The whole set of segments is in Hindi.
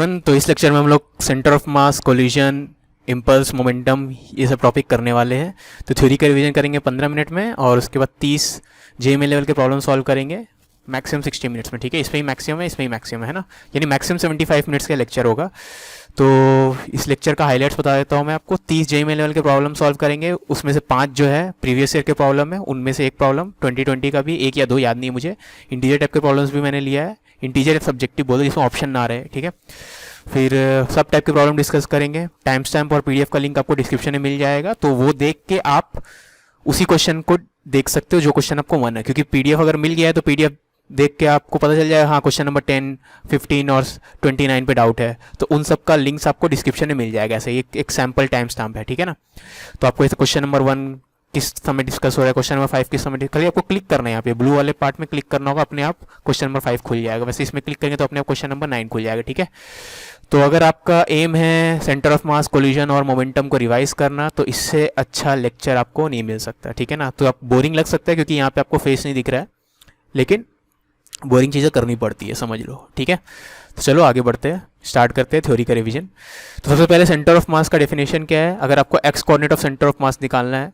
एवरीवन, तो इस लेक्चर में हम लोग centre of mass, collision, impulse, momentum, ये सब टॉपिक करने वाले हैं। तो थ्योरी का रिवीजन करेंगे 15 मिनट में और उसके बाद 30 जेएमए लेवल के प्रॉब्लम सॉल्व करेंगे मैक्सिमम 60 मिनट्स में। ठीक है, इसमें ही मैक्सिमम है, इसमें ही मैक्सिमम है ना, यानी मैक्सिमम 75 मिनट्स का लेक्चर होगा। तो इस लेक्चर का हाईलाइट्स बता देता हूँ मैं आपको। 30 जेईई लेवल के प्रॉब्लम सॉल्व करेंगे, उसमें से 5 जो है प्रीवियस ईयर के प्रॉब्लम है, उनमें से एक प्रॉब्लम 2020 का भी, एक या दो याद नहीं है मुझे। इंटीजर टाइप के प्रॉब्लम्स भी मैंने लिया है, इंटीजर सब्जेक्टिव बोलो जिसमें ऑप्शन ना रहे। ठीक है, फिर सब टाइप के प्रॉब्लम डिस्कस करेंगे। टाइम स्टैम्प और पीडीएफ का लिंक आपको डिस्क्रिप्शन में मिल जाएगा, तो वो देख के आप उसी क्वेश्चन को देख सकते हो जो क्वेश्चन आपको मन है, क्योंकि पीडीएफ अगर मिल गया है तो पीडीएफ देख के आपको पता चल जाएगा हाँ क्वेश्चन नंबर 10, 15 और 29 पे डाउट है, तो उन सब का लिंक्स आपको डिस्क्रिप्शन में मिल जाएगा। ऐसे एक सैम्पल टाइम स्टैम्प है, ठीक है ना। तो आपको ऐसे क्वेश्चन नंबर 1 किस समय डिस्कस हो रहा है, क्वेश्चन नंबर 5 किस समय, खाली आपको क्लिक करना है, यहाँ पे ब्लू वाले पार्ट में क्लिक करना होगा, अपने आप क्वेश्चन नंबर 5 खुल जाएगा। वैसे इसमें क्लिक करेंगे तो अपने आप क्वेश्चन नंबर 9 खुल जाएगा। ठीक है, तो अगर आपका एम है सेंटर ऑफ मास, कोलिजन और मोमेंटम को रिवाइज करना, तो इससे अच्छा लेक्चर आपको नहीं मिल सकता। ठीक है ना, तो आप बोरिंग लग सकता है क्योंकि यहाँ पे आपको फेस नहीं दिख रहा है, लेकिन बोरिंग चीज़ें करनी पड़ती है, समझ लो। ठीक है, तो चलो आगे बढ़ते हैं, स्टार्ट करते हैं थ्योरी का रिवीजन। तो सबसे पहले सेंटर ऑफ मास का डेफिनेशन क्या है। अगर आपको x coordinate of centre of मास निकालना है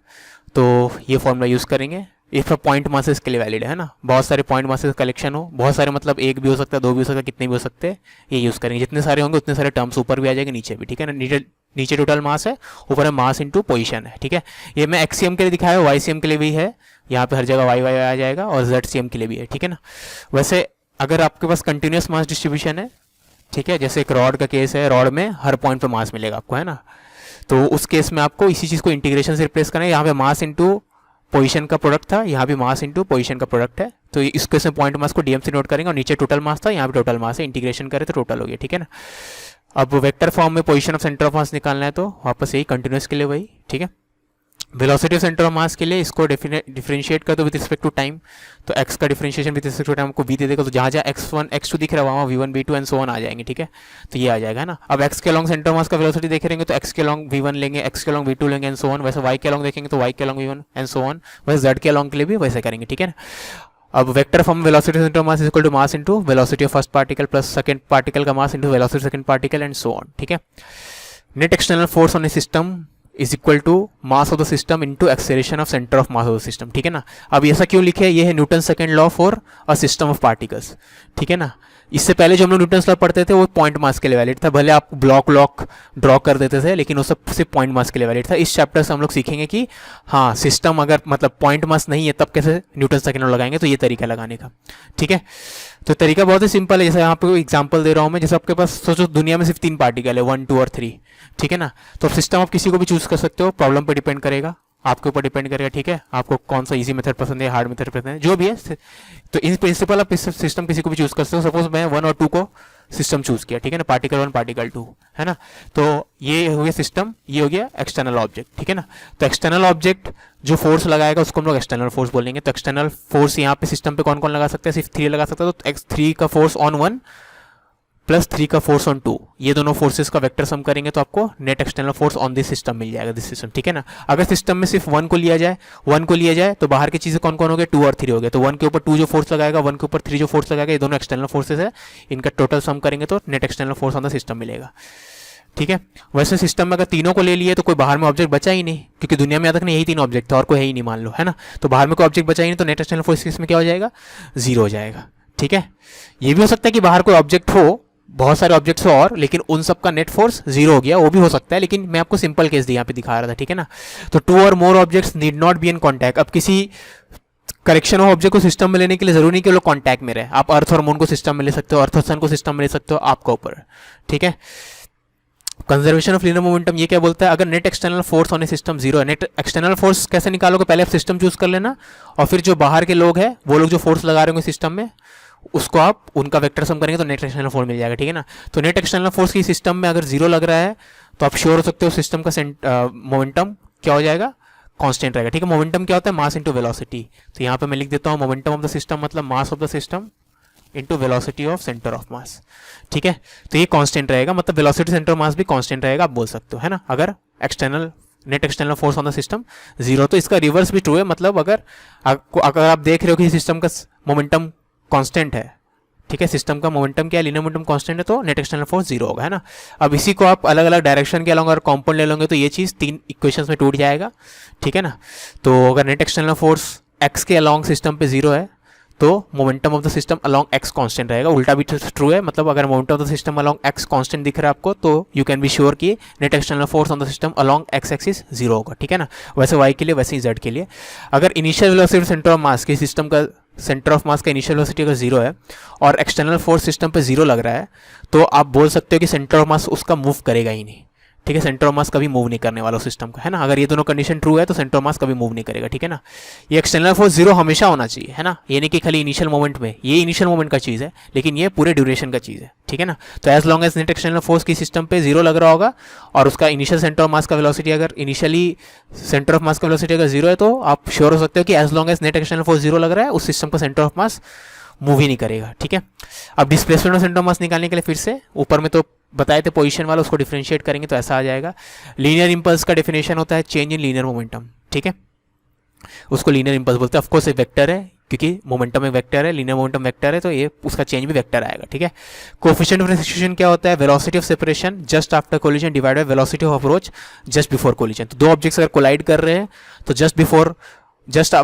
तो ये फॉर्मूला यूज़ करेंगे। ये सब पॉइंट मासेस के लिए वैलिड है ना, बहुत सारे पॉइंट मासेस कलेक्शन हो, बहुत सारे मतलब एक भी हो सकता है, दो भी हो सकता है, कितने भी हो सकते हैं, ये यूज़ करेंगे। जितने सारे होंगे उतने सारे टर्म्स ऊपर भी आ जाएंगे, नीचे भी। ठीक है ना, नीचे टोटल मास है, ऊपर है मास इनटू पोजीशन है। ठीक है, ये मैं एक्सीएम के लिए दिखाया है, वाईसीएम के लिए भी है, यहाँ पे हर जगह वाई वाई आ जाएगा, और जेडसीएम के लिए भी है। ठीक है ना, वैसे अगर आपके पास कंटिन्यूस मास डिस्ट्रीब्यूशन है, ठीक है, जैसे एक रॉड का केस है, रॉड में हर पॉइंट पे मास मिलेगा आपको, है ना, तो उस केस में आपको इसी चीज़ को इंटीग्रेशन से रिप्लेस करना है। यहाँ पे मास इनटू पोजीशन का प्रोडक्ट था, यहाँ भी मास इनटू पोजीशन का प्रोडक्ट है, तो इस केस में पॉइंट मास को डीएम से नोट करेंगे, और नीचे टोटल मास था, यहाँ पे टोटल मास है, इंटीग्रेशन करें तो टोटल हो गया। ठीक है ना, अब वेक्टर फॉर्म में पोजीशन ऑफ सेंटर ऑफ मास निकालना है, तो वापस यही कंटिन्यूस के लिए वही। ठीक है, velocity of centre of mass के लिए इसको डिफरेंशिएट कर दो विद रिस्पेक्ट टू टाइम, तो x का differentiation with respect to time आपको v दे देगा, तो जहाँ जहाँ x1 x2 दिख रहा है वहाँ v1 v2 and so on आ जाएंगे। ठीक है, तो ये आ जाएगा ना। अब x के अलॉन्ग सेंटर ऑफ मास का वेलोसिटी देख रहेंगे तो x के अलॉन्ग v1 लेंगे, x के अलॉन्ग v2 लेंगे एंड सो ऑन। वैसे y के अलॉन्ग देखेंगे तो y के along v1 and so on, वैसे z के अलॉन्ग के लिए भी वैसे करेंगे। ठीक है ना, अब vector form velocity center of mass is equal to mass into velocity of first particle plus second particle का mass into velocity second particle and so on. ठीक है, net external force on a system is equal to mass of the system into acceleration of centre of mass of the system. ठीक है ना, अब ऐसा क्यों लिखे, ये है Newton second law for a system of particles. ठीक है ना, इससे पहले जो हम लोग न्यूटन लॉ पढ़ते थे वो पॉइंट मास के लिए वैलिड था, भले आप ब्लॉक ड्रॉ कर देते थे, लेकिन वो सब सिर्फ पॉइंट मास के लिए वैलिड था। इस चैप्टर से हम लोग सीखेंगे कि हाँ सिस्टम अगर मतलब पॉइंट मास नहीं है तब कैसे न्यूटन सेकंड लॉ लगाएंगे, तो ये तरीका लगाने का। ठीक है, तो तरीका बहुत ही सिंपल है, जैसे यहाँ पे एग्जांपल दे रहा हूँ मैं, जैसे आपके पास सोचो दुनिया में सिर्फ 3 पार्टिकल है, 1, 2 और 3। ठीक है ना, तो सिस्टम आप किसी को भी चूज कर सकते हो, प्रॉब्लम पे डिपेंड करेगा, आपके ऊपर डिपेंड करेगा। ठीक है, आपको कौन सा इजी मेथड पसंद है, हार्ड मेथड पसंद है, जो भी है, तो इन प्रिंसिपल आप सिस्टम किसी को भी चूज कर सकते हो। सपोज मैं 1 और 2 को सिस्टम चूज किया, ठीक है ना, पार्टिकल 1 पार्टिकल 2, है ना, तो ये हो गया सिस्टम, ये हो गया एक्सटर्नल ऑब्जेक्ट। ठीक है ना, तो एक्सटर्नल ऑब्जेक्ट जो फोर्स लगाएगा उसको हम लोग एक्सटर्नल फोर्स बोलेंगे। तो एक्सटर्नल फोर्स यहाँ पे सिस्टम पे कौन कौन लगा सकते हैं, सिर्फ 3 लगा सकता है, तो x3 का फोर्स ऑन 1 प्लस 3 का फोर्स ऑन 2, ये दोनों फोर्सेस का वेक्टर सम करेंगे तो आपको net external force on this system मिल जाएगा, दिस सिस्टम। ठीक है ना, अगर सिस्टम में सिर्फ 1 को लिया जाए तो बाहर की चीजें कौन कौन हो गए, 2 और 3 हो गए, तो 1 के ऊपर 2 जो फोर्स लगाएगा, 1 के ऊपर 3 जो फोर्स लगाएगा, ये दोनों एक्सटर्नल फोर्सेस है, इनका टोटल सम करेंगे तो net external force on the system मिलेगा। ठीक है, वैसे सिस्टम में अगर तीनों को ले लिए तो कोई बाहर में ऑब्जेक्ट बचा ही नहीं, क्योंकि दुनिया में अब तक यही 3 ऑब्जेक्ट थे और कोई है ही नहीं, मान लो, है ना, तो बाहर में कोई ऑब्जेक्ट बचा ही नहीं, तो नेट एक्सटर्नल फोर्स इसमें क्या हो जाएगा, 0 हो जाएगा। ठीक है, ये भी हो सकता है कि बाहर कोई ऑब्जेक्ट हो, बहुत सारे ऑब्जेक्ट्स हो और, लेकिन उन सब का नेट फोर्स 0 हो गया, वो भी हो सकता है, लेकिन मैं आपको सिंपल केस यहाँ पे दिखा रहा था। ठीक है ना, तो 2 और more objects need not be in contact. अब किसी करेक्शन ऑफ ऑब्जेक्ट को सिस्टम में लेने के लिए जरूरी नहीं कि वो लोग कॉन्टैक्ट में रहे, आप अर्थ और मून को सिस्टम में ले सकते हो, अर्थ और सन को सिस्टम में ले सकते हो, आपका ऊपर। ठीक है, कंजर्वेशन ऑफ लीनियर मोमेंटम ये क्या बोलता है, अगर net external force on a system 0 है, नेट एक्सटर्नल फोर्स कैसे निकालोगे, पहले आप सिस्टम चूज कर लेना, और फिर जो बाहर के लोग हैं वो लोग जो फोर्स लगा रहे होंगे सिस्टम में, उसको आप उनका वेक्टर सम करेंगे तो नेट एक्सटर्नल फोर्स मिल जाएगा। ठीक है ना, तो नेट एक्सटर्नल फोर्स की सिस्टम में अगर 0 लग रहा है तो आप श्योर हो सकते हो सिस्टम का मोमेंटम क्या हो जाएगा, कांस्टेंट रहेगा। ठीक है, मोमेंटम क्या होता है, मास इनटू वेलोसिटी, तो यहाँ पे मैं लिख देता हूँ मोमेंटम ऑफ द सिस्टम मतलब मास of the system into velocity of centre of mass. ठीक है, तो ये कांस्टेंट रहेगा, मतलब वेलोसिटी सेंटर ऑफ मास भी कांस्टेंट रहेगा, आप बोल सकते हो, है ना, अगर external net external force on the system 0। तो इसका रिवर्स भी ट्रू है, मतलब अगर आप देख रहे हो कि सिस्टम का मोमेंटम कांस्टेंट है, ठीक है, सिस्टम का मोमेंटम क्या है, लीनियर मोमेंटम कांस्टेंट है, तो नेट एक्सटर्नल फोर्स जीरो होगा, है ना। अब इसी को आप अलग अलग डायरेक्शन के अलॉन्ग अगर कॉम्पाउंड ले लोगे तो ये चीज़ 3 इक्वेशंस में टूट जाएगा, ठीक है ना। तो अगर नेट एक्सटर्नल फोर्स एक्स के अलॉन्ग सिस्टम पे जीरो है तो momentum of the system along x constant रहेगा। उल्टा भी ट्रू है, मतलब अगर momentum of the system along x constant दिख रहा है आपको तो यू कैन बी श्योर कि net external force on the system along x axis zero होगा, ठीक है ना। वैसे वाई के लिए वैसे ही जेड के लिए। अगर initial velocity center of mass के सिस्टम का सेंटर ऑफ मास का इनिशियल वेलोसिटी अगर जीरो है और एक्सटर्नल फोर्स सिस्टम पे जीरो लग रहा है तो आप बोल सकते हो कि सेंटर ऑफ मास उसका मूव करेगा ही नहीं, ठीक है। सेंटर ऑफ मास कभी मूव नहीं करने वाला सिस्टम का, है ना। अगर ये दोनों कंडीशन ट्रू है तो सेंटर ऑफ मास कभी मूव नहीं करेगा, ठीक है ना। ये एक्सटर्नल फोर्स जीरो हमेशा होना चाहिए, है ना। ये नहीं कि खाली इनिशियल मोमेंट में, ये इनिशियल मोमेंट का चीज़ है लेकिन ये पूरे ड्यूरेशन का चीज़ है, ठीक है ना। तो as long as net external force की सिस्टम पे जीरो लग रहा होगा और उसका इनिशियल सेंटर ऑफ मास का वेलोसिटी अगर इनिशियली सेंटर ऑफ मास का वेलोसिटी अगर जीरो है तो आप श्योर हो सकते हो कि as long as net external force zero लग रहा है उस सिस्टम का सेंटर ऑफ मास मूव ही नहीं करेगा, ठीक है। अब displacement of centre of mass निकालने के लिए फिर से ऊपर में तो बताए थे पोजीशन वाला, उसको डिफरेंशिएट करेंगे तो ऐसा आ जाएगा। लीनियर इंपल्स का डेफिनेशन होता है चेंज इन लीनियर मोमेंटम, ठीक है। उसको लीनियर इंपल्स बोलते हैं। ऑफकोर्स एक वेक्टर है क्योंकि मोमेंटम एक वेक्टर है, लीनियर मोमेंटम वेक्टर है तो ये उसका चेंज भी वेक्टर आएगा, ठीक है। कोएफिशिएंट ऑफ रेस्ट्रिक्शन क्या होता है, velocity of separation just after collision divide by velocity of approach just before collision. तो दो ऑब्जेक्ट्स अगर कोलाइड कर रहे हैं तो जस्ट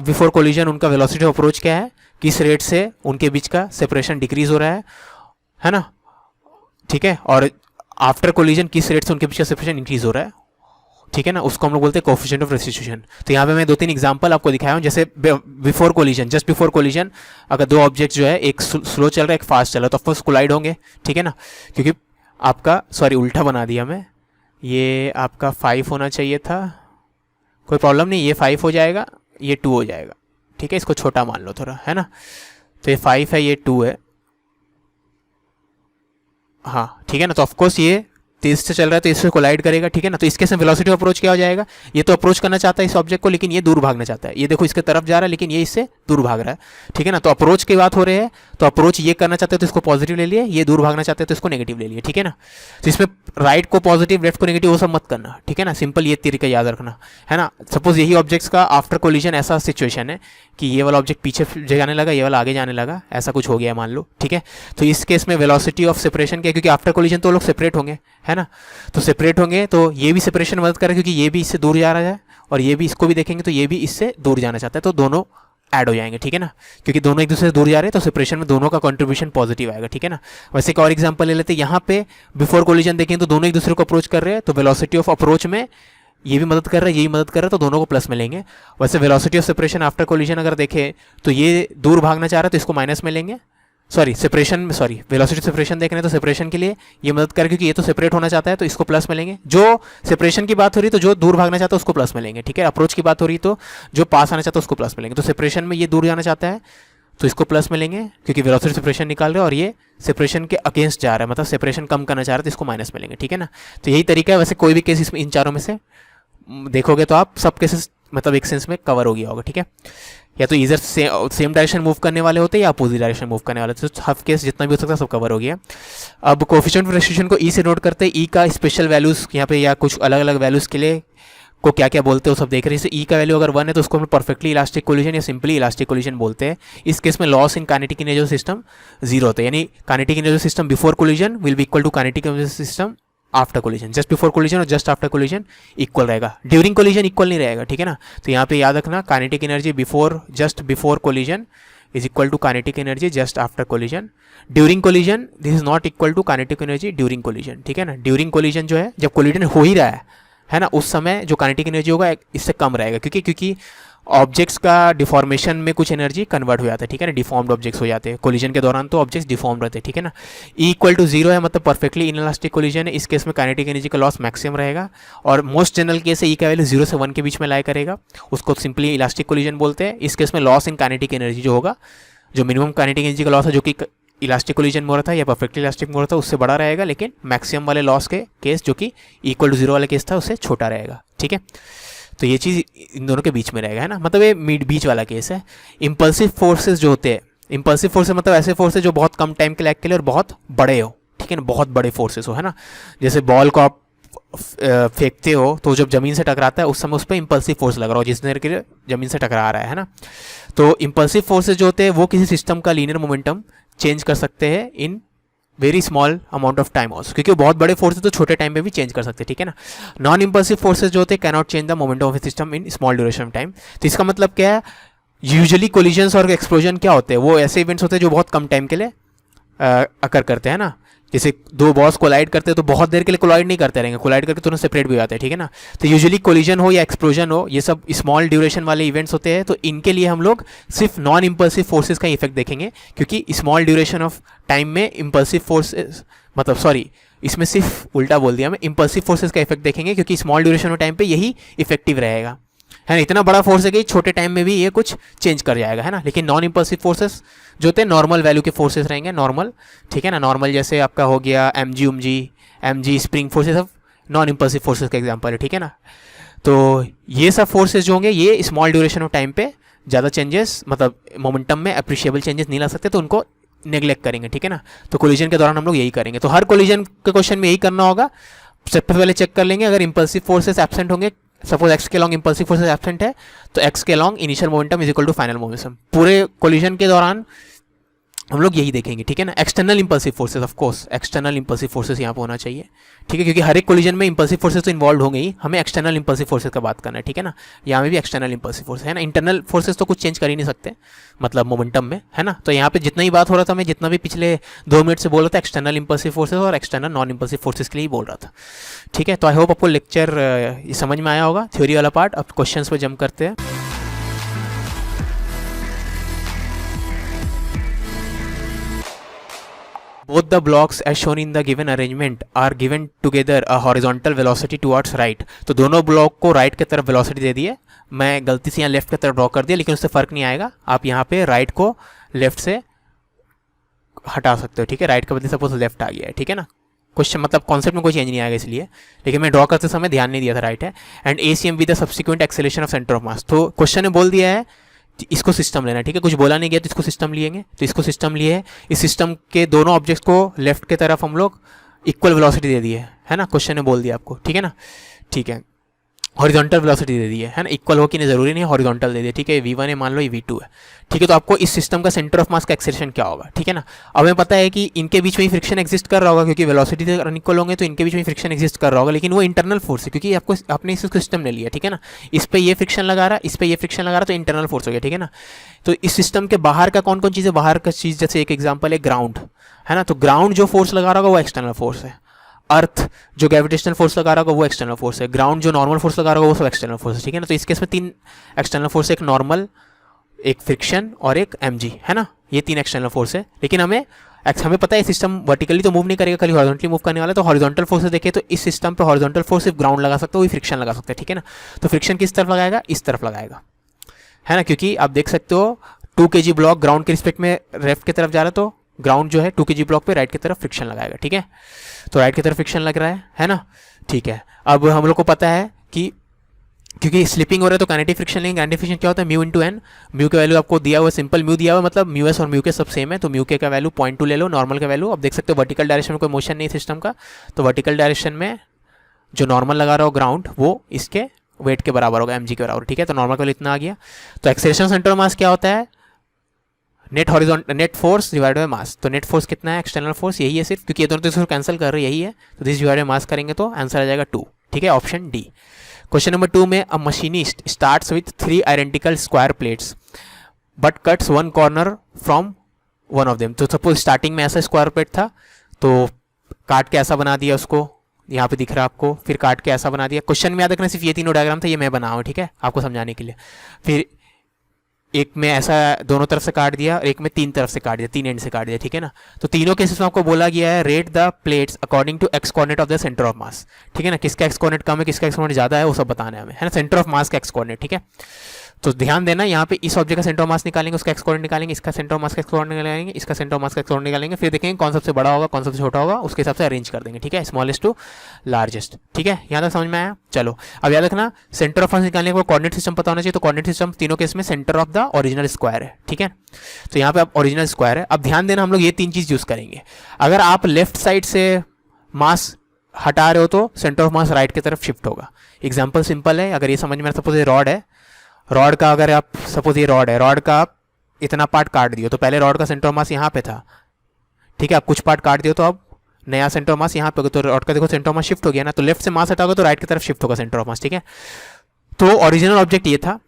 बिफोर कोलिजन उनका वेलोसिटी ऑफ अप्रोच क्या है, किस रेट से उनके बीच का सेपरेशन डिक्रीज हो रहा है ना, ठीक है। और आफ्टर कोलिजन किस रेट से उनके बीच का सेपरेशन इंक्रीज हो रहा है, ठीक है ना। उसको हम लोग बोलते हैं कोएफिशिएंट ऑफ रेस्टिट्यूशन। तो यहाँ पे मैं 2-3 एग्जांपल आपको दिखाया हूँ। जैसे before collision, just before collision अगर दो ऑब्जेक्ट जो है एक स्लो चल रहा है एक फास्ट चल रहा है तो ऑफकोर्स कोलाइड होंगे, ठीक है ना। क्योंकि आपका उल्टा बना दिया मैं, ये आपका 5 होना चाहिए था, कोई प्रॉब्लम नहीं, ये 5 हो जाएगा, ये 2 हो जाएगा, ठीक है। इसको छोटा मान लो थोड़ा, है ना। तो ये 5 है, ये 2 है, हाँ, ठीक है ना। तो ऑफकोर्स ये तेज से चल रहा है तो इससे कोलाइड करेगा, ठीक है ना। तो इसके से वेलोसिटी ऑफ अप्रोच क्या हो जाएगा, ये तो अप्रोच करना चाहता है इस ऑब्जेक्ट को लेकिन ये दूर भागना चाहता है, ये देखो इसके तरफ जा रहा है लेकिन ये इससे दूर भाग रहा है, ठीक है ना। तो अप्रोच की बात हो रही है तो अप्रोच ये करना चाहते हैं तो इसको पॉजिटिव ले लिए, ये दूर भागना चाहते हैं तो इसको नेगेटिव ले लिए, ठीक है ना। तो इसमें राइट को पॉजिटिव लेफ्ट को नेगेटिव वो सब मत करना, ठीक है ना। सिंपल ये तरीका याद रखना, है ना। सपोज यही ऑब्जेक्ट्स का आफ्टर कोलिजन ऐसा सिचुएशन है कि ये वाला ऑब्जेक्ट पीछे जाने लगा, ये वाला आगे जाने लगा, ऐसा कुछ हो गया मान लो, ठीक है। तो इस केस में वेलोसिटी ऑफ सेपरेशन क्या है, क्योंकि आफ्टर कोलिजन तो लोग सेपरेट होंगे, है ना। तो सेपरेट होंगे तो ये भी सेपरेशन मदद करे क्योंकि ये भी इससे दूर जा रहा है और ये भी इसको भी देखेंगे तो ये भी इससे दूर जाना चाहता है, तो दोनों ऐड हो जाएंगे, ठीक है ना। क्योंकि दोनों एक दूसरे से दूर जा रहे हैं तो सेपरेशन में दोनों का कंट्रीब्यूशन पॉजिटिव आएगा, ठीक है ना। वैसे एक और एग्जांपल ले लेते हैं, यहाँ पे बिफोर कोलिजन देखें तो दोनों एक दूसरे को अप्रोच कर रहे हैं तो वेलोसिटी ऑफ अप्रोच में ये भी मदद कर रहा है, यही मदद कर रहा है, तो दोनों को प्लस में लेंगे। वैसे velocity of separation after collision अगर देखें तो ये दूर भागना चाह रहा है तो इसको माइनस में लेंगे, वेलोसिटी सेपरेशन देख रहे हैं तो सेपरेशन के लिए ये मदद करे क्योंकि ये तो सेपरेट होना चाहता है तो इसको प्लस में लेंगे। जो सेपरेशन की बात हो रही तो जो दूर भागना चाहता है उसको प्लस में लेंगे, ठीक है। अप्रोच की बात हो रही तो जो पास आना चाहता है उसको प्लस में लेंगे। तो सेपरेशन में ये दूर जाना चाहता है तो इसको प्लस में लेंगे क्योंकि वेलोसिटी सेपरेशन निकाल रहे हैं और ये सेपरेशन के अगेंस्ट जा रहा है, मतलब सेपरेशन कम करना चाह रहा है तो इसको माइनस में लेंगे, ठीक है ना। तो यही तरीका है। वैसे कोई भी केस इसमें इन चारों में से देखोगे तो आप सब केसेस मतलब एक सेंस में कवर हो गया होगा, ठीक है। या तो इधर सेम डायरेक्शन मूव करने वाले होते हैं या अपोजिट डायरेक्शन मूव करने वाले होते हैं, तो हर केस जितना भी हो सकता है सब कवर हो गया। अब कोएफिशिएंट ऑफ रेस्ट्रिक्शन को ई से नोट करते हैं। ई का स्पेशल वैल्यूज़ यहाँ पे या कुछ अलग अलग वैल्यूज़ के लिए को क्या क्या बोलते हैं वो सब देख रहे हैं। जैसे ई का वैल्यू अगर 1 है तो उसको हम परफेक्टली इलास्टिक कोलिजन या सिंपली इलास्टिक कोलिजन बोलते हैं। इस केस में loss in kinetic energy of system 0 होता है, यानी kinetic energy of system before collision will be equal to kinetic energy of system after collision. Just before collision और जस्ट आफ्टर कोलिजन इक्वल रहेगा, ड्यूरिंग कोलिजन इक्वल नहीं रहेगा, ठीक है ना। तो यहाँ पे याद रखना kinetic energy just before collision is equal to kinetic energy just after collision. During collision this is not equal to kinetic energy during collision, ठीक है ना। ड्यूरिंग कोलिजन जो है जब कोलिजन हो ही रहा है ना, उस समय जो काइनेटिक एनर्जी होगा इससे कम रहेगा क्योंकि ऑब्जेक्ट्स का डिफॉर्मेशन में कुछ एनर्जी कन्वर्ट हो जाता है, ठीक है ना। डिफॉर्म्ड ऑब्जेक्ट्स हो जाते हैं कोलिजन के दौरान, तो ऑब्जेक्ट्स डिफॉर्म रहते हैं, ठीक है ना। ई इक्वल टू 0 है मतलब परफेक्टली इनइलास्टिक कोलिजन है। इस केस में काइनेटिक एनर्जी का लॉस मैक्सिमम रहेगा और मोस्ट जनरल केस है ई का वैल्यू 0 से 1 के बीच में लाई करेगा, उसको सिंपली इलास्टिक कोलिजन बोलते हैं। इस केस में लॉस इन काइनेटिक एनर्जी जो होगा, जो मिनिमम काइनेटिक एनर्जी का लॉस है जो कि इलास्टिक कोलिजन में हो रहा था या परफेक्टली इलास्टिक में हो रहा था उससे बड़ा रहेगा, लेकिन मैक्सिमम वाले लॉस के केस जो कि इक्वल टू 0 वाला केस था उससे छोटा रहेगा, ठीक है। तो ये चीज़ इन दोनों के बीच में रहेगा, है ना, मतलब ये बीच वाला केस है। इम्पल्सिव फोर्सेस जो होते हैं, इम्पल्सिव फोर्सेस मतलब ऐसे फोर्सेस जो बहुत कम टाइम के लैग के लिए और बहुत बड़े हो, ठीक है ना, बहुत बड़े फोर्सेस हो, है ना। जैसे बॉल को आप फेंकते हो तो जब ज़मीन से टकराता है उस समय उस पर इम्पल्सिव फोर्स लग रहा हो जिस देर के ज़मीन से टकरा रहा है ना। तो इम्पल्सिव फोर्सेस जो होते हैं वो किसी सिस्टम का लीनियर मोमेंटम चेंज कर सकते हैं in very small amount of time also, क्योंकि बहुत बड़े फोर्सेज तो छोटे टाइम में भी चेंज कर सकते हैं, ठीक है ना। नॉन इम्पल्सिव फोर्सेज जो होते हैं cannot change the momentum of A system in small duration of time. तो इसका मतलब क्या है, यूजुअली कोलिजन्स और एक्सप्लोजन क्या होते हैं, वो ऐसे इवेंट्स होते हैं जो बहुत कम टाइम के लिए अकर करते हैं ना। जैसे दो बॉस कोलाइड करते हैं तो बहुत देर के लिए कोलाइड नहीं करते रहेंगे, कोलाइड करके तुरंत सेपरेट भी हो जाते हैं, ठीक है ना। तो यूजुअली कोलिजन हो या एक्सप्लोजन हो, ये सब स्मॉल ड्यूरेशन वाले इवेंट्स होते हैं, तो इनके लिए हम लोग सिर्फ नॉन इम्पल्सिव फोर्सेज का इफेक्ट देखेंगे, क्योंकि स्मॉल ड्यूरेशन ऑफ टाइम में इम्पल्सिव फोर्सेज, मतलब सॉरी इसमें सिर्फ उल्टा बोल दिया मैं, इम्पल्सिव फोर्सेज का इफेक्ट देखेंगे, क्योंकि स्मॉल ड्यूरेशन ऑफ टाइम पे यही इफेक्टिव रहेगा, है ना। इतना बड़ा फोर्स है कि छोटे टाइम में भी ये कुछ चेंज कर जाएगा, है ना। लेकिन नॉन इम्पल्सिव फोर्सेस जो होते हैं नॉर्मल वैल्यू के फोर्सेस रहेंगे, नॉर्मल, ठीक है ना। नॉर्मल जैसे आपका हो गया एम जी स्प्रिंग फोर्सेस, सब नॉन इम्पल्सिव फोर्सेस का एग्जांपल है, ठीक है ना। तो ये सब फोर्सेस जो होंगे ये स्मॉल ड्यूरेशन ऑफ टाइम पे ज़्यादा चेंजेस, मतलब मोमेंटम में अप्रिशिएबल चेंजेस नहीं ला सकते, तो उनको नेग्लेक्ट करेंगे, ठीक है ना। तो कोलिजन के दौरान हम लोग यही करेंगे। तो हर कोलिजन के क्वेश्चन में यही करना होगा। सबसे पहले चेक कर लेंगे अगर इम्पल्सिव फोर्सेस एब्सेंट होंगे, सपोज एक्स के लॉन्ग इम्पल्सिव फोर्सेस एब्सेंट है, तो एक्स के long initial momentum is equal to final momentum. पूरे कोलिजन के दौरान हम लोग यही देखेंगे, ठीक है ना। External impulsive forces, of course external impulsive forces यहाँ पे होना चाहिए, ठीक है, क्योंकि हर एक कोलिजन में इम्पल्सिव फोर्सेस तो इन्वॉल्व होंगे ही, हमें एक्सटर्नल इम्पल्सिव फोर्सेस का बात करना है, ठीक है ना। यहाँ में भी एक्सटर्नल इम्पल्सिव फोर्स है ना, इंटरनल फोर्सेस तो कुछ चेंज कर ही नहीं सकते, मतलब मोमेंटम में, है ना। तो यहाँ पे जितना ही बात हो रहा था, मैं जितना भी पिछले 2 मिनट से बोल रहा था, एक्सटर्नल इम्पल्सिव फोर्सेस और एक्सटर्नल नॉन इम्पल्सिव फोर्सेस के लिए ही बोल रहा था, ठीक है। तो आई होप आपको लेक्चर समझ में आया होगा, थ्योरी वाला पार्ट। अब क्वेश्चन पर जंप करते हैं। Both the blocks as shown in the given arrangement are given together a horizontal velocity towards right। तो दोनों ब्लॉक को राइट की तरफ वेलोसिटी दे दी है, मैं गलती से यहाँ लेफ्ट की तरफ ड्रॉ कर दिया, लेकिन उससे फ़र्क नहीं आएगा, आप यहाँ पे राइट को लेफ्ट से हटा सकते हो, ठीक है। राइट का बदले सपोज लेफ्ट आ गया है, ठीक है ना। क्वेश्चन मतलब कॉन्सेप्ट में कोई चेंज नहीं आएगा इसलिए, लेकिन मैं ड्रॉ करते समय ध्यान नहीं दिया था, राइट है। And ACM with the subsequent acceleration of centre of mass. तो क्वेश्चन ने बोल दिया है इसको सिस्टम लेना, ठीक है, कुछ बोला नहीं गया तो इसको सिस्टम लिएंगे, तो इसको सिस्टम लिए है। इस सिस्टम के दोनों ऑब्जेक्ट्स को लेफ्ट की तरफ हम लोग इक्वल वेलोसिटी दे दी है ना, क्वेश्चन ने बोल दिया आपको, ठीक है ना, ठीक है। हॉरिजॉन्टल वेलोसिटी दे दी है ना, इक्वल हो कि नहीं ज़रूरी नहीं है, हॉरिजॉन्टल दे दिया, ठीक है। V1 है, मान लो ये V2 है, ठीक है। तो आपको इस सिस्टम का सेंटर ऑफ मास का एक्सेलरेशन क्या होगा, ठीक है ना। अब हमें पता है कि इनके बीच में ही फ्रिक्शन एग्जिस्ट कर रहा होगा, क्योंकि वेलोसिटी से अनइक्वल होंगे तो इनके बीच में फ्रिक्शन एग्जिस्ट कर रहा होगा, लेकिन वो इंटरनल फोर्स है, क्योंकि आपको आपने इस सिस्टम ले लिया, ठीक है ना। इस पर ये फ्रिक्शन लगा रहा, इस पर ये फ्रिक्शन लगा रहा, तो इंटरनल फोर्स हो गया, ठीक है ना। तो इस सिस्टम के बाहर का कौन कौन चीज़ है, बाहर का चीज़ जैसे एक एग्जाम्पल है ग्राउंड, है ना। तो ग्राउंड जो फोर्स लगा रहा होगा वो एक्सटर्नल फोर्स है। अर्थ जो ग्रेविटेशनल फोर्स लगा रहा होगा वो एक्सटर्नल फोर्स है। ग्राउंड जो नॉर्मल फोर्स लगा रहा होगा वो सब एक्सटर्नल फोर्स है, ठीक है ना। तो इस केस में 3 एक्सटर्नल फोर्स, एक नॉर्मल, एक फ्रिक्शन और एक mg, है ना। ये 3 एक्सटर्नल फोर्स है, लेकिन हमें पता है सिस्टम वर्टिकली तो मूव नहीं करेगा, खाली हॉरिजॉन्टली मूव करने वाला है। तो हॉरिजॉन्टल फोर्स से देखें तो इस सिस्टम पे हॉरिजॉन्टल फोर्स सिर्फ ग्राउंड लगा सकता है, वही फ्रिक्शन लगा सकता है, ठीक है ना। तो फ्रिक्शन किस तरफ लगाएगा, इस तरफ लगाएगा, है ना, क्योंकि आप देख सकते हो 2 kg ब्लॉक ग्राउंड के रिस्पेक्ट में लेफ्ट की तरफ जा रहा है, तो ग्राउंड जो है 2 kg ब्लॉक पे राइट की तरफ फ्रिक्शन लगाएगा, ठीक है। तो राइट की तरफ फ्रिक्शन लग रहा है ना, ठीक है। अब हम लोग को पता है कि क्योंकि स्लिपिंग हो रहा है तो काइनेटिक फ्रिक्शन लेंगे। काइनेटिक फ्रिक्शन क्या होता है, म्यू इंटू एन। म्यू का वैल्यू आपको दिया हुआ, सिंपल म्यू दिया हुआ, मतलब म्यू एस और म्यू के सब सेम है, तो म्यू के का वैल्यू 0.2 ले लो, नॉर्मल का वैल्यू। अब देख सकते हो वर्टिकल डायरेक्शन में कोई मोशन नहीं सिस्टम का, तो वर्टिकल डायरेक्शन में जो नॉर्मल लगा रहा हो ग्राउंड वो इसके वेट के बराबर होगा, mg के बराबर, ठीक है। तो नॉर्मल का वैल्यू इतना आ गया। तो एक्सेलरेशन सेंटर ऑफ मास क्या होता है, net force divide by mass. तो नेट फोर्स कितना है, एक्सटर्नल फोर्स यही है सिर्फ, क्योंकि ये दोनों तो कैंसिल कर रहे हैं, यही है। तो दिस डिवाइड बाय मास करेंगे तो आंसर आ जाएगा 2, ठीक है, ऑप्शन डी। क्वेश्चन नंबर 2 में a machinist starts with 3 identical square plates but cuts 1 corner from one of them. तो सपोज स्टार्टिंग में ऐसा स्क्वायर प्लेट था, तो काट के ऐसा बना दिया उसको, यहाँ पे दिख रहा है आपको, फिर काट के ऐसा बना दिया। क्वेश्चन में याद रखना सिर्फ ये तीनों डायग्राम था, ये मैं बना हूँ, ठीक है, आपको समझाने के लिए। फिर एक में ऐसा दोनों तरफ से काट दिया, एक में 3 तरफ से काट दिया, 3 एंड से काट दिया, ठीक है ना। तो तीनों केसेस में आपको बोला गया है rate the plates according to x coordinate of the centre of mass, ठीक है ना। किसका एक्स कोऑर्डिनेट कम है, किसका एक्स कोऑर्डिनेट ज़्यादा है, वो सब बताना है हमें, है ना। सेंटर ऑफ मास का एक्स कोऑर्डिनेट, ठीक है। तो ध्यान देना, यहाँ पे इस ऑब्जेक्ट का सेंटर ऑफ मास निकालेंगे, उसका एक्स कोऑर्डिनेट निकालेंगे, इसका सेंटर ऑफ मास का एक्स कोऑर्डिनेट निकालेंगे, इसका सेंटर ऑफ मास का एक्स कोऑर्डिनेट निकालेंगे, फिर देखेंगे कौन सबसे बड़ा होगा, कौन सबसे छोटा होगा, उसके हिसाब से अरेंज कर देंगे, ठीक है, स्मॉलेस्ट टू लार्जेस्ट, ठीक है। यहाँ तक समझ में आया। चलो अब याद रखना, सेंटर ऑफ मास निकालने के बाद कोऑर्डिनेट सिस्टम पता होना चाहिए। तो कोऑर्डिनेट सिस्टम तीनों केस में centre of the original square है, ठीक है। तो यहाँ पे आप ओरिजिनल स्क्वायर है। अब ध्यान देना, हम लोग ये 3 चीज़ यूज़ करेंगे। अगर आप लेफ्ट साइड से मास हटा रहे हो तो सेंटर ऑफ मास राइट की तरफ शिफ्ट होगा। एग्जाम्पल सिंपल है, अगर ये समझ में, सपोज ये रॉड है, रॉड का अगर आप सपोज ये रॉड है, रॉड का आप इतना पार्ट काट दियो, तो पहले रॉड का सेंटर ऑफ मास यहाँ पे था, ठीक है, आप कुछ पार्ट काट दियो तो अब नया सेंटर ऑफ मास यहाँ पे होगा, तो रॉड का देखो सेंटर ऑफ मास शिफ्ट हो गया ना, तो लेफ्ट से मास हटाओगे तो राइट की तरफ शिफ्ट होगा सेंटर ऑफ मास। ठीक है, तो ओरिजिनल ऑब्जेक्ट ये था,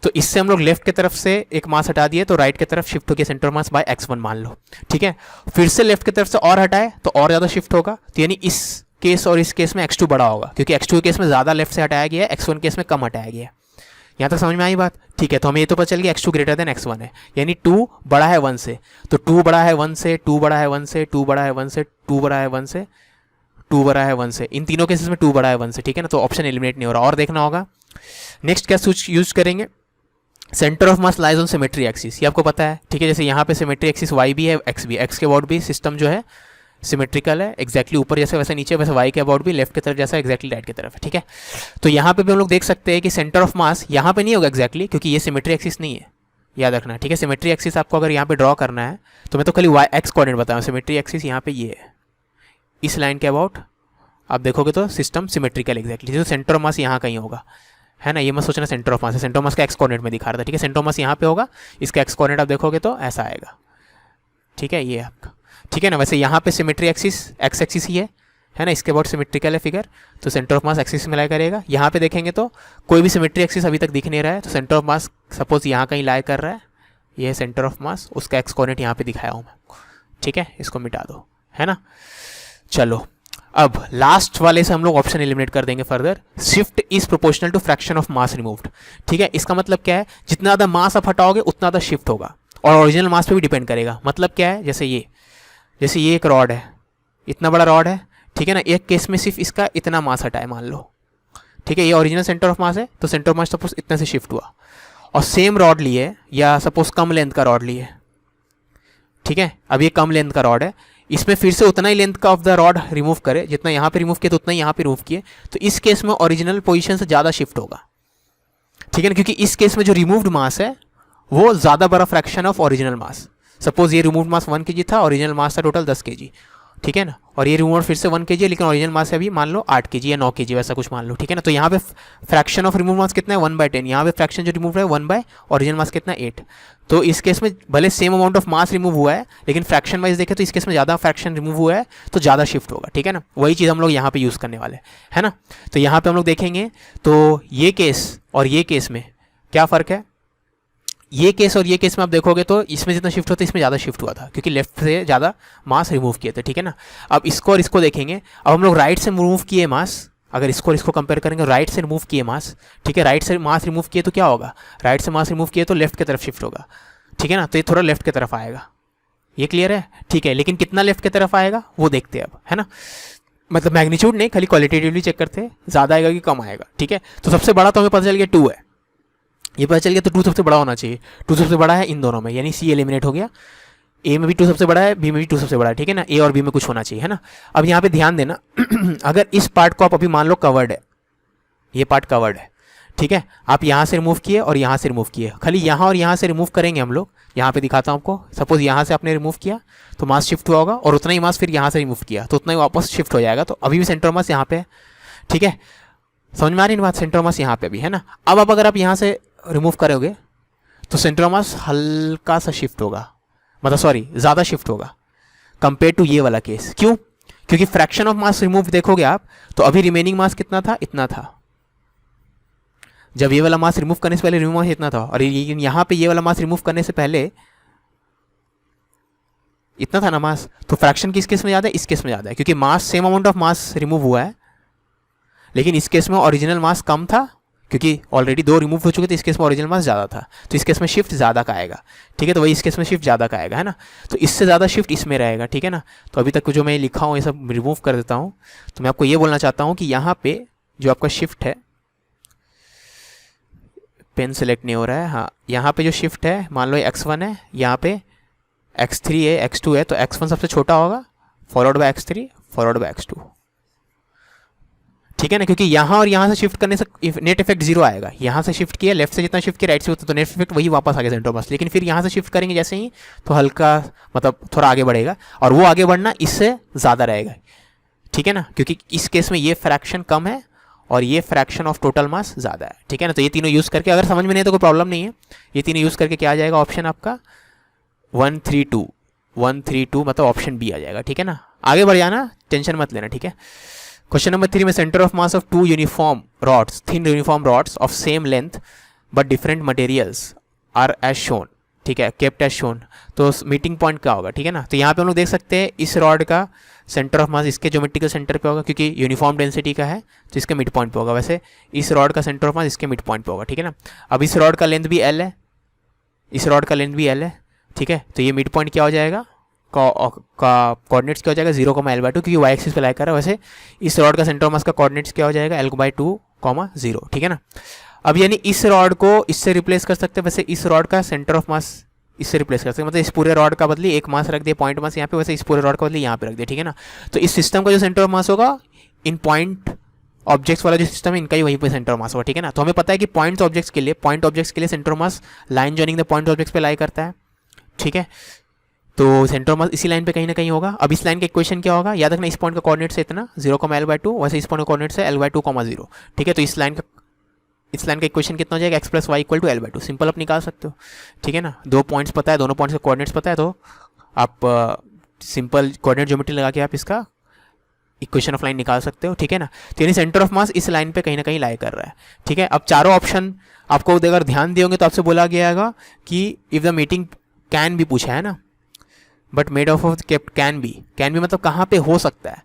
तो इससे हम लोग लेफ्ट की तरफ से एक मास हटा दिए तो राइट की तरफ शिफ्ट हो गया centre of mass by x1 मान लो। ठीक है, फिर से लेफ्ट की तरफ से और हटाए तो और ज़्यादा शिफ्ट होगा, तो यानी इस केस और इस केस में x2 बड़ा होगा, क्योंकि x2 के केस में ज़्यादा लेफ्ट से हटाया गया है, x1 केस में कम हटाया गया है। यहाँ तक समझ में आई बात? ठीक है, तो हमें ये तो पता चल गया x2 ग्रेटर देन x1 है, यानी 2 बड़ा है 1 से, तो 2 बड़ा है 1 से, 2 बड़ा है 1 से, 2 बड़ा है 1 से, 2 बड़ा है 1 से, 2 बड़ा है 1 से, इन तीनों केसेस में 2 बड़ा है 1 से। ठीक है ना, तो ऑप्शन एलिमिनेट नहीं हो रहा। और देखना होगा नेक्स्ट क्या यूज करेंगे, centre of mass lies on symmetry axis, ये आपको पता है। ठीक है, जैसे यहाँ पे सिमेट्री एक्सिस वाई भी है, एक्स भी है, एक्स के अबाउट भी सिस्टम जो है सिमेट्रिकल है, एक्जैक्टली ऊपर जैसे वैसे नीचे, वैसे वाई के अबाउट भी लेफ्ट की तरफ जैसा एक्जैक्टली राइट की तरफ है। ठीक है, तो यहाँ पे भी हम लोग देख सकते हैं कि सेंटर ऑफ मास यहाँ पे नहीं होगा एक्जैक्टली, क्योंकि ये सिमेट्री एक्सिस नहीं है, याद रखना। ठीक है, सिमेट्री एक्सिस आपको अगर यहाँ पे ड्रॉ करना है तो मैं तो खाली वाई एक्स कोऑर्डिनेट बताऊँ, सिमेट्री एक्सिस यहाँ पे ये है, इस लाइन के अबाउट आप देखोगे तो सिस्टम सिमेट्रिकल एक्जैक्टली, तो सेंटर ऑफ मास यहाँ कहीं होगा, है ना। ये मत सोचना सेंटर ऑफ मास है, सेंटर ऑफ मास का एक्स कोऑर्डिनेट में दिखा रहा था। ठीक है, सेंटर ऑफ मास यहाँ पे होगा, इसका एक्स कोऑर्डिनेट आप देखोगे तो ऐसा आएगा। ठीक है, ये आपका, ठीक है ना। वैसे यहाँ पे सिमेट्री एक्सिस एक्स एक्सिस ही है ना, इसके अबाउट सिमेट्रिकल है फिगर, तो सेंटर ऑफ मास एक्सिस में लाई करेगा। यहाँ पे देखेंगे तो कोई भी सिमेट्री एक्सिस अभी तक दिख नहीं रहा है, तो सेंटर ऑफ मास सपोज यहाँ कहीं लाई कर रहा है, ये है सेंटर ऑफ मास, उसका एक्स कोऑर्डिनेट यहाँ पे दिखाया हूँ मैं। ठीक है, इसको मिटा दो, है ना। चलो अब लास्ट वाले से हम लोग ऑप्शन एलिमिनेट कर देंगे further, shift is proportional to fraction of mass removed. ठीक है, इसका मतलब क्या है, जितना ज़्यादा मास आप हटाओगे उतना ज़्यादा शिफ्ट होगा, और ओरिजिनल मास पे भी डिपेंड करेगा। मतलब क्या है, जैसे ये एक रॉड है, इतना बड़ा रॉड है, ठीक है ना, एक केस में सिर्फ इसका इतना मास हटाए मान लो। ठीक है, ये ओरिजिनल सेंटर ऑफ मास है, तो सेंटर ऑफ मास सपोज इतने से शिफ्ट हुआ, और सेम रॉड लिए या सपोज कम लेंथ का रॉड लिए। ठीक है, अब ये कम लेंथ का रॉड है, इसमें फिर से उतना ही लेंथ का ऑफ द रॉड रिमूव करे, जितना यहाँ पे रिमूव किया तो उतना ही यहाँ पे रिमूव किए, तो इस केस में ओरिजिनल पोजीशन से ज़्यादा शिफ्ट होगा। ठीक है ना, क्योंकि इस केस में जो रिमूव्ड मास है वो ज़्यादा बड़ा fraction of original mass. Suppose ये रिमूव्ड मास 1 kg था, ओरिजिनल मास था टोटल 10 kg। ठीक है ना, और ये रिमूव फिर से 1 kg है, लेकिन ओरिजिनल मास है अभी मान लो 8 kg या 9 kg वैसा कुछ मान लो। ठीक है ना, तो यहाँ पे फ्रैक्शन ऑफ रिमूव मास कितना है 1/10, यहाँ पे फ्रैक्शन जो रिमूव है 1 ओरिजिनल मास कितना 8। तो इस केस में भले same amount of mass remove हुआ है, लेकिन फ्रैक्शन वाइज देखें तो इस केस में ज़्यादा फ्रैक्शन रिमूव हुआ है, तो ज़्यादा शिफ्ट होगा। ठीक है ना, वही चीज़ हम लोग यहाँ पे यूज़ करने वाले है ना। तो यहाँ पे हम लोग देखेंगे तो ये केस और ये केस में क्या फ़र्क है, ये केस और ये केस में आप देखोगे तो इसमें जितना शिफ्ट होता है इसमें ज़्यादा शिफ्ट हुआ था, क्योंकि लेफ्ट से ज़्यादा मास रिमूव किए थे। ठीक है ना, अब इसको और इसको देखेंगे, अब हम लोग राइट से रिमूव किए मास, अगर इसको और इसको कंपेयर करेंगे, राइट से रिमूव किए मास, ठीक है, राइट से मास रिमूव किए तो क्या होगा, राइट से मास रिमूव किए तो लेफ्ट की तरफ शिफ्ट होगा। ठीक है ना, तो ये थोड़ा लेफ्ट की तरफ आएगा, ये क्लियर है। ठीक है, लेकिन कितना लेफ्ट की तरफ आएगा वो देखते हैं अब, है ना। मतलब मैग्नीट्यूड नहीं, खाली क्वालिटेटिवली चेक करते हैं, ज़्यादा आएगा कि कम आएगा। ठीक है, तो सबसे बड़ा तो हमें पता चल गया 2 है, ये पता चल गया, तो 2 सबसे बड़ा होना चाहिए। 2 सबसे बड़ा है इन दोनों में, यानी सी एलिमिनेट हो गया, ए में भी 2 सबसे बड़ा है, बी में भी 2 सबसे बड़ा है। ठीक है ना, ए और बी में कुछ होना चाहिए, है ना। अब यहाँ पे ध्यान देना अगर इस पार्ट को आप अभी मान लो कवर्ड है, ये पार्ट कवर्ड है, ठीक है, आप यहाँ से रिमूव किए और यहाँ से रिमूव किए, खाली यहाँ और यहाँ से रिमूव करेंगे हम लोग। यहाँ पे दिखाता हूँ आपको, सपोज यहाँ से आपने रिमूव किया तो मास शिफ्ट हुआ होगा, और उतना ही मास फिर यहाँ से रिमूव किया तो उतना ही वापस शिफ्ट हो जाएगा, तो अभी भी सेंटर मास यहाँ पे है। ठीक है, समझ में आ रही है बात, सेंटर मास यहाँ पे भी है ना। अब अगर आप यहाँ से रिमूव करोगे तो सेंटर ऑफ मास हल्का सा शिफ्ट होगा, मतलब सॉरी ज़्यादा शिफ्ट होगा कंपेयर टू ये वाला केस। क्यों, क्योंकि फ्रैक्शन ऑफ मास रिमूव देखोगे आप तो अभी रिमेनिंग मास कितना था, इतना था। जब ये वाला मास रिमूव करने से पहले रिमूव मास इतना था, और यहाँ पे ये वाला मास रिमूव करने से पहले इतना था ना मास, तो फ्रैक्शन किस केस में ज़्यादा है, इस केस में ज़्यादा है, क्योंकि mass same amount of mass remove हुआ है, लेकिन इस केस में ओरिजिनल मास कम था, क्योंकि ऑलरेडी 2 रिमूव हो चुके थे, इस केस में ओरिजिनल मास ज़्यादा था, तो इस केस में शिफ्ट ज़्यादा का आएगा। ठीक है, तो वही इस केस में शिफ्ट ज़्यादा का आएगा, है ना, तो इससे ज़्यादा शिफ्ट इसमें रहेगा। ठीक है ना, तो अभी तक जो मैं लिखा हूँ ये सब रिमूव कर देता हूँ। तो मैं आपको ये बोलना चाहता हूँ कि यहाँ पे जो आपका शिफ्ट है, पेन सेलेक्ट नहीं हो रहा है, हाँ, यहाँ पे जो शिफ्ट है मान लो x1 है, यहाँ पे x3 है, x2 है, तो x1 सबसे छोटा होगा, followed by x3, followed by x2। ठीक है ना, क्योंकि यहाँ और यहाँ से शिफ्ट करने से नेट इफेक्ट 0 आएगा। यहाँ से शिफ्ट किया, लेफ्ट से जितना शिफ्ट किया राइट से उतना, तो नेट इफेक्ट वही वापस आ गया सेंटर बस। लेकिन फिर यहाँ से शिफ्ट करेंगे जैसे ही तो हल्का मतलब थोड़ा आगे बढ़ेगा, और वो आगे बढ़ना इससे ज़्यादा रहेगा। ठीक है ना, क्योंकि इस केस में ये फ्रैक्शन कम है और ये फ्रैक्शन ऑफ टोटल मास ज़्यादा है। ठीक है ना, तो ये तीनों यूज़ करके, अगर समझ में नहीं है तो कोई प्रॉब्लम नहीं है, ये तीनों यूज़ करके क्या आ जाएगा ऑप्शन आपका 1 3 2, 132 मतलब ऑप्शन बी आ जाएगा, ठीक है ना। आगे बढ़ जाना, टेंशन मत लेना, ठीक है। क्वेश्चन नंबर 3 में centre of mass of two uniform rods, thin uniform rods of same length but different materials are as shown, ठीक है, केप्ट एज शोन। तो मीटिंग पॉइंट क्या होगा, ठीक है ना। तो यहाँ पे हम लोग देख सकते हैं इस रॉड का सेंटर ऑफ मास इसके ज्योमेट्रिकल सेंटर पे होगा, क्योंकि यूनिफॉर्म डेंसिटी का है तो इसके मिड पॉइंट पे होगा। वैसे इस रॉड का सेंटर ऑफ मास इसके मिड पॉइंट पे होगा, ठीक है ना। अब इस रॉड का लेंथ भी एल है, इस रॉड का लेंथ भी एल है, ठीक है। तो ये मिड पॉइंट क्या हो जाएगा, का कोऑर्डिनेट्स क्या हो जाएगा 0,L/2, क्योंकि वाई एक्सिस पे लाई कर रहा है। वैसे इस रॉड का सेंटर ऑफ मास का कोऑर्डिनेट्स क्या हो जाएगा L/2, 0, ठीक है ना। अब यानी इस रॉड को इससे रिप्लेस कर सकते हैं। वैसे इस रॉड का सेंटर ऑफ मास इससे रिप्लेस कर सकते हैं, मतलब इस पूरे रॉड का बदली एक मास रख दिया, पॉइंट मास यहाँ पे, वैसे इस पूरे रॉड का बदली यहाँ पे रख दिया, ठीक है ना। तो इस सिस्टम का जो सेंटर ऑफ मास होगा, इन पॉइंट ऑब्जेक्ट्स वाला जो सिस्टम है इनका ही वहीं पे सेंटर ऑफ मास होगा, ठीक है ना। तो हमें पता है कि पॉइंट ऑब्जेक्ट्स के लिए centre of mass line joining the point objects पे लाई करता है, ठीक है। तो सेंटर ऑफ मास इसी लाइन पे कहीं ना कहीं होगा। अब इस लाइन का इक्वेशन क्या होगा, याद रखना इस पॉइंट का कोऑर्डिनेट से इतना 0,L/2, वैसे इस पॉइंट का कोऑर्डिनेट से L/2, 0, ठीक है। तो इस लाइन का इक्वेशन कितना हो जाएगा, x + y = L/2। सिंपल आप निकाल सकते हो, ठीक है ना। दो पॉइंट्स पता है, दोनों पॉइंट्स के कोऑर्डिनेट्स पता है, तो आप सिंपल कोऑर्डिनेट ज्योमेट्री लगा के आप इसका इक्वेशन ऑफ लाइन निकाल सकते हो, ठीक है ना। तो यानी सेंटर ऑफ मास इस लाइन पे कहीं ना कहीं लाई कर रहा है, ठीक है। अब चारों ऑप्शन आपको अगर ध्यान दिए होंगे तो आपसे बोला गया होगा कि इफ़ द मीटिंग कैन भी पूछा है ना, but made of kept can be मतलब कहाँ पे हो सकता है,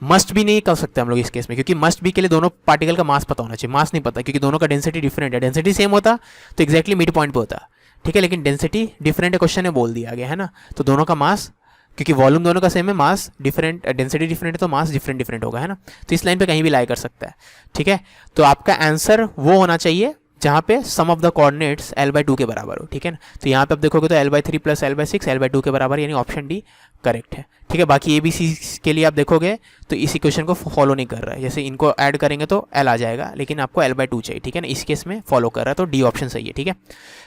मस्ट भी नहीं कर सकते हम लोग इस केस में, क्योंकि मस्ट भी के लिए दोनों पार्टिकल का मास पता होना चाहिए। मास नहीं पता, क्योंकि दोनों का डेंसिटी डिफरेंट है। डेंसिटी सेम होता तो एक्जैक्टली मिड पॉइंट पे होता, ठीक है, लेकिन डेंसिटी डिफरेंट है, क्वेश्चन में बोल दिया गया है ना। तो दोनों का मास, क्योंकि वॉल्यूम दोनों का सेम है, मास डिफरेंट, डेंसिटी डिफरेंट है, तो मास डिफरेंट होगा, है ना। तो इस लाइन पे कहीं भी लाई कर सकता है, ठीक है। तो आपका आंसर वो होना चाहिए जहाँ पे सम ऑफ द कोऑर्डिनेट्स L/2 के बराबर हो, ठीक है ना। तो यहाँ पे आप देखोगे तो L/3 + L/6 L/2 के बराबर, यानी ऑप्शन डी करेक्ट है, ठीक है। बाकी ए बी सी के लिए आप देखोगे तो इस इक्वेशन को फॉलो नहीं कर रहा है। जैसे इनको ऐड करेंगे तो L आ जाएगा, लेकिन आपको L/2 चाहिए, ठीक है ना। इस केस में फॉलो कर रहा है, तो डी ऑप्शन सही है, ठीक है।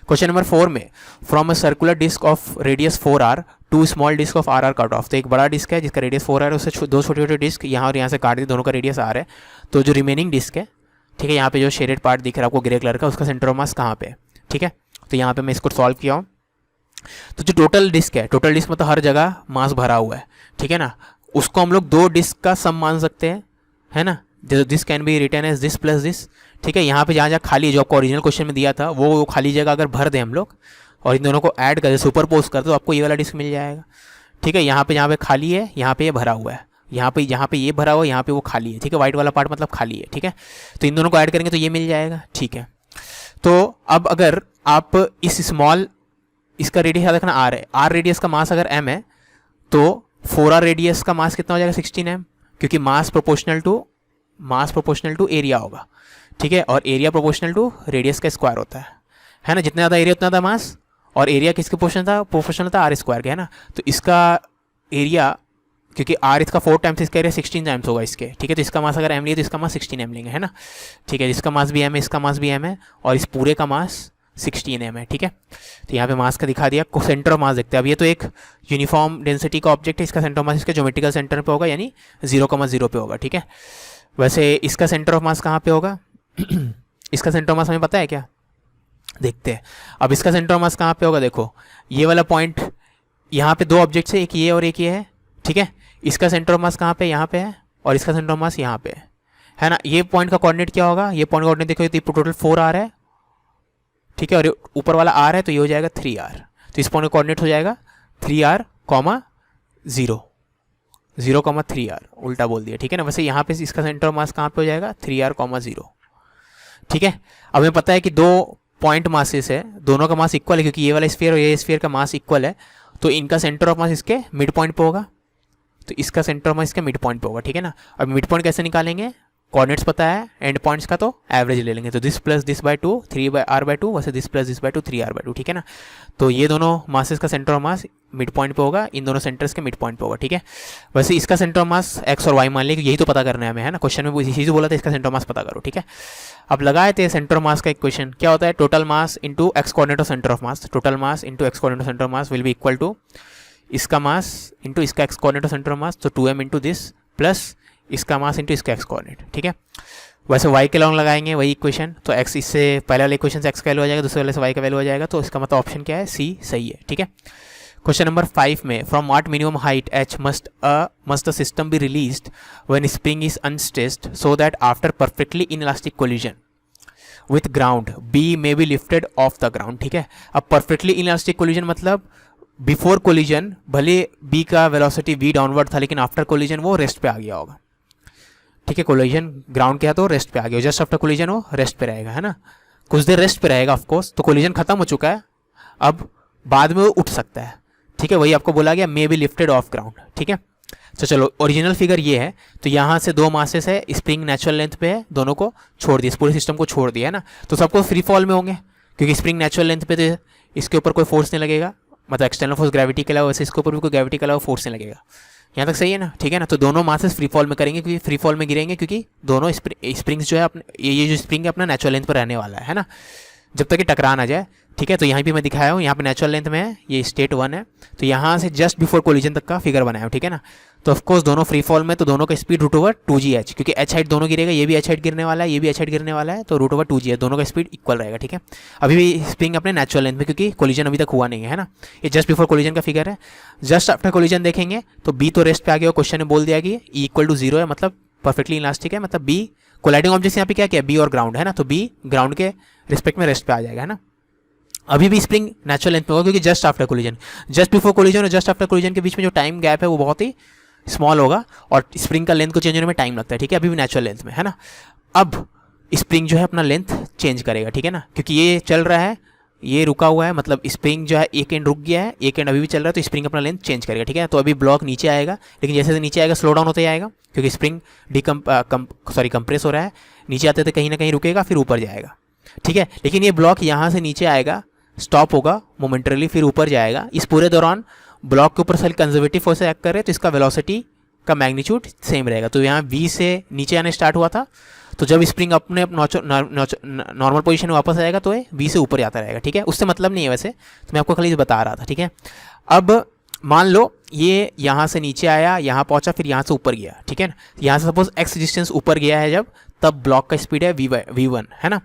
क्वेश्चन नंबर 4 में from a circular disc of radius 4r two small disc of r cut off. तो एक बड़ा डिस्क है जिसका रेडियस 4r है, उससे दो छोटे छोटे डिस्क यहाँ और यहाँ से काट दिए, दोनों का रेडियस r है। तो जो रिमेनिंग डिस्क है, ठीक है, यहाँ पे जो शेडेड पार्ट दिख रहा है आपको ग्रे कलर का, उसका सेंटर ऑफ मास कहाँ पे है, ठीक है। तो यहाँ पे मैं इसको सॉल्व किया हूँ। तो जो टोटल डिस्क है, टोटल डिस्क मतलब हर जगह मास भरा हुआ है, ठीक है ना, उसको हम लोग दो डिस्क का सम मान सकते हैं, है ना। This can be written as this plus this, ठीक है। यहाँ पे जहाँ जहाँ खाली जो आपको ओरिजिनल क्वेश्चन में दिया था वो खाली जगह अगर भर दें हम लोग और इन दोनों को ऐड कर दे, सुपर पोज कर दो, तो आपको ये वाला डिस्क मिल जाएगा, ठीक है। यहाँ पे जहाँ पे खाली है, यहाँ पे ये भरा हुआ है, यहाँ पे ये भरा हुआ है, यहाँ पे वो खाली है, ठीक है। वाइट वाला पार्ट मतलब खाली है, ठीक है। तो इन दोनों को ऐड करेंगे तो ये मिल जाएगा, ठीक है। तो अब अगर आप इस स्मॉल, इसका रेडियस याद रखना आर है, आर रेडियस का मास अगर एम है तो 4r रेडियस का मास कितना हो जाएगा 16m, क्योंकि मास प्रोपोर्शनल टू एरिया होगा, ठीक है। और एरिया प्रोपोर्शनल टू रेडियस का स्क्वायर होता है ना। जितना ज़्यादा एरिया उतना ज़्यादा मास, और एरिया किसके प्रोपोर्शनल था r स्क्वायर के, है ना। तो इसका एरिया, क्योंकि r इसका 4 टाइम्स, इसका एरिया 16 टाइम्स होगा इसके, ठीक है। तो इसका मास अगर m लिए तो इसका मास 16m लेंगे, है ना, ठीक है। इसका मास भी m है, इसका मास भी m है, और इस पूरे का मास 16m है, ठीक है। तो यहाँ पे मास का दिखा दिया। सेंटर ऑफ मास देखते हैं। अब ये तो एक यूनिफॉर्म डेंसिटी का ऑब्जेक्ट है, इसका सेंटर ऑफ मास इसके ज्योमेट्रिकल सेंटर पे होगा, यानी 0,0 पे होगा, ठीक है। वैसे इसका सेंटर ऑफ मास कहाँ पे होगा इसका सेंटर ऑफ मास हमें पता है क्या, देखते हैं। अब इसका सेंटर ऑफ मास कहाँ पे होगा, देखो ये वाला पॉइंट, यहाँ पे दो ऑब्जेक्ट्स है, एक ये और एक ये है, ठीक है। इसका सेंटर ऑफ मास कहाँ पे, यहाँ पे है, और इसका सेंटर ऑफ मास यहाँ पे है ना। ये पॉइंट का कोऑर्डिनेट क्या होगा, ये पॉइंट कोऑर्डिनेट देखो तो टोटल 4r है, ठीक है, और ऊपर वाला r है तो ये हो जाएगा 3r। तो इस पॉइंट का कोऑर्डिनेट हो जाएगा 3r, 0, 0,3r, उल्टा बोल दिया, ठीक है ना। वैसे यहाँ पे इसका सेंटर ऑफ मास कहाँ पे हो जाएगा 3r, 0, ठीक है। अब हमें पता है कि दो पॉइंट मासेस है, दोनों का मास इक्वल है, क्योंकि ये वाला स्फीयर और ये स्फीयर का मास इक्वल है, तो इनका सेंटर ऑफ मास इसके मिड पॉइंट पे होगा, तो इसका सेंटर ऑफ मास इसके मिड पॉइंट पे होगा, ठीक है ना। अब मिड पॉइंट कैसे निकालेंगे, कोऑर्डिनेट्स पता है, एंड पॉइंट्स का तो एवरेज ले लेंगे, तो this plus this by 2 3r/2 वैसे this plus this by 2 3r/2, ठीक है ना। तो ये दोनों मासेस का centre of mass mid point पे होगा, इन दोनों सेंटर्स के मिड पॉइंट पे होगा, ठीक है। वैसे इसका सेंटर ऑफ मास x और y मान लिया, यही तो पता करना है हमें, है ना। क्वेश्चन में इसी से बोला था इसका सेंटर ऑफ मास पता करो, ठीक है। अब लगाए थे सेंटर ऑफ मास का इक्वेशन क्या होता है, total mass into x coordinate of centre of mass, total mass into x coordinate of centre of mass will be equal to इसका मास इंटू इसका x coordinate of centre of mass, तो 2m इंटू दिस प्लस इसका मास इंटू इसका एक्स कोऑर्डिनेट, ठीक है। वैसे y के लॉन्ग लगाएंगे वही इक्वेशन, तो x इससे पहले वाले इक्वेशन से x का वैल्यू आ जाएगा, दूसरे वाले से y का वैल्यू आ जाएगा, तो इसका मतलब ऑप्शन क्या है, सी सही है, ठीक है। क्वेश्चन नंबर 5 में from what minimum height h must the system be released when spring is unstressed so that after perfectly inelastic collision with ground B may be lifted off the ground। ठीक है, अब परफेक्टली इनइलास्टिक कोलिजन मतलब बिफोर कोलिजन भले B का वेलोसिटी V डाउनवर्ड था, लेकिन आफ्टर कोलिजन वो रेस्ट पे आ गया होगा। ठीक है, कोलिजन ग्राउंड के है तो रेस्ट पे आ गया, जस्ट आफ्टर कोलिजन वो रेस्ट पे रहेगा, है ना, कुछ देर रेस्ट पे रहेगा ऑफकोर्स। तो कोलिजन खत्म हो चुका है, अब बाद में वो उठ सकता है। ठीक है, वही आपको बोला गया may be lifted of ground. ठीक है, तो चलो ओरिजिनल फिगर ये है। तो यहाँ से दो मासेस है, स्प्रिंग नेचुरल लेंथ पे है, दोनों को छोड़ दिया, पूरे सिस्टम को छोड़ दिया, है ना। तो सबको फ्री फॉल में होंगे क्योंकि स्प्रिंग नेचुरल लेंथ पे तो इसके ऊपर कोई फोर्स नहीं लगेगा, मतलब एक्सटर्नल फोर्स ग्रेविटी के अलावा, वैसे इसके ऊपर भी कोई ग्रेविटी के अलावा फोर्स नहीं लगेगा। यहाँ तक सही है ना। ठीक है ना, तो दोनों मासेस फ्री फॉल में करेंगे क्योंकि फ्री फॉल में गिरेंगे क्योंकि दोनों स्प्रिंग्स जो है अपने ये जो स्प्रिंग है अपना नेचुरल लेंथ पर रहने वाला है ना, जब तक कि टकरा ना जाए। ठीक है, तो यहाँ भी मैं दिखाया हूँ, यहाँ पे नेचुरल लेंथ में है, ये स्टेट 1 है, तो यहाँ से जस्ट बिफोर कोलिजन तक का फिगर बनाया हूँ। ठीक है ना, तो ऑफकोर्स दोनों फ्री फॉल में, तो दोनों का स्पीड रूट ओवर 2gh, क्योंकि h हाइट दोनों गिरेगा, ये भी h हाइट गिरने वाला है, ये भी h हाइट गिरने वाला है, तो रूट ओवर 2gh दोनों का स्पीड इक्वल रहेगा। ठीक है, अभी भी स्प्रिंग अपने नेचुरल लेंथ में, क्योंकि कोलिजन अभी तक हुआ नहीं है ना, ये जस्ट बिफोर कोलिजन का फिगर है। जस्ट आफ्टर कोलिजन देखेंगे तो बी तो रेस्ट पे आ गया, क्वेश्चन में बोल दिया कि ई इक्वल टू 0 है, मतलब परफेक्टली इलास्टिक है, मतलब बी कोलाइडिंग ऑब्जेक्ट यहाँ पे क्या बी और ग्राउंड है ना, तो बी ग्राउंड के रिस्पेक्ट में रेस्ट पे आ जाएगा, है ना। अभी भी स्प्रिंग नेचुरल लेंथ में होगा क्योंकि just after collision, just before collision और जस्ट आफ्टर कोलिजन के बीच में जो टाइम गैप है वो बहुत ही स्मॉल होगा और स्प्रिंग का लेंथ को चेंज होने में टाइम लगता है। ठीक है, अभी भी नेचुरल लेंथ में है ना। अब स्प्रिंग जो है अपना लेंथ चेंज करेगा। ठीक है ना, क्योंकि ये चल रहा है, ये रुका हुआ है, मतलब स्प्रिंग जो है एक एंड रुक गया है, एक एंड अभी भी चल रहा है, तो स्प्रिंग अपना लेंथ चेंज करेगा। ठीक है, तो अभी ब्लॉक नीचे आएगा, लेकिन जैसे नीचे आएगा स्लो डाउन होते जाएगा क्योंकि स्प्रिंग कंप्रेस हो रहा है, नीचे आते थे कहीं ना कहीं रुकेगा फिर ऊपर जाएगा। ठीक है, लेकिन ये ब्लॉक यहाँ से नीचे आएगा, स्टॉप होगा मोमेंटरली, फिर ऊपर जाएगा। इस पूरे दौरान ब्लॉक के ऊपर सारी कंजर्वेटिव फोर्स एक्ट कर रहे हैं, तो इसका वेलोसिटी का मैग्नीट्यूड सेम रहेगा। तो यहाँ v से नीचे आने स्टार्ट हुआ था, तो जब स्प्रिंग अपने नॉर्मल पोजीशन में वापस आएगा तो ये v से ऊपर जाता रहेगा। ठीक है, उससे मतलब नहीं है वैसे, तो मैं आपको खाली बता रहा था। ठीक है, अब मान लो ये यहाँ से नीचे आया, यहाँ पहुँचा, फिर यहाँ से ऊपर गया। ठीक है ना, यहाँ से सपोज x डिस्टेंस ऊपर गया है जब, तब ब्लॉक का स्पीड है v1, है ना,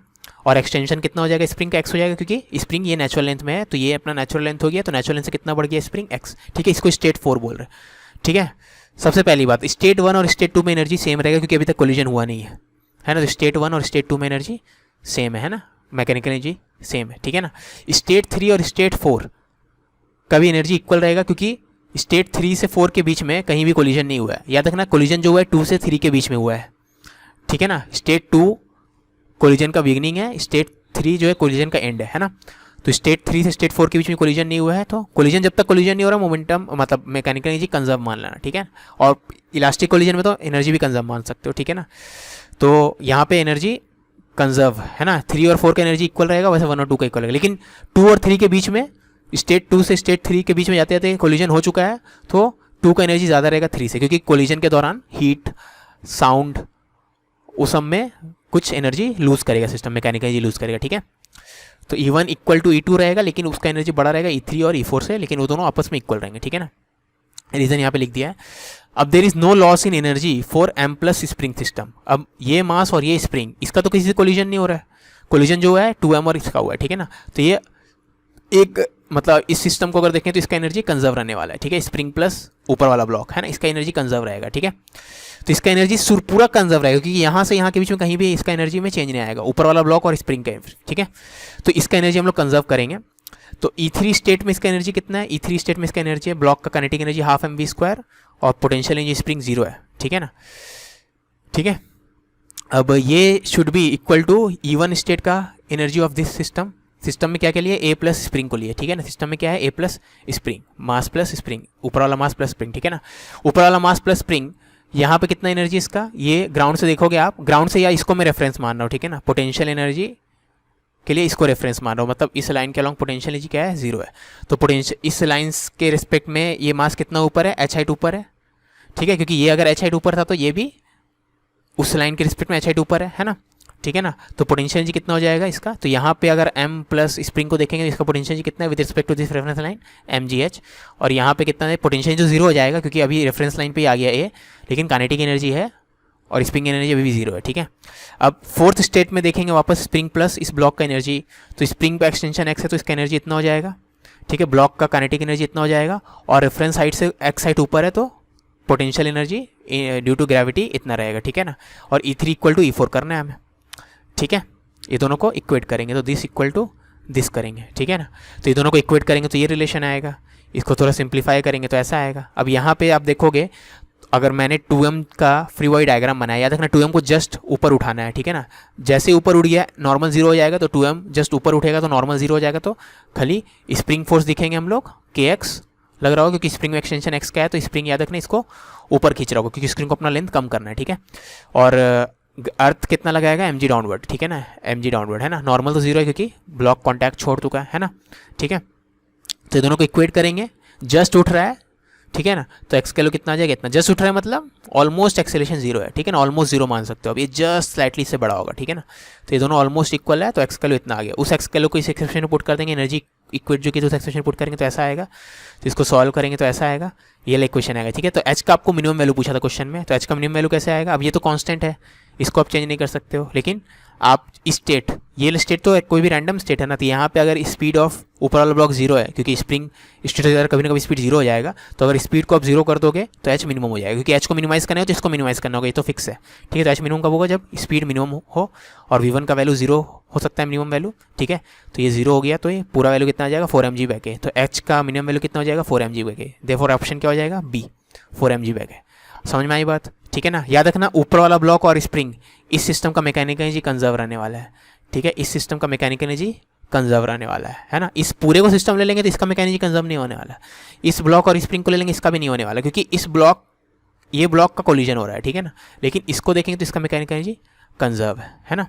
और एक्सटेंशन कितना हो जाएगा स्प्रिंग का x हो जाएगा, क्योंकि स्प्रिंग ये नेचुरल लेंथ में है, तो ये अपना नेचुरल लेंथ हो गया, तो नेचुरल लेंथ से कितना बढ़ गया स्प्रिंग x। ठीक है, इसको स्टेट 4 बोल रहे हैं। ठीक है, सबसे पहली बात स्टेट 1 और स्टेट 2 में एनर्जी सेम रहेगा क्योंकि अभी तक कोलिजन हुआ नहीं है, है ना, तो स्टेट 1 और स्टेट 2 में एनर्जी सेम है ना, मैकेनिकल एनर्जी सेम है। ठीक है ना, स्टेट 3 और स्टेट 4 का भी एनर्जी इक्वल रहेगा क्योंकि स्टेट 3 से 4 के बीच में कहीं भी कोलिजन नहीं हुआ है। याद रखना, कोलिजन जो हुआ है 2 से 3 के बीच में हुआ है। ठीक है ना, स्टेट 2 कोलिजन का बिगनिंग है, स्टेट 3 जो है कोलिजन का एंड है ना। तो स्टेट 3 से स्टेट 4 के बीच में कोलिजन नहीं हुआ है, तो कोलिजन जब तक कोलिजन नहीं हो रहा मोमेंटम मतलब मैकेनिकल एनर्जी कंजर्व मान लेना। ठीक है, और इलास्टिक कोलिजन में तो एनर्जी भी कंजर्व मान सकते हो। ठीक है ना, तो यहाँ पे एनर्जी कंजर्व है ना, 3 और 4 का एनर्जी इक्वल रहेगा, वैसे 1 और 2 का इक्वल रहेगा, लेकिन 2 और 3 के बीच में स्टेट 2 से स्टेट 3 के बीच में जाते जाते कोलिजन हो चुका है, तो 2 का एनर्जी ज़्यादा रहेगा 3 से, क्योंकि कोलिजन के दौरान हीट साउंड उस सब में कुछ एनर्जी लूज करेगा सिस्टम, मैकेनिकल एनर्जी लूज करेगा। ठीक है, तो E1 इक्वल टू E2 रहेगा, लेकिन उसका एनर्जी बड़ा रहेगा E3 और E4 से, लेकिन वो दोनों आपस में इक्वल रहेंगे। ठीक है ना, रीजन यहाँ पे लिख दिया है। अब there is no loss in energy for M plus spring system. अब ये मास और ये स्प्रिंग, इसका तो किसी से कोलिजन नहीं हो रहा है, कोलिजन जो है 2M और इसका हुआ है। ठीक है ना, तो ये एक मतलब इस सिस्टम को अगर देखें तो इसका एनर्जी कंजर्व रहने वाला है। ठीक है, स्प्रिंग प्लस ऊपर वाला ब्लॉक है ना, इसका एनर्जी कंजर्व रहेगा। ठीक है, तो इसका एनर्जी पूरा कंजर्व रहेगा क्योंकि यहाँ से यहाँ के बीच में कहीं भी इसका एनर्जी में चेंज नहीं आएगा, ऊपर वाला ब्लॉक और स्प्रिंग का। ठीक है, तो इसका एनर्जी हम लोग कंजर्व करेंगे। तो E3 स्टेट में इसका एनर्जी कितना है, E3 स्टेट में इसका एनर्जी है ब्लॉक का काइनेटिक एनर्जी 12 mv² और पोटेंशियल एनर्जी स्प्रिंग 0 है। ठीक है ना, ठीक है, अब ये should be equal to E1 state का energy of this system. System में क्या के लिए A प्लस स्प्रिंग को लिए। ठीक है ना, सिस्टम में क्या है A plus spring, mass plus spring, ऊपर वाला मास प्लस स्प्रिंग। ठीक है ना, ऊपर वाला मास प्लस स्प्रिंग, यहाँ पे कितना एनर्जी इसका, ये ग्राउंड से देखोगे आप, ग्राउंड से या इसको मैं रेफरेंस मान रहा हूँ। ठीक है ना, पोटेंशियल एनर्जी के लिए इसको रेफरेंस मान रहा हूँ, मतलब इस लाइन के अलॉन्ग पोटेंशियल एनर्जी क्या है 0 है। तो पोटेंशियल इस लाइन के रिस्पेक्ट में ये मास कितना ऊपर है, h हाइट ऊपर है। ठीक है, क्योंकि ये अगर h हाइट ऊपर था तो ये भी उस लाइन के रिस्पेक्ट में h हाइट ऊपर है ना। ठीक है ना, तो पोटेंशियल एनर्जी कितना हो जाएगा इसका, तो यहाँ पे अगर M प्लस स्प्रिंग को देखेंगे तो इसका पोटेंशियल एनर्जी कितना है with respect to this reference line mgh, और यहाँ पे कितना है पोटेंशियल जो 0 हो जाएगा क्योंकि अभी रेफरेंस लाइन पे आ गया A, लेकिन काइनेटिक एनर्जी है और स्प्रिंग एनर्जी अभी भी 0 है। ठीक है, अब फोर्थ स्टेट में देखेंगे वापस स्प्रिंग प्लस इस ब्लॉक का एनर्जी, तो स्प्रिंग पे एक्सटेंशन x है तो इसका एनर्जी इतना हो जाएगा। ठीक है, ब्लॉक का काइनेटिक एनर्जी इतना हो जाएगा, और रेफरेंस साइड से एक्स साइड ऊपर है तो potential energy due to gravity इतना रहेगा, ठीक है ना। और E3 इक्वल टू E4 करना है हमें, ठीक है। ये दोनों को इक्वेट करेंगे तो दिस इक्वल टू दिस करेंगे, ठीक है ना। तो ये दोनों को इक्वेट करेंगे तो ये रिलेशन आएगा, इसको थोड़ा सिंप्लीफाई करेंगे तो ऐसा आएगा। अब यहाँ पे आप देखोगे, अगर मैंने 2m का फ्री बॉडी डायग्राम बनाया, याद रखना 2m को जस्ट ऊपर उठाना है, ठीक है ना। जैसे ऊपर उठ गया नॉर्मल जीरो हो जाएगा, तो 2m जस्ट ऊपर उठेगा तो नॉर्मल जीरो हो जाएगा, तो खाली स्प्रिंग फोर्स दिखेंगे हम लोग kx लग रहा होगा, क्योंकि स्प्रिंग में एक्सटेंशन x का है, तो स्प्रिंग याद रखना इसको ऊपर खींच रहा होगा, क्योंकि स्प्रिंग को अपना लेंथ कम करना है, ठीक है। और अर्थ कितना लगाएगा mg डाउनवर्ड, ठीक है ना, mg डाउनवर्ड है ना। नॉर्मल तो जीरो है क्योंकि ब्लॉक कॉन्टैक्ट छोड़ चुका है ना, ठीक है। तो ये दोनों को इक्वेट करेंगे, जस्ट उठ रहा है, ठीक है ना, तो एक्स का वैल्यू कितना आ जाएगा, इतना। जस्ट उठ रहा है मतलब ऑलमोस्ट एक्सेलरेशन जीरो है, ठीक है ना, ऑलमोस्ट जीरो मान सकते हो। अब ये जस्ट स्लाइटली से बड़ा होगा, ठीक है ना। तो ये दोनों ऑलमोस्ट इक्वल है, तो एक्स का वैल्यू इतना आ गया। उस एक्स का वैल्यू को इस एक्सप्रेशन में पुट कर देंगे, एनर्जी इक्वेट जो कि उस एक्सप्रेशन में पुट करेंगे तो ऐसा आएगा। तो इसको सॉल्व करेंगे तो ऐसा आएगा, ये लाइक क्वेश्चन आएगा, ठीक है। तो एच का आपको मिनिमम वैल्यू पूछा था क्वेश्चन में, तो एच का मिनिमम वैल्यू कैसे आएगा। अब ये तो कांस्टेंट है, इसको आप चेंज नहीं कर सकते हो, लेकिन आप स्टेट, ये स्टेट तो कोई भी रैंडम स्टेट है ना, तो यहाँ पे अगर स्पीड ऑफ ऊपर वाला ब्लॉक जीरो है, क्योंकि स्प्रिंग स्टेट अगर कभी ना कभी स्पीड जीरो हो जाएगा, तो अगर स्पीड को आप जीरो कर दोगे तो एच मिनिमम हो जाएगा, क्योंकि एच को मिनिमाइज करना है तो इसको मिनिमाइज करना होगा, ये तो फिक्स है, ठीक है। तो एच मिनिमम कब होगा, जब स्पीड मिनिमम हो और V1 का वैल्यू जीरो हो सकता है मिनिमम वैल्यू, ठीक है। तो ये जीरो हो गया, तो ये पूरा वैल्यू कितना आ जाएगा 4 mg बैक है, तो एच का मिनिमम वैल्यू कितना हो जाएगा 4 mg बैक है। देयरफॉर ऑप्शन क्या हो जाएगा बी, 4 mg बैक है। समझ में आई बात, ठीक है ना। याद रखना ऊपर वाला ब्लॉक और स्प्रिंग, इस सिस्टम का मैकेनिकल एनर्जी कंजर्व रहने वाला है, ठीक है। इस सिस्टम का मैकेनिकल एनर्जी कंजर्व रहने वाला है ना। इस पूरे को सिस्टम ले लेंगे तो इसका मैकेनिकल एनर्जी कंजर्व नहीं होने वाला। इस ब्लॉक और स्प्रिंग को ले लेंगे, इसका भी नहीं होने वाला, क्योंकि इस ब्लॉक, ये ब्लॉक का कोलिजन हो रहा है, ठीक है ना। लेकिन इसको देखेंगे तो इसका मैकेनिकल एनर्जी कंजर्व है ना,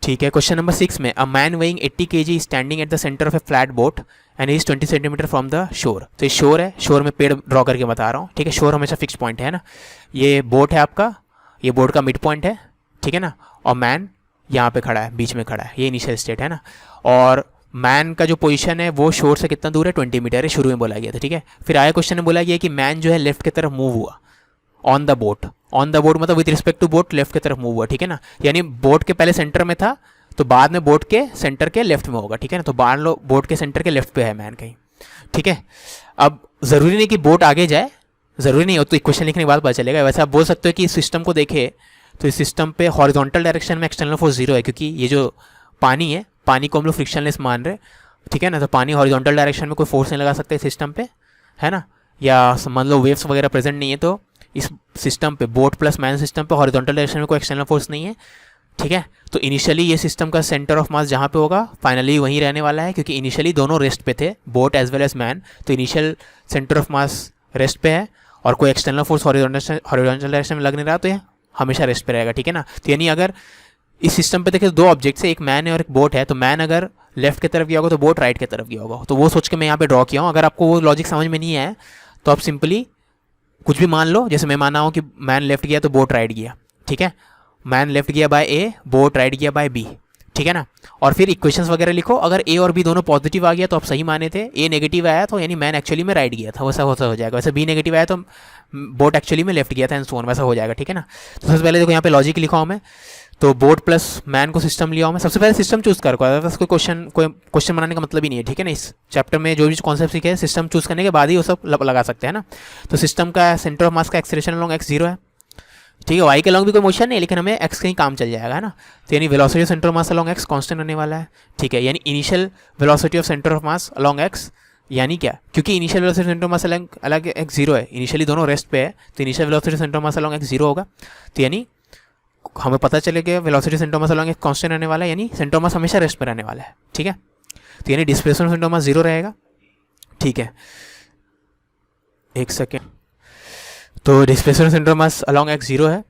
ठीक है। क्वेश्चन नंबर 6 में, a man weighing 80 kg standing at the centre of A flat boat and is 20 centimetre from the shore. तो ये शोर है, शोर में पेड़ ड्रॉ करके बता रहा हूँ, ठीक है। शोर हमेशा फिक्स पॉइंट है ना। ये बोट है आपका, ये बोट का मिड पॉइंट है, ठीक है ना। और मैन यहाँ पे खड़ा है, बीच में खड़ा है, ये इनिशियल स्टेट है ना। और मैन का जो पोजीशन है वो शोर से कितना दूर है 20 मीटर है, शुरू में बोला गया था, ठीक है। फिर आया क्वेश्चन में बोला गया कि मैन जो है लेफ्ट की तरफ मूव हुआ on the boat, on the boat मतलब with respect to boat left की तरफ मूव हुआ, ठीक है ना। यानी बोट के पहले सेंटर में था, तो बाद में बोट के सेंटर के लेफ्ट में होगा, ठीक है ना। तो मान लो बोट के सेंटर के लेफ्ट पे है मैन कहीं, ठीक है। अब ज़रूरी नहीं कि बोट आगे जाए, ज़रूरी नहीं हो, तो इक्वेशन लिखने के बाद पता चलेगा। वैसे आप बोल सकते हो कि इस सिस्टम को देखे तो इस सिस्टम पे हॉरिजॉन्टल डायरेक्शन में एक्सटर्नल फोर्स जीरो है, क्योंकि ये जो पानी है, पानी को हम लोग फ्रिक्शनलेस मान रहे, ठीक है ना। तो पानी हॉरिजॉन्टल डायरेक्शन में कोई फोर्स नहीं लगा सकते सिस्टम पे, है ना। या मान लो वेव्स वगैरह प्रेजेंट नहीं है, तो इस सिस्टम पे, बोट प्लस मैन सिस्टम पे हॉरिजॉन्टल डायरेक्शन में कोई एक्सटर्नल फोर्स नहीं है, ठीक है। तो इनिशियली ये सिस्टम का सेंटर ऑफ मास जहाँ पे होगा फाइनली वहीं रहने वाला है, क्योंकि इनिशियली दोनों रेस्ट पे थे, boat as well as man. तो initial center of mass rest पे है और कोई एक्सटर्नल फोर्स हॉरिजॉन्टल डायरेक्शन में लग नहीं रहा, तो ये हमेशा रेस्ट पे रहेगा, ठीक है ना। तो यानी अगर इस सिस्टम पे देखें दो ऑब्जेक्ट्स है, एक मैन है और एक बोट है, तो मैन अगर लेफ्ट की तरफ गया होगा तो बोट राइट की तरफ गया होगा। तो वो सोच के मैं यहाँ पे ड्रॉ किया हूँ। अगर आपको वो लॉजिक समझ में नहीं आया तो आप सिंपली कुछ भी मान लो, जैसे मैं माना हूँ कि मैन लेफ्ट गया तो बोट राइट गया, ठीक है। मैन लेफ्ट गया बाय ए, बोट राइट गया बाय बी, ठीक है ना। और फिर इक्वेशंस वगैरह लिखो, अगर ए और बी दोनों पॉजिटिव आ गया तो आप सही माने थे, ए नेगेटिव आया तो यानी मैन एक्चुअली में राइट गया था, वैसा हो जाएगा। वैसे बी नेगेटिव आया तो बोट एक्चुअली में लेफ्ट गया था एंड सो ऑन, वैसा हो जाएगा, ठीक है ना। तो सबसे पहले देखो यहाँ पे लॉजिक लिखा हूँ मैं, तो बोट प्लस मैन को सिस्टम लिया हूँ मैं। सबसे पहले सिस्टम चूज कर, कोई क्वेश्चन बनाने का मतलब ही नहीं है, ठीक है ना। इस चैप्टर में जो भी कॉन्सेप्ट सीखे हैं सिस्टम चूज करने के बाद ही वो सब लगा सकते हैं ना। तो सिस्टम का सेंटर ऑफ मास का एक्सेलरेशन अलोंग एक्स जीरो है, ठीक है। वाई के अलोंग भी कोई मोशन नहीं है, लेकिन हमें एक्स कहीं काम चल जाएगा, है ना। तो यानी velocity of centre of mass along x constant होने वाला है, ठीक है। यानी initial velocity of centre of mass along x, यानी क्या, क्योंकि इनिशियल वेलोसिटी सेंटर ऑफ मास अलग एक्स जीरो है, इनिशियली दोनों रेस्ट पे है, तो initial velocity center of mass along x zero होगा। तो यानी हमें पता चलेगा velocity center of mass along x constant रहने वाला है, यानी सेंटर ऑफ मास हमेशा रेस्ट पे रहने वाला है, ठीक है। तो यानी displacement centre of mass zero रहेगा, ठीक है। एक सेकेंड, तो displacement centre of mass along x zero है,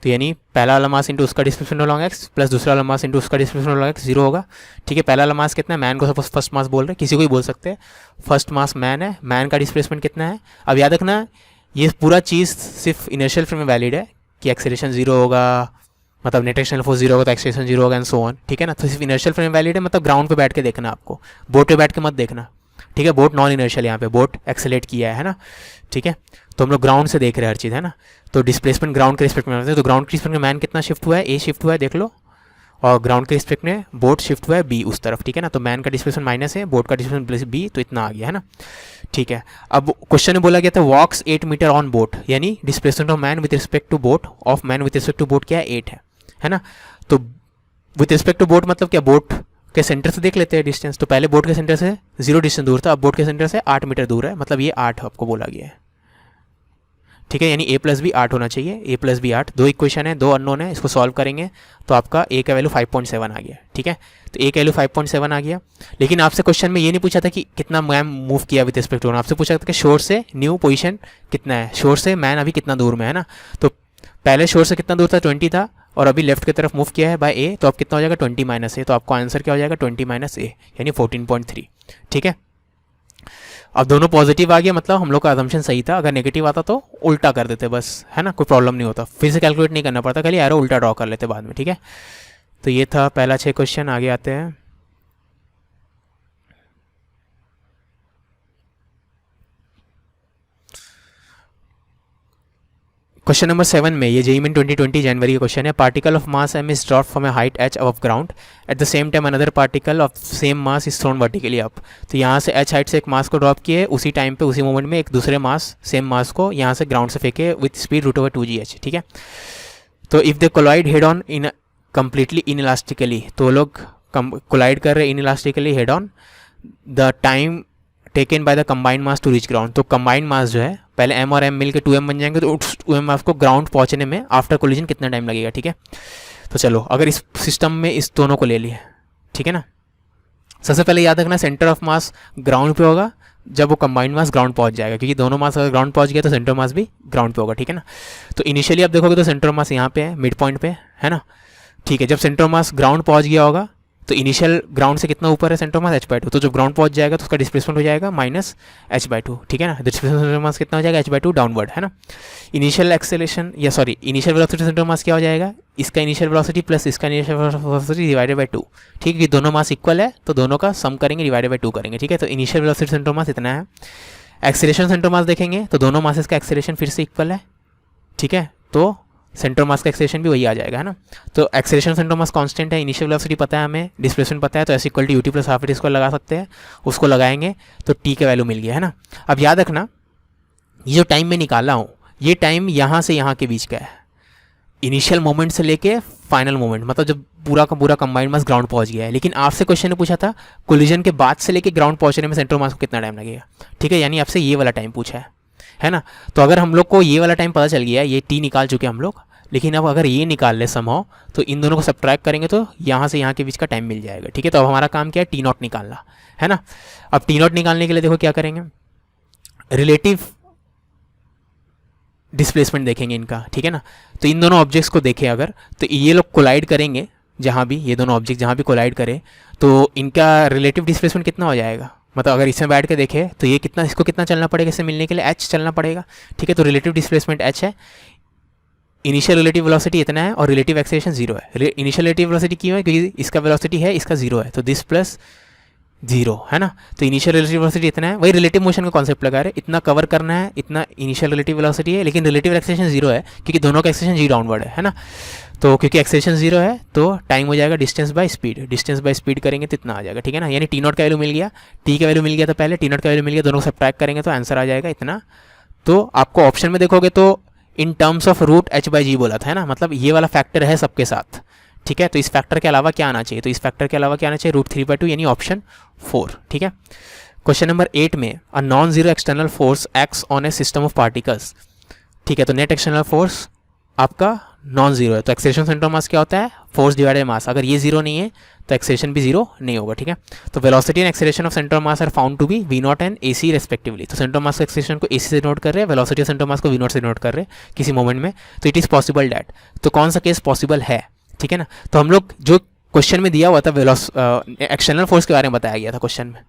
तो यानी पहला वाला मास इंटू उसका डिस्प्लेसमेंट अलोंग एक्स प्लस दूसरा वाला मास इंटू उसका डिस्प्लेसमेंट अलोंग एक्स जीरो होगा, ठीक है। पहला वाला मास कितना है, मैन को सपोज फर्स्ट मास बोल रहे हैं, किसी को ही बोल सकते हैं, फर्स्ट मास मैन है, मैन का डिस्प्लेसमेंट कितना है। अब याद रखना ये पूरा चीज़ सिर्फ इनर्शियल फ्रेम में वैलिड है कि एक्सेलरेशन जीरो होगा, मतलब नेट एक्सटर्नल फोर्स जीरो होगा तो एक्सेलरेशन जीरो होगा एंड सो ऑन, ठीक है ना। तो सिर्फ इनर्शियल फ्रेम में वैलिड है, मतलब ग्राउंड पे बैठ के देखना आपको, बोट पे बैठ के मत देखना, ठीक है। बोट नॉन इनर्शियल, यहाँ पे बोट एक्सेलेट किया है ना, ठीक है। तो हम लोग ग्राउंड से देख रहे हैं हर चीज़, है ना। तो डिस्प्लेसमेंट ग्राउंड के रिस्पेक्ट में होता है, तो ग्राउंड के रिस्पेक्ट में मैन कितना शिफ्ट हुआ है, ए शिफ्ट हुआ है देख लो, और ग्राउंड के रिस्पेक्ट में बोट शिफ्ट हुआ है बी उस तरफ, ठीक है ना। तो मैन का डिस्प्लेसमेंट माइनस है, बोट का डिस्प्लेसमेंट प्लस बी, तो इतना आ गया है ना, ठीक है। अब क्वेश्चन में बोला गया था वॉक्स 8 मीटर ऑन बोट, यानी displacement of man with respect to boat, of man with respect to boat क्या है 8 है ना। तो विद रिस्पेक्ट टू बोट मतलब क्या, बोट के सेंटर से देख लेते हैं डिस्टेंस। तो पहले बोट के सेंटर से 0 डिस्टेंस दूर था, अब बोट के सेंटर से 8 मीटर दूर है, मतलब ये 8 आपको बोला गया है, ठीक है। यानी a प्लस बी 8 होना चाहिए, a प्लस बी 8। 2 इक्वेशन है, 2 अननोन है, इसको सॉल्व करेंगे तो आपका a का वैल्यू 5.7 आ गया, ठीक है। तो a का वैल्यू 5.7 आ गया। लेकिन आपसे क्वेश्चन में ये नहीं पूछा था कि कितना मैन मूव किया विद रिस्पेक्ट टू, आपसे पूछा था कि शोर से न्यू पोजीशन कितना है, शोर से मैन अभी कितना दूर में है ना। तो पहले शोर से कितना दूर था, 20 था, और अभी लेफ्ट की तरफ मूव किया है बाय a, तो अब कितना हो जाएगा 20 माइनस a, तो आपको आंसर क्या हो जाएगा 20 माइनस a, यानी 14.3, ठीक है। अब दोनों पॉजिटिव आ गया, मतलब हम लोग का अजम्पशन सही था। अगर नेगेटिव आता तो उल्टा कर देते बस, है ना, कोई प्रॉब्लम नहीं होता, फिर से कैलकुलेट नहीं करना पड़ता, खाली एरो उल्टा ड्रॉ कर लेते बाद में, ठीक है। तो ये था पहला 6 क्वेश्चन। आगे आते हैं। क्वेश्चन नंबर 7 में, ये जेईई मेन 2020 जनवरी का क्वेश्चन है। Particle of mass m is drop from A height h above ground, at the same time another particle of same mass is thrown vertically up. तो यहाँ से h हाइट से एक मास को ड्रॉप किए, उसी टाइम पे उसी मोमेंट में एक दूसरे मास सेम मास को यहाँ से ग्राउंड से फेंके विथ स्पीड √2gh, ठीक है। तो if they collide head on in completely inelastically, तो लोग कोलाइड कर रहे inelastically head on, the time taken by the combined mass to reach ground. तो कंबाइंड मास जो है, पहले m और m मिल के 2m बन जाएंगे, तो 2m मास को ग्राउंड पहुंचने में आफ्टर कोलिजन कितना टाइम लगेगा, ठीक है। तो चलो अगर इस सिस्टम में इस दोनों को ले लिए, ठीक है ना। सबसे पहले याद रखना सेंटर ऑफ मास ग्राउंड पे होगा जब वो कंबाइंड मास ग्राउंड पहुंच जाएगा, क्योंकि दोनों मास अगर ग्राउंड पहुंच गया तो सेंटर मास भी ग्राउंड पे होगा, ठीक है ना। तो इनिशियली आप देखोगे तो सेंटर मास यहाँ पे है, मिड पॉइंट पे है ना, ठीक है। जब सेंटर मास ग्राउंड पहुंच गया होगा तो इनिशियल ग्राउंड से कितना ऊपर है सेंटर मास h/2, तो जब ग्राउंड पहुंच जाएगा तो उसका डिस्प्लेसमेंट हो जाएगा माइनस h/2, ठीक है ना। डिस्प्लेसमेंट सेंटर मास कितना हो जाएगा h/2 डाउनवर्ड, है ना। इनिशियल एक्सेलेरेशन या sorry initial velocity centre mass क्या हो जाएगा, इसका इनिशियल वेलोसिटी प्लस इसका इनिशियल वेलोसिटी डिवाइडेड बाय 2, ठीक है। दोनों मास इक्वल है तो दोनों का सम करेंगे, डिवाइडेड बाय 2 करेंगे, ठीक है। तो इनिशियल वेलोसिटी सेंटर मास इतना है। एक्सेलेरेशन सेंटर मास देखेंगे तो दोनों मासेस का एक्सेलेरेशन फिर से इक्वल है, ठीक है। तो सेंटर मास का एक्सेलेरेशन भी वही आ जाएगा, है ना। तो एक्सेलेरेशन सेंटर मास कांस्टेंट है, इनिशियल वेलोसिटी पता है हमें, डिस्प्लेसमेंट पता है, तो s equal to ut plus half square लगा सकते हैं, उसको लगाएंगे तो t का वैल्यू मिल गया, है ना। अब याद रखना ये जो टाइम मैं निकाला हूँ, ये टाइम यहाँ से यहाँ के बीच का है, इनिशियल मोमेंट से लेके फाइनल मोमेंट, मतलब जब पूरा का पूरा कंबाइंड मास ग्राउंड पहुँच गया है। लेकिन आपसे क्वेश्चन ने पूछा था कोलिजन के बाद से लेके ग्राउंड पहुँचने में सेंटर मास को कितना टाइम लगेगा, ठीक है। यानी आपसे ये वाला टाइम पूछा है ना। तो अगर हम लोग को ये वाला टाइम पता चल गया, ये t निकाल चुके हम लोग, लेकिन अब अगर ये निकाल ले समहाउ तो इन दोनों को सब्ट्रैक्ट करेंगे तो यहाँ से यहाँ के बीच का टाइम मिल जाएगा, ठीक है। तो अब हमारा काम क्या है, t0 निकालना, है ना। अब t0 निकालने के लिए देखो क्या करेंगे, रिलेटिव डिस्प्लेसमेंट देखेंगे इनका, ठीक है ना। तो इन दोनों ऑब्जेक्ट्स को देखें अगर, तो ये लोग कोलाइड करेंगे, जहाँ भी ये दोनों ऑब्जेक्ट जहाँ भी कोलाइड करें तो इनका रिलेटिव डिस्प्लेसमेंट कितना हो जाएगा, मतलब अगर इसमें बैठ के देखें तो ये कितना, इसको कितना चलना पड़ेगा इससे मिलने के लिए, h चलना पड़ेगा, ठीक है। तो रिलेटिव डिस्प्लेसमेंट h है, इनिशियल रिलेटिव वेलोसिटी इतना है और रिलेटिव एक्सेलेरेशन 0 है। इनिशियल रिलेटिव वेलोसिटी क्यों है, क्योंकि इसका वेलोसिटी है, इसका 0 है, तो दिस प्लस 0, है ना। तो इनिशियल रिलेटिव वेलोसिटी इतना है, वही रिलेटिव मोशन का कॉन्सेप्ट लगा रहे, इतना कवर करना है, इतना इनिशियल रिलेटिव वेलोसिटी है, लेकिन रिलेटिव एक्सेलेरेशन 0 है क्योंकि दोनों का एक्सेलेरेशन जी डाउनवर्ड है ना। तो क्योंकि एक्सेलेरेशन 0 है तो टाइम हो जाएगा distance by speed, distance by speed करेंगे तो इतना आ जाएगा, ठीक है ना। यानी t0 का वैल्यू मिल गया, t का वैल्यू मिल गया, तो पहले t0 का वैल्यू मिल गया, दोनों को सब्ट्रैक्ट करेंगे तो आंसर आ जाएगा इतना। तो आपको ऑप्शन में देखोगे तो इन टर्म्स ऑफ √h/g बोला था, है ना, मतलब ये वाला फैक्टर है सबके साथ, ठीक है। तो इस फैक्टर के अलावा क्या आना चाहिए, तो इस फैक्टर के अलावा क्या आना चाहिए, √3/2, यानी ऑप्शन 4, ठीक है। क्वेश्चन नंबर 8 में, a non zero external force acts on a system of particles, ठीक है। तो नेट एक्सटर्नल फोर्स आपका नॉन जीरो है, तो एक्सेलेरेशन सेंटर मास क्या होता है, फोर्स डिवाइडेड मास, अगर ये जीरो नहीं है तो एक्सेलेरेशन भी जीरो नहीं होगा, ठीक है। तो velocity and acceleration of centre mass are found to be v0 and ac respectively. तो सेंटर मास एक्सेलेरेशन को ac से नोट कर रहे हैं, वेलोसिटी सेंटर मास को v0 से नोट कर रहे हैं किसी मोमेंट में, तो इट इज़ पॉसिबल डैट। तो कौन सा केस पॉसिबल है, ठीक है ना। तो हम लोग जो क्वेश्चन में दिया हुआ था एक्सटर्नल फोर्स के बारे में बताया गया था क्वेश्चन में,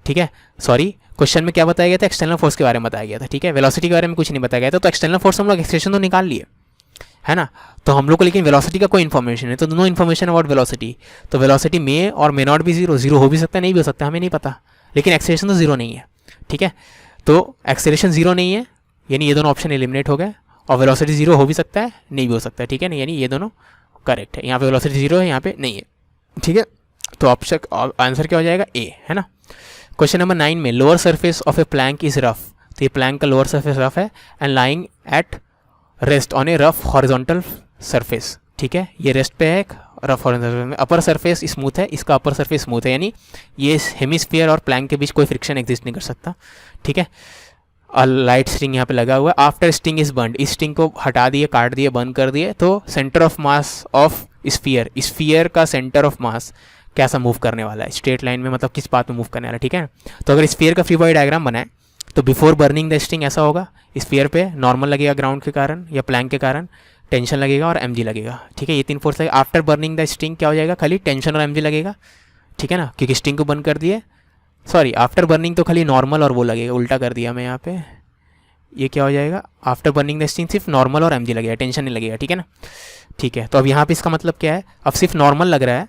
ठीक है। सॉरी क्वेश्चन में क्या बताया गया था, एक्सटर्नल फोर्स के बारे में बताया गया था, ठीक है। वेलोसिटी के बारे में कुछ नहीं बताया गया था। तो एक्सटर्नल फोर्स हम लोग एक्सेलेरेशन तो निकाल लिए, है ना। तो हम लोग को लेकिन वेलोसिटी का कोई इन्फॉर्मेशन है, तो नो इन्फॉर्मेशन अबाउट वेलोसिटी। तो वेलोसिटी में और मे नॉट भी जीरो हो भी सकता है, नहीं भी हो सकता, हमें नहीं पता, लेकिन एक्सेलेरेशन तो जीरो नहीं है, ठीक है। तो एक्सेलेरेशन जीरो नहीं है, यानी ये दोनों ऑप्शन एलिमिनेट हो गए, और वेलोसिटी जीरो हो भी सकता है, नहीं भी हो सकता है, ठीक है ना, यानी ये दोनों करेक्ट है, यहाँ पे वेलोसिटी जीरो है, यहाँ पे नहीं है, ठीक है। तो ऑप्शन आंसर क्या हो जाएगा, ए, है ना। क्वेश्चन नंबर 9 में lower surface of a plank is rough, तो ये प्लैंक का लोअर सरफेस रफ है and lying at rest on A rough horizontal surface, ठीक है। ये रेस्ट पे है एक रफ हॉरिजॉन्टल में, अपर सरफेस स्मूथ है, इसका अपर सरफेस स्मूथ है, यानी ये हेमिस्फीयर और प्लैंक के बीच कोई फ्रिक्शन एग्जिस्ट नहीं कर सकता, ठीक है। और लाइट स्ट्रिंग यहाँ पे लगा हुआ है। आफ्टर स्ट्रिंग इज बर्न, इस स्ट्रिंग को हटा दिए, काट दिए, बर्न कर दिए, तो centre of mass of sphere, sphere का सेंटर ऑफ मास कैसा मूव करने वाला है, स्ट्रेट लाइन में, मतलब किस पाथ में मूव करने वाला है, ठीक है। तो अगर स्फीयर का फ्री बॉडी डायग्राम बनाए तो बिफोर बर्निंग द स्ट्रिंग ऐसा होगा, स्फीयर पे नॉर्मल लगेगा ग्राउंड के कारण या प्लैंक के कारण, टेंशन लगेगा और mg लगेगा, ठीक है। ये 3 फोर्स लगेगा। आफ्टर बर्निंग द स्ट्रिंग क्या हो जाएगा, खाली टेंशन और mg लगेगा, ठीक है ना, क्योंकि स्ट्रिंग को बर्न कर दिए। सॉरी, आफ्टर बर्निंग तो खाली नॉर्मल और वो लगेगा, उल्टा कर दिया मैं यहाँ पे, ये क्या हो जाएगा, आफ्टर बर्निंग द स्ट्रिंग सिर्फ नॉर्मल और mg लगेगा, टेंशन नहीं लगेगा, ठीक है ना। ठीक है, तो अब यहाँ पे इसका मतलब क्या है, अब सिर्फ नॉर्मल लग रहा है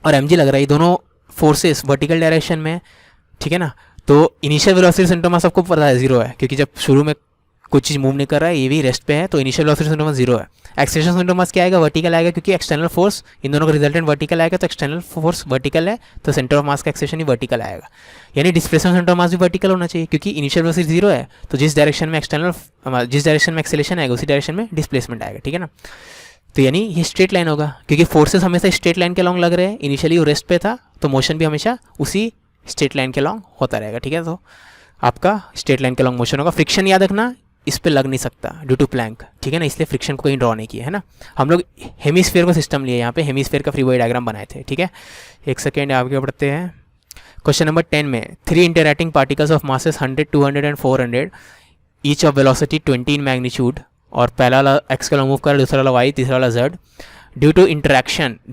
और mg लग रहा है, ये दोनों फोर्सेस वर्टिकल डायरेक्शन में, ठीक है ना। तो इनिशियल वेलोसिटी सेंटर मास सबको पता है जीरो है, क्योंकि जब शुरू में कुछ चीज़ मूव नहीं कर रहा है, ये भी रेस्ट पे है, तो initial velocity centre mass zero है। एक्सेलरेशन सेंटर मास क्या आएगा, वर्टिकल आएगा, क्योंकि एक्सटर्नल फोर्स इन दोनों का रिजल्टेंट वर्टिकल आएगा, तो एक्सटर्नल फोर्स वर्टिकल है, तो सेंटर ऑफ मास का एक्सेलरेशन ही वर्टिकल आएगा। यानी डिस्प्लेसमेंट सेंटर मास भी वर्टिकल होना चाहिए, क्योंकि इनिशियल वेलोसिटी जीरो है, तो जिस डायरेक्शन में एक्सेलरेशन आएगा उसी डायरेक्शन में डिस्प्लेसमेंट आएगा, ठीक है ना। तो यानी ये स्ट्रेट लाइन होगा, क्योंकि फोर्सेस हमेशा स्ट्रेट लाइन के लॉन्ग लग रहे हैं, इनिशियली वो रेस्ट पे था, तो मोशन भी हमेशा उसी स्ट्रेट लाइन के लॉन्ग होता रहेगा, ठीक है। तो आपका स्ट्रेट लाइन के लॉन्ग मोशन होगा। फ्रिक्शन याद रखना, इस पे लग नहीं सकता ड्यू टू प्लैंक, ठीक है ना, इसलिए फ्रिक्शन को कहीं ड्रॉ नहीं किया है ना। हम लोग हेमिस्फीयर का सिस्टम लिए, यहाँ पे हेमिस्फीयर का फ्री बॉडी डायग्राम बनाए थे, ठीक है। एक सेकेंड आगे बढ़ते हैं। क्वेश्चन नंबर 10 में 3 interacting particles of masses 100, 200 and 400 each of velocity 20 in magnitude, और पहला वाला एक्स का मूव कर रहा है, दूसरा वाला वाई, तीसरा वाला z, due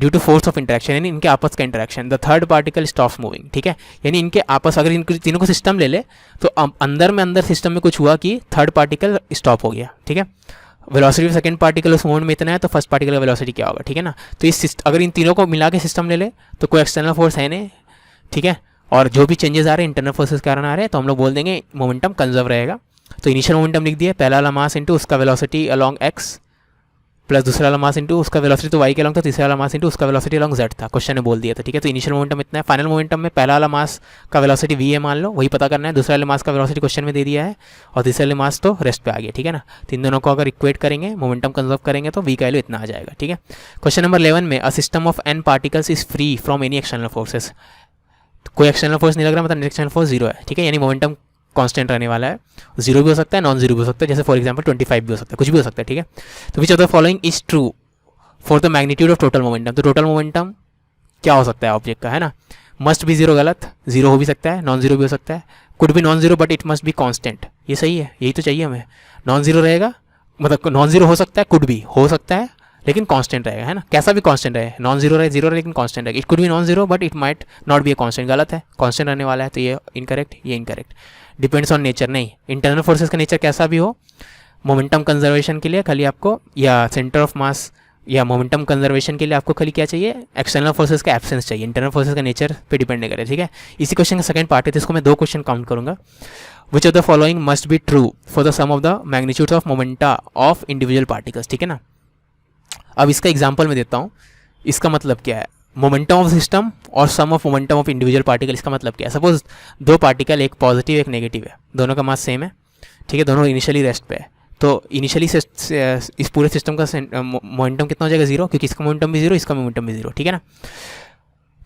to force of interaction, यानी इनके आपस का interaction, the third particle stops moving, ठीक है। यानी इनके आपस, अगर इन तीनों को सिस्टम ले ले तो अंदर सिस्टम में कुछ हुआ कि थर्ड पार्टिकल स्टॉप हो गया, ठीक है। वेलोसिटी ऑफ सेकंड पार्टिकल उस मोमेंट में इतना है, तो फर्स्ट पार्टिकल का वेलोसिटी क्या होगा, ठीक है ना। तो इस अगर इन तीनों को मिला के सिस्टम ले ले तो कोई एक्सटर्नल फोर्स है नहीं, ठीक है, और जो भी चेंजेस आ रहे हैं इंटरनल फोर्सेस के कारण आ रहे हैं, तो हम लोग बोल देंगे मोमेंटम कंजर्व रहेगा। तो इनिशियल मोमेंटम लिख दिया, पहला वाला मास इंटू उसका वेलोसिटी अलॉन्ग एक्स, प्लस दूसरा वाला मास इंटू उसका वेलोसिटी तो वाई के अलॉन्ग था, तीसरा वाला मास इंटू उसका वेलोसिटी अलॉन्ग जेड था, क्वेश्चन ने बोल दिया था, ठीक है। तो इनिशियल मोमेंटम इतना है, फाइनल मोमेंटम में पहला वाला मास का वेलोसिटी वी है मान लो, वही पता करना है, दूसरा वाले मास का वेलोसिटी क्वेश्चन में दे दिया है, और तीसरे वाले मास तो रेस्ट पे आ गया, ठीक है ना। तो इन दोनों को अगर इक्वेट करेंगे, मोमेंटम कंजर्व करेंगे, तो वी का वैल्यू इतना आ जाएगा, ठीक है। क्वेश्चन नंबर 11 में a system of n particles is free from any external forces, कोई एक्सटर्नल फोर्स नहीं लग रहा, मतलब एक्सटर्नल फोर्स जीरो है, ठीक है, यानी मोमेंटम कांस्टेंट रहने वाला है, जीरो भी हो सकता है, नॉन जीरो भी हो सकता है, जैसे फॉर एग्जांपल 25 भी हो सकता है, कुछ भी हो सकता है, ठीक है। तो विच of the following is true for the magnitude of total momentum, तो टोटल मोमेंटम क्या हो सकता है ऑब्जेक्ट का, है ना। मस्ट भी जीरो गलत, जीरो हो भी सकता है, नॉन जीरो भी हो सकता है, कुड भी non zero but it must be constant, ये सही है, यही तो चाहिए हमें। नॉन जीरो रहेगा, मतलब नॉन जीरो हो सकता है, कुड भी हो सकता है, लेकिन कांस्टेंट रहेगा, है ना, कैसा भी कांस्टेंट रहे, नॉन जीरो रहे, जीरो रहे, लेकिन कांस्टेंट रहेगा। इट कुड भी non zero but it might not be a constant, गलत है, कांस्टेंट रहने वाला है, तो ये इनकरेक्ट, ये इनकरेक्ट। डिपेंड्स ऑन नेचर, नहीं, इंटरनल फोर्सेस का नेचर कैसा भी हो, मोमेंटम कंजर्वेशन के लिए खाली आपको, या सेंटर ऑफ मास या मोमेंटम कंजर्वेशन के लिए आपको खाली क्या चाहिए, एक्सटर्नल फोर्सेस का एब्सेंस चाहिए, इंटरनल फोर्सेस का नेचर पे डिपेंड नहीं करे, ठीक है। इसी क्वेश्चन का सेकंड पार्ट है, तो इसको मैं 2 क्वेश्चन काउंट करूंगा। Which of the following must be true for the sum of the magnitude of momenta of individual particles, ठीक है ना। अब इसका एग्जाम्पल मैं देता हूँ, इसका मतलब क्या है, मोमेंटम ऑफ सिस्टम और sum of momentum of individual particle, इसका मतलब क्या है। सपोज 2 पार्टिकल, एक पॉजिटिव एक नेगेटिव है, दोनों का मास सेम है, ठीक है, दोनों इनिशियली रेस्ट पे है, तो इनिशियली इस पूरे सिस्टम का मोमेंटम कितना हो जाएगा, जीरो, क्योंकि इसका मोमेंटम भी जीरो, इसका मोमेंटम भी जीरो, ठीक है ना।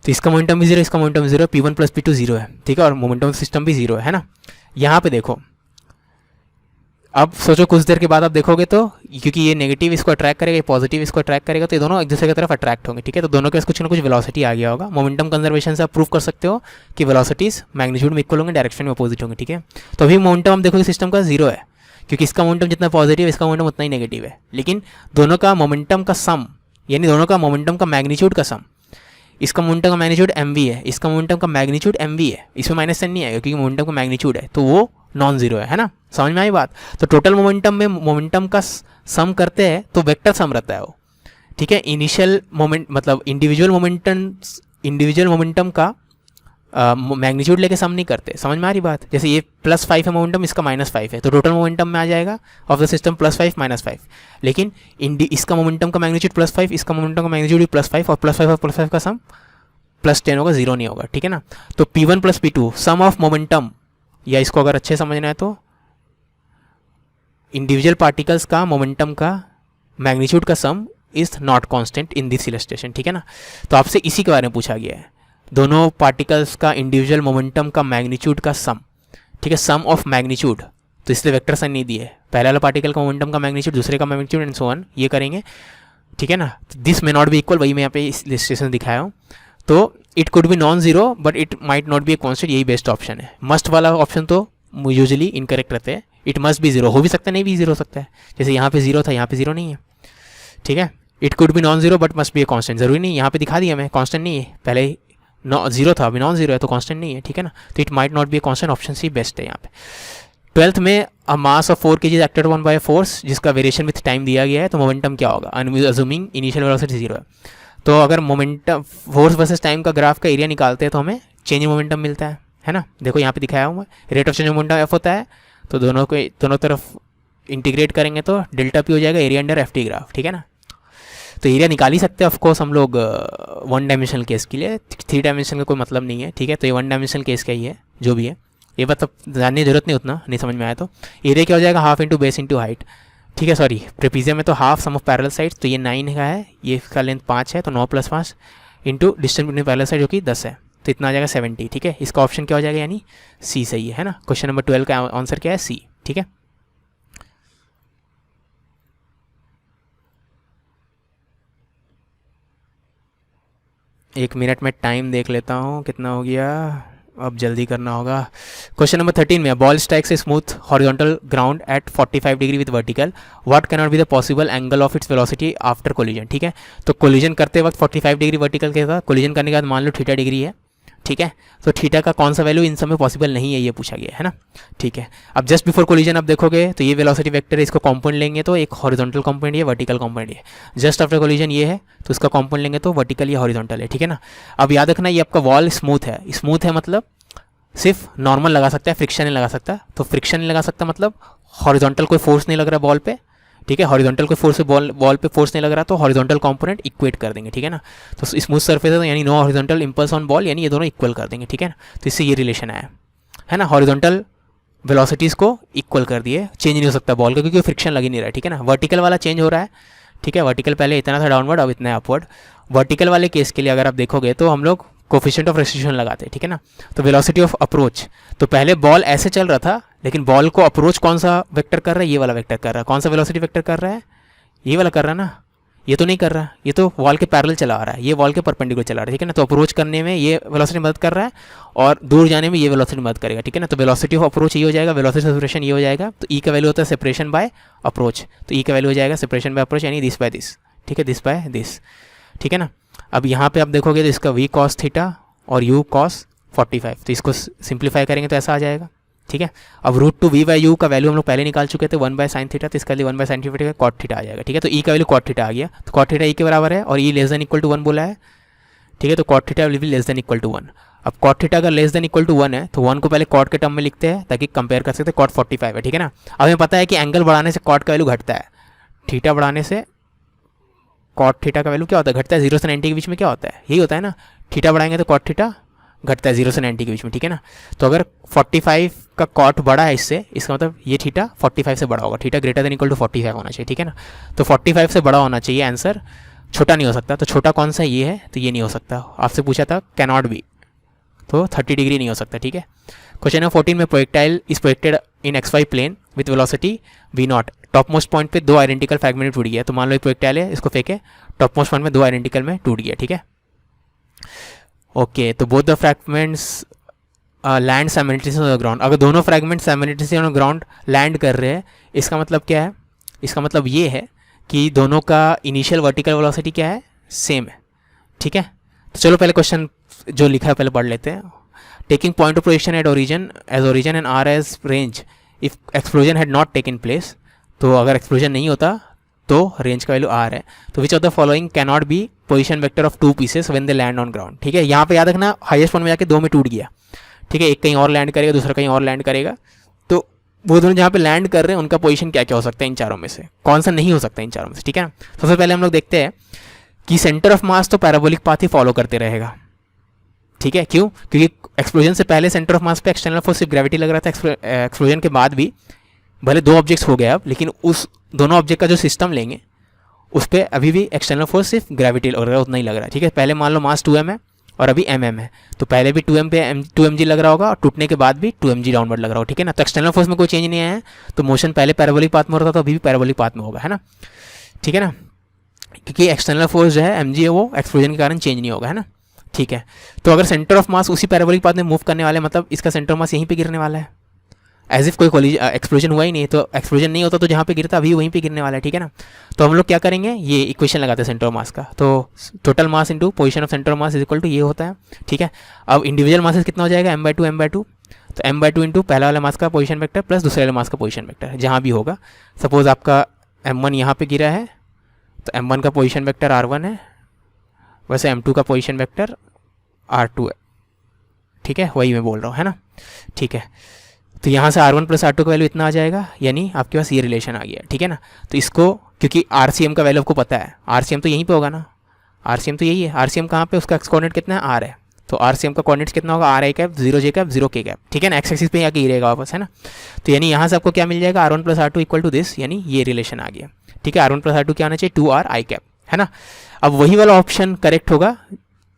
तो इसका मोमेंटम भी जीरो, इसका मोमेंटम भी zero, P1 plus P2 zero है, ठीक है, और मोमेंटम सिस्टम भी जीरो है ना। यहाँ पे देखो, अब सोचो कुछ देर के बाद आप देखोगे तो, क्योंकि ये नेगेटिव इसको अट्रैक्ट करेगा, ये पॉजिटिव इसको अट्रैक्ट करेगा, तो ये दोनों एक दूसरे की तरफ अट्रैक्ट होंगे, ठीक है। तो दोनों के पास कुछ ना कुछ वेलोसिटी आ गया होगा। मोमेंटम कंजर्वेशन से आप प्रूव कर सकते हो कि वेलोसिटीज मैग्नीट्यूड में इक्वल होंगे, डायरेक्शन में अपोजिट होंगे, ठीक है। तो अभी मोमेंटम हम देखोगे सिस्टम का जीरो है, क्योंकि इसका मोमेंटम जितना पॉजिटिव है, इसका मोमेंटम उतना ही नेगेटिव है, लेकिन दोनों का मोमेंटम का सम, यानी दोनों का मोमेंटम का मैग्नीट्यूड का सम, इसका मोमेंटम का मैग्नीट्यूड mv है, इसका मोमेंटम का मैग्नीट्यूड mv है, इसमें माइनस साइन नहीं आएगा क्योंकि मोमेंटम का मैग्नीट्यूड है, तो वो नॉन जीरो है ना। समझ में आई बात। तो टोटल मोमेंटम में मोमेंटम का सम करते हैं तो वेक्टर सम रहता है वो, ठीक है। इनिशियल मोमेंट मतलब इंडिविजुअल मोमेंटम का मैग्नीट्यूड लेके सम नहीं करते, समझ में आ रही बात। जैसे ये +5 है मोमेंटम, इसका -5 है, तो टोटल मोमेंटम में आ जाएगा ऑफ द सिस्टम +5 -5। लेकिन इसका मोमेंटम का मैग्नीट्यूड +5, इसका मोमेंटम का मैग्नीट्यूड भी +5, और +5 और +5 का सम +10 होगा, 0 नहीं होगा, ठीक है ना। तो P1 + P2 some of momentum, या इसको अगर अच्छे समझना है तो इंडिविजुअल पार्टिकल्स का मोमेंटम का मैग्नीट्यूड का सम is not constant in this illustration, ठीक है ना। तो आपसे इसी के बारे में पूछा गया है, दोनों पार्टिकल्स का इंडिविजुअल मोमेंटम का मैग्नीट्यूड का सम, ठीक है, सम ऑफ मैग्नीट्यूड, तो इसलिए वेक्टर साइन नहीं दिए, पहले वाला पार्टिकल का मोमेंटम का मैग्नीट्यूड, दूसरे का मैग्नीट्यूड एंड सो ऑन, ये करेंगे, ठीक है ना। This may not be equal, वही मैं यहाँ पे इस इलस्ट्रेशन दिखाया हूँ। तो it could be non zero but it might not be a constant, यही बेस्ट ऑप्शन है। मस्ट वाला ऑप्शन तो यूजुअली इनकरेक्ट रहते हैं, इट मस्ट बी जीरो, हो भी सकता है नहीं भी जीरो हो सकता है, जैसे यहाँ पे जीरो था, यहाँ पे जीरो नहीं है, ठीक है। It could be non zero but must be a constant, जरूरी नहीं, यहाँ पे दिखा दिया मैं कॉन्स्टेंट नहीं है, पहले जीरो था अभी नॉन जीरो है, तो कॉन्स्टेंट नहीं है, ठीक है ना। तो it might not be a constant, option C best है यहाँ पे। 12th में a mass of 4 kg acted on by force जिसका वेरिएशन विथ टाइम दिया गया है, तो मोमेंटम क्या होगा, अज्यूमिंग इनिशियल वेलोसिटी 0 है। तो अगर मोमेंटम फोर्स वर्सेस टाइम का ग्राफ का एरिया निकालते हैं तो हमें चेंज इन मोमेंटम मिलता है ना। देखो यहाँ पे दिखाया हूँ मैं, rate of change momentum F होता है, तो दोनों तरफ इंटीग्रेट करेंगे तो डेल्टा पी हो जाएगा area under F T graph, ठीक है ना। तो एरिया निकाल ही सकते हैं ऑफकोर्स हम लोग 1 डायमेंशनल केस के लिए, 3 डायमेंशन का कोई मतलब नहीं है, ठीक है। तो ये 1 डायमेंशनल केस का ही है, जो भी है ये मतलब जानने की जरूरत नहीं, उतना नहीं समझ में आया तो। एरिया क्या हो जाएगा, half into base into height, ठीक है। सॉरी ट्रेपीजियम में तो half sum of parallel sides, तो ये 9 का है, ये इसका लेंथ 5 है, तो 9 + 5 into distance between parallel side जो कि 10 है, तो इतना आ जाएगा 70, ठीक है। इसका ऑप्शन क्या हो जाएगा, यानी सी सही है ना। क्वेश्चन नंबर 12 का आंसर क्या है, सी, ठीक है। एक मिनट में टाइम देख लेता हूँ कितना हो गया, अब जल्दी करना होगा। क्वेश्चन नंबर 13 में ball strikes a smooth horizontal ground eight 45 degree with vertical, what can not be the possible angle of its velocity after collision, ठीक है। तो कोलिजन करते वक्त 45 डिग्री वर्टिकल के साथ, कोलिजन करने के बाद मान लो थीटा डिग्री है, ठीक है। तो थीटा का कौन सा वैल्यू इन सब में पॉसिबल नहीं है, ये पूछा गया है ना, ठीक है। अब जस्ट बिफोर कोलिजन आप देखोगे तो ये वेलोसिटी वेक्टर है, इसको कॉम्पोनेंट लेंगे तो एक हॉरिजॉन्टल कॉम्पोनेंट है, वर्टिकल कॉम्पोनेंट है। जस्ट आफ्टर कोलिजन ये है, तो इसका कॉम्पोनेंट लेंगे तो वर्टिकल या हॉरिजॉन्टल है, ठीक है ना। अब याद रखना ये आपका वॉल स्मूथ है, स्मूथ है मतलब सिर्फ नॉर्मल लगा सकता है, फ्रिक्शन नहीं लगा सकता, तो फ्रिक्शन नहीं लगा सकता मतलब हॉरिजॉन्टल कोई फोर्स नहीं लग रहा बॉल पे, ठीक है। हॉरिजॉन्टल कोई फोर्स बॉल पे फोर्स नहीं लग रहा, तो हॉरिजॉन्टल कंपोनेंट इक्वेट कर देंगे, ठीक है ना। तो स्मूथ सरफेस है तो यानी no horizontal impulse on ball, यानी ये दोनों इक्वल कर देंगे, ठीक है ना। तो इससे ये रिलेशन आया है ना, हॉरिजॉन्टल वेलोसिटीज़ को इक्वल कर दिए, चेंज नहीं हो सकता बॉल का क्योंकि फ्रिक्शन लग ही नहीं रहा है, ठीक है ना। वर्टिकल वाला चेंज हो रहा है, ठीक है। वर्टिकल पहले इतना था डाउनवर्ड, अब इतना है अपवर्ड। वर्टिकल वाले केस के लिए अगर आप देखोगे तो हम लोग कोफिशिएंट ऑफ रेस्ट्रिक्शन लगाते हैं, ठीक है ना। तो वेलोसिटी ऑफ अप्रोच, तो पहले बॉल ऐसे चल रहा था, लेकिन बॉल को अप्रोच कौन सा वेक्टर कर रहा है, ये वाला वेक्टर कर रहा है। कौन सा वेलोसिटी वेक्टर कर रहा है, ये वाला कर रहा है ना, ये तो नहीं कर रहा, ये तो वॉल के पैरेलल चला आ रहा है, ये वॉल के परपेंडिकुलर चला रहा है, ठीक है ना। तो अप्रोच करने में ये वेलोसिटी मदद कर रहा है और दूर जाने में ये वेलोसिटी मदद करेगा, ठीक है ना। तो वेलोसिटी ऑफ अप्रोच ये हो जाएगा, वेलोसिटी ऑफ सेपरेशन ये हो जाएगा। तो ई का वैल्यू होता है सेपरेशन बाय अप्रोच, तो ई का वैल्यू हो जाएगा सेपरेशन बाय अप्रोच यानी दिस बाय दिस, ठीक है, दिस बाय दिस, ठीक है ना। अब यहाँ पे आप देखोगे तो इसका v cos थीटा और u cos 45, तो इसको सिंप्लीफाई करेंगे तो ऐसा आ जाएगा, ठीक है। अब √2v/u का वैल्यू हम लोग पहले निकाल चुके थे 1/sin थीटा, तो इसका लिए 1/sin थीटा cot थीटा आ जाएगा, ठीक है। तो e का वैल्यू cot थीटा आ गया, तो cot थीटा e के बराबर है और e <= 1 बोला है, ठीक है। तो cot थीटा विल बी <= 1। अब cot थीटा अगर <= 1 है तो 1 को पहले cot के टर्म में लिखते हैं ताकि कंपेयर कर सकते हैं, cot 45 है, ठीक है ना। अब हमें पता है कि एंगल बढ़ाने से cot का वैल्यू घटता है, थीटा बढ़ाने से cot थीटा का वैल्यू क्या होता है, घटता है। 0 से 90 के बीच में क्या होता है, यही होता है ना, थीटा बढ़ाएंगे तो cot थीटा घटता है 0 से 90 के बीच में, ठीक है ना। तो अगर 45 का cot बड़ा है इससे, इसका मतलब ये थीटा 45 से बड़ा होगा, थीटा > 45 होना चाहिए, ठीक है ना। तो 45 से बड़ा होना चाहिए आंसर, छोटा नहीं हो सकता। तो छोटा कौन सा ये है, तो ये नहीं हो सकता। आपसे पूछा था कैन नॉट बी, तो 30 डिग्री नहीं हो सकता, ठीक है। क्वेश्चन नंबर 14 में projectile is projected in XY plane with velocity v0, top most point पे 2 आइडेंटिकल फ्रैगमेंट टूट गया। तो मान लो एक प्रोजेक्टाइल है, इसको फेंके, टॉप मोस्ट पॉइंट में 2 आइडेंटिकल में टूट गया, ठीक है। ओके, तो both the fragments land simultaneously on the ground. अगर दोनों fragment simultaneously on the ground land कर रहे हैं, इसका मतलब क्या है, इसका मतलब ये है कि दोनों का इनिशियल वर्टिकल वेलोसिटी क्या है, सेम है, ठीक है। तो चलो पहले क्वेश्चन जो लिखा है पहले पढ़ लेते हैं। Taking point of projection at origin and R as range if explosion had not taken place, तो अगर एक्सप्लोजन नहीं होता तो रेंज का वैल्यू आर है। तो विच of the following can not be position vector of 2 pieces when they land on ground. ठीक है, यहाँ पे याद रखना हाईएस्ट पॉइंट में जाके 2 में टूट गया। ठीक है, एक कहीं और लैंड करेगा, दूसरा कहीं और लैंड करेगा, तो वो दोनों जहाँ पे लैंड कर रहे हैं उनका पोजीशन क्या क्या हो सकता है इन चारों में से, कौन सा नहीं हो सकता इन चारों में से। ठीक है ना, सबसे पहले हम लोग देखते हैं कि सेंटर ऑफ मास तो पैराबोलिक पाथ ही फॉलो करते रहेगा। ठीक है, क्यों? क्योंकि एक्सप्लोजन से पहले सेंटर ऑफ मास पे एक्सटर्नल फोर्स सिर्फ ग्रेविटी लग रहा था, एक्सप्लोजन के बाद भी भले 2 ऑब्जेक्ट्स हो गए अब, लेकिन उस दोनों ऑब्जेक्ट का जो सिस्टम लेंगे उस पर अभी भी एक्सटर्नल फोर्स सिर्फ ग्रेविटी लग रहा है, उतना ही लग रहा है। ठीक है, पहले मान लो मास 2m है और अभी mm है, तो पहले भी 2m पे 2mg लग रहा होगा और टूटने के बाद भी 2mg डाउनवर्ड लग रहा होगा। ठीक है ना, तो एक्सटर्नल फोर्स में कोई चेंज नहीं आया है, तो मोशन पहले पैराबोलिक पाथ में हो रहा था तो अभी भी पैराबोलिक पाथ में होगा, है ना। ठीक है ना, क्योंकि एक्सटर्नल फोर्स जो है mg है वो एक्सप्लोजन के कारण चेंज नहीं होगा, है ना। ठीक है, तो अगर सेंटर ऑफ मास उसी पैराबोलिक पाथ में मूव करने वाले, मतलब इसका सेंटर ऑफ मास यहीं पे गिरने वाला है, एज इफ कोई एक्सप्लोजन हुआ ही नहीं, तो एक्सप्लोजन नहीं होता तो जहाँ पे गिरता अभी वहीं पे गिरने वाला है। ठीक है ना, तो हम लोग क्या करेंगे, ये इक्वेशन लगाते हैं सेंटर ऑफ मास का, तो total mass into position of centre of mass is equal to ये होता है। ठीक है, अब इंडिविजुअल मासेस कितना हो जाएगा, m/2 तो m/2 इंटू पहला वाला मास का पोजीशन वेक्टर प्लस दूसरे वाले मास का पोजीशन वेक्टर जहाँ भी होगा। सपोज आपका m1 यहाँ पे गिरा है तो m1 का पोजीशन वेक्टर r1 है, वैसे m2 का पोजीशन वेक्टर r2 है। ठीक है, वही मैं बोल रहा हूँ, है ना। ठीक है, तो यहाँ से r1 प्लस r2 का वैल्यू इतना आ जाएगा, यानी आपके पास ये रिलेशन आ गया। ठीक है ना, तो इसको क्योंकि RCM का वैल्यू आपको पता है, RCM तो यहीं पे होगा ना, RCM तो यही है। RCM कहाँ पे, उसका कोऑर्डिनेट कितना है, r है, तो RCM का कोऑर्डिनेट कितना होगा, r i cap 0 j cap 0 k cap. ठीक है ना, एक्स एक्सिस पे आके ही रहेगा वापस, है ना। तो यानी यहाँ से आपको क्या मिल जाएगा, r1 plus r2 equal to this, यानी ये रिलेशन आ गया। ठीक है, r1 प्लस r2 क्या आना चाहिए, 2r i कैप, है ना। अब वही वाला ऑप्शन करेक्ट होगा,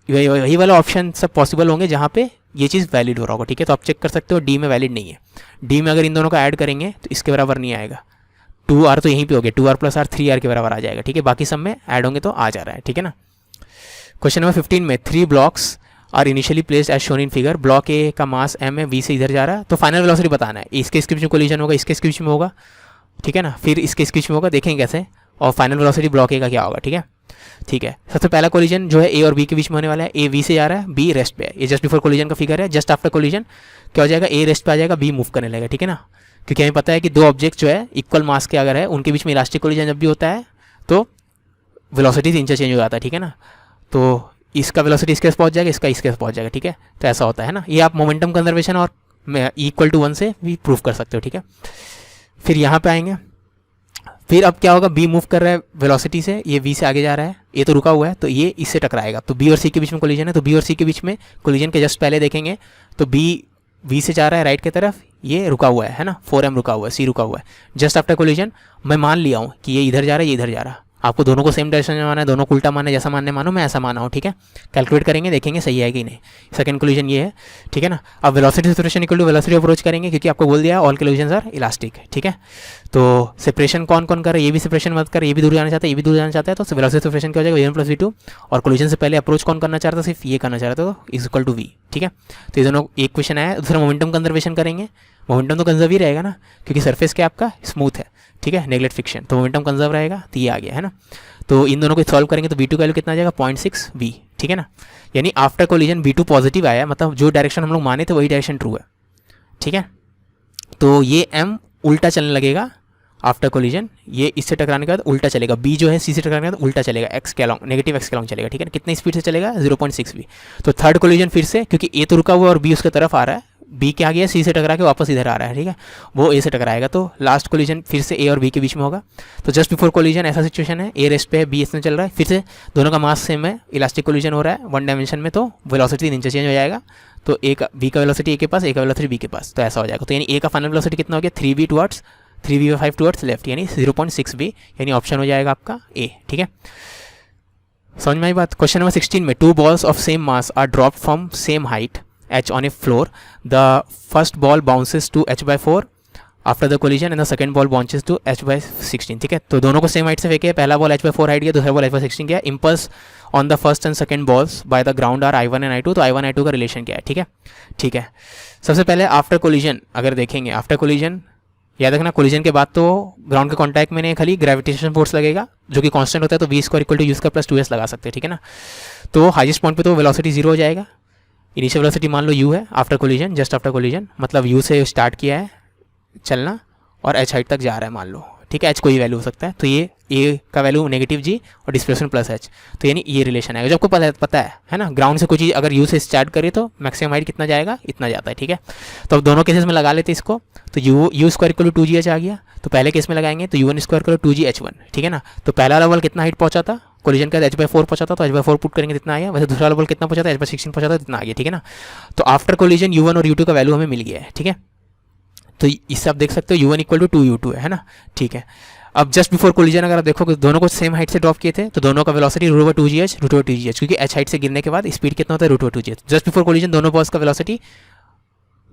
वही वाला ऑप्शन सब पॉसिबल होंगे जहाँ पे ये चीज़ वैलिड हो रहा होगा। ठीक है, तो आप चेक कर सकते हो डी में वैलिड नहीं है, डी में अगर इन दोनों का ऐड करेंगे तो इसके बराबर नहीं आएगा, 2r तो यहीं पे हो गया, 2r प्लस r 3r के बराबर आ जाएगा। ठीक है, बाकी सब में ऐड होंगे तो आ जा रहा है। ठीक है ना, क्वेश्चन नंबर 15 में 3 blocks are initially placed as shown in figure, block A का मास m है, v से इधर जा रहा है, तो फाइनल वेलोसिटी बताना है, इसके बीच में कोलिजन होगा, इसके बीच में होगा। ठीक है ना, फिर इसके बीच में होगा, देखेंगे कैसे, और फाइनल वेलोसिटी ब्लॉक ए का क्या होगा। ठीक है, ठीक है, सबसे पहला कोलिजन जो है ए और बी के बीच में होने वाला है, ए वी से जा रहा है, बी रेस्ट पे है, ये जस्ट बिफोर कोलिजन का फिगर है। जस्ट आफ्टर कोलिजन क्या हो जाएगा, ए रेस्ट पे आ जाएगा, बी मूव करने लगेगा। ठीक है ना, क्योंकि हमें पता है कि 2 ऑब्जेक्ट जो है इक्वल मास के अगर है उनके बीच में इलास्टिक कोलिजन जब भी होता है तो वेलोसिटी इंटरचेंज हो जाता है। ठीक है ना, तो इसका वेलोसिटी इसके पास पहुंच जाएगा, इसका इसके पास पहुंच जाएगा। ठीक है, तो ऐसा होता है ना, ये आप मोमेंटम कंजर्वेशन और इक्वल टू 1 से भी प्रूव कर सकते हो। ठीक है, फिर यहाँ पे आएंगे, फिर अब क्या होगा, बी मूव कर रहा है वेलोसिटी से, ये वी से आगे जा रहा है, ये तो रुका हुआ है, तो ये इससे टकराएगा, तो बी और सी के बीच में कोलिजन है, तो बी और सी के बीच में कोलिजन के जस्ट पहले देखेंगे तो बी वी से जा रहा है राइट की तरफ, ये रुका हुआ है ना, 4m रुका हुआ है, सी रुका हुआ है। जस्ट आफ्टर कोलिजन मैं मान लिया हूँ कि ये इधर जा रहा है, ये इधर जा रहा है, आपको दोनों को सेम डायरेक्शन में माना है, दोनों को उल्टा माना है, जैसा मानने मानो मैं ऐसा माना हूँ। ठीक है, कैलकुलेट करेंगे, देखेंगे सही है कि नहीं। सेकंड कोलिजन ये है। ठीक है ना, अब velocity separation equal to velocity approach करेंगे, क्योंकि आपको बोल दिया ऑल कोलिजन्स आर इलास्टिक। ठीक है, तो सेपरेशन कौन कौन कर रहा है, ये भी सेपरेशन मत कर, ये भी दूर जाना चाहता है, ये भी दूर जाना चाहता है, तो वेलोसिटी सेपरेशन क्या हो जाएगा, v1 प्लस v2, और कोलिजन से पहले अप्रोच कौन करना चाहता था, सिर्फ ये करना चाह रहा था, तो इज इक्वल टू v। ठीक है, तो ये दोनों एक क्वेश्चन आया। दूसरा मोमेंटम कंजर्वेशन करेंगे, मोमेंटम तो कंजर्व ही रहेगा ना, क्योंकि सरफेस क्या आपका स्मूथ है। ठीक है, नेगलेक्ट फ्रिक्शन, तो मोमेंटम कंजर्व रहेगा, तो ये आ गया, है ना। तो इन दोनों को सॉल्व करेंगे तो v2 का वैल्यू कितना आ जाएगा, 0.6 v। ठीक है ना, यानी आफ्टर कोलिजन v2 पॉजिटिव आया, मतलब जो डायरेक्शन हम लोग माने थे वही डायरेक्शन ट्रू है। ठीक है, तो ये m उल्टा चलने लगेगा आफ्टर कोलिजन, ये इससे टकराने के बाद उल्टा चलेगा, b जो है c से टकराने के बाद उल्टा चलेगा, x के अलॉन्ग, नेगेटिव x के अलॉन्ग चलेगा। ठीक है, कितनी स्पीड से चलेगा, 0.6 v। तो थर्ड कोलिजन फिर से, क्योंकि a तो रुका हुआ और b उसके तरफ आ रहा है, बी के आ गया, सी से टकरा के वापस इधर आ रहा है। ठीक है, वो ए से टकराएगा, तो लास्ट कोलिजन फिर से ए और बी के बीच में होगा। तो जस्ट बिफोर कोलिजन ऐसा सिचुएशन है, ए रेस्ट पे है, बी इसमें चल रहा है, फिर से दोनों का मास सेम है, इलास्टिक कोलिजन हो रहा है 1 डायमेंशन में, तो वेलोसिटी इंटरचेंज हो जाएगा, तो ए का बी का वेलोसिटी ए के पास, ए का वेलोसिटी बी के पास, तो ऐसा हो जाएगा। तो यानी ए का फाइनल वेलोसिटी कितना हो गया, 3v towards 3v5 towards left, यानी 0.6v, यानी ऑप्शन हो जाएगा आपका ए। ठीक है, समझ में आई बात। क्वेश्चन नंबर 16 में 2 balls of same mass are dropped from same height h on a floor. The first ball bounces to h/4 after the collision and the second ball bounces to h/16. ठीक है, तो दोनों को सेम हाइट से फेंके, पहला बॉल h/4 हाइट गया, दूसरा बॉल h/16 गया। Impulse on the first and second balls by the ground are I1 and I2, तो I1 I2 का रिलेशन क्या है। ठीक है, ठीक है, सबसे पहले आफ्टर कोलिजन अगर देखेंगे, आफ्टर कोलिजन याद रखना, कोलिजन के बाद तो ग्राउंड के कॉन्टैक्ट में नहीं, खाली ग्रेविटेशन फोर्स लगेगा जो कि कांस्टेंट होता है, तो v² equal to u² plus 2s लगा सकते हैं। ठीक है ना, तो हाईएस्ट पॉइंट पे तो वेलोसिटी 0 हो जाएगा, इनिशियल वेलोसिटी मान लो u है, after collision, just after collision, मतलब u से स्टार्ट किया है चलना और h हाइट तक जा रहा है मान लो। ठीक है, एच कोई वैल्यू हो सकता है, तो ये ए का वैल्यू नेगेटिव जी और डिस्प्लेसमेंट प्लस एच, तो यानी ये रिलेशन आएगा। जो आपको पता है ना, ग्राउंड से कोई चीज़ अगर यू से स्टार्ट करे तो मैक्सिमम हाइट कितना जाएगा, इतना जाता है। ठीक है, तो अब दोनों केसेस में लगा लेते हैं इसको, तो u square equal to 2gh आ गया, तो पहले केस में लगाएंगे तो u1 square equal to 2gh1। ठीक है ना, तो पहला लेवल कितना हाइट पहुंचा था कोलिजन का, h/4 पहुंचा था, तो h/4 पुट करेंगे कितना आया, वैसे दूसरा लेवल कितना पहुंचा था, h/16 पहुंचा था, कितना आ गया। ठीक है ना, तो आफ्टर कोलिजन u1 और u2 का वैल्यू हमें मिल गया है। ठीक है, तो इससे आप देख सकते हो u1 इक्वल टू 2u2 है ना। ठीक है, अब जस्ट बिफोर कोलिजन अगर आप देखो दोनों को सेम हाइट से ड्रॉप किए थे, तो दोनों का वेलोसिटी √2gh, क्योंकि h हाइट से गिरने के बाद स्पीड कितना होता है √2gh। जस्ट बिफोर कोलिजन दोनों बॉल्स का वेलोसिटी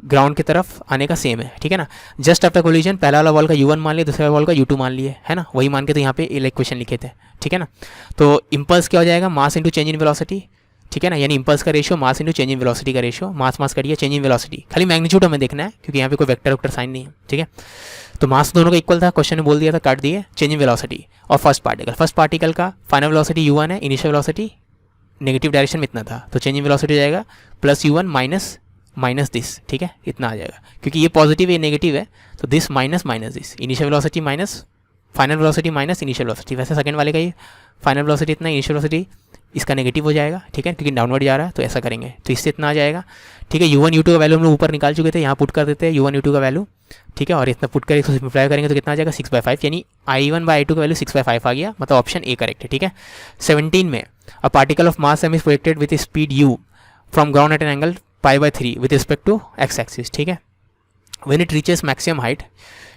ग्राउंड की तरफ आने का सेम है। ठीक है ना, जस्ट आफ्टर कोलिजन पहला वाला बॉल का u1 मान लिया, दूसरा बॉल का u2 मान लिए, है ना, वही मान के तो यहाँ पे इक्वेशन लिखे थे। ठीक है ना, तो इम्पल्स क्या हो जाएगा, mass into change in velocity. ठीक है ना, यानी इम्पल्स का ratio mass into change in velocity का रेशियो, मास करिए चेंज इन वेलोसिटी, खाली मैग्नीट्यूड हमें देखना है क्योंकि यहाँ पे कोई वेक्टर साइन नहीं है। ठीक है, तो मास दोनों का इक्वल था, क्वेश्चन ने बोल दिया था, काट दिए चेंज इन वेलोसिटी। और फर्स्ट पार्टिकल का फाइनल वेलोसिटी u1 है, इनिशियल वेलोसिटी नेगेटिव डायरेक्शन में इतना था, तो चेंज इन वेलोसिटी हो जाएगा प्लस u1 माइनस दिस। ठीक है, इतना आ जाएगा, क्योंकि ये पॉजिटिव है, नेगेटिव है, तो this minus this, initial velocity minus final velocity minus initial velocity. वैसे सेकंड वाले का ही फाइनल वेलोसिटी इतना, इनिशियल वेलोसिटी इसका नेगेटिव हो जाएगा। ठीक है, क्योंकि डाउनवर्ड जा रहा है, तो ऐसा करेंगे तो इससे इतना आ जाएगा। ठीक है, u1 u2 का वैल्यू हम लोग ऊपर निकाल चुके थे, यहाँ पुट कर देते हैं u1 u2 का वैल्यू। ठीक है, और इतना पुट करके सिंप्लीफाई करेंगे तो कितना आ जाएगा 6/5, यानी i1/i2 का वैल्यू 6/5 आ गया, मतलब ऑप्शन ए करेक्ट है। ठीक है, 17 में a particle of mass m is projected with speed u from ground at an angle π/3 with respect to x axis. ठीक है, when it reaches maximum height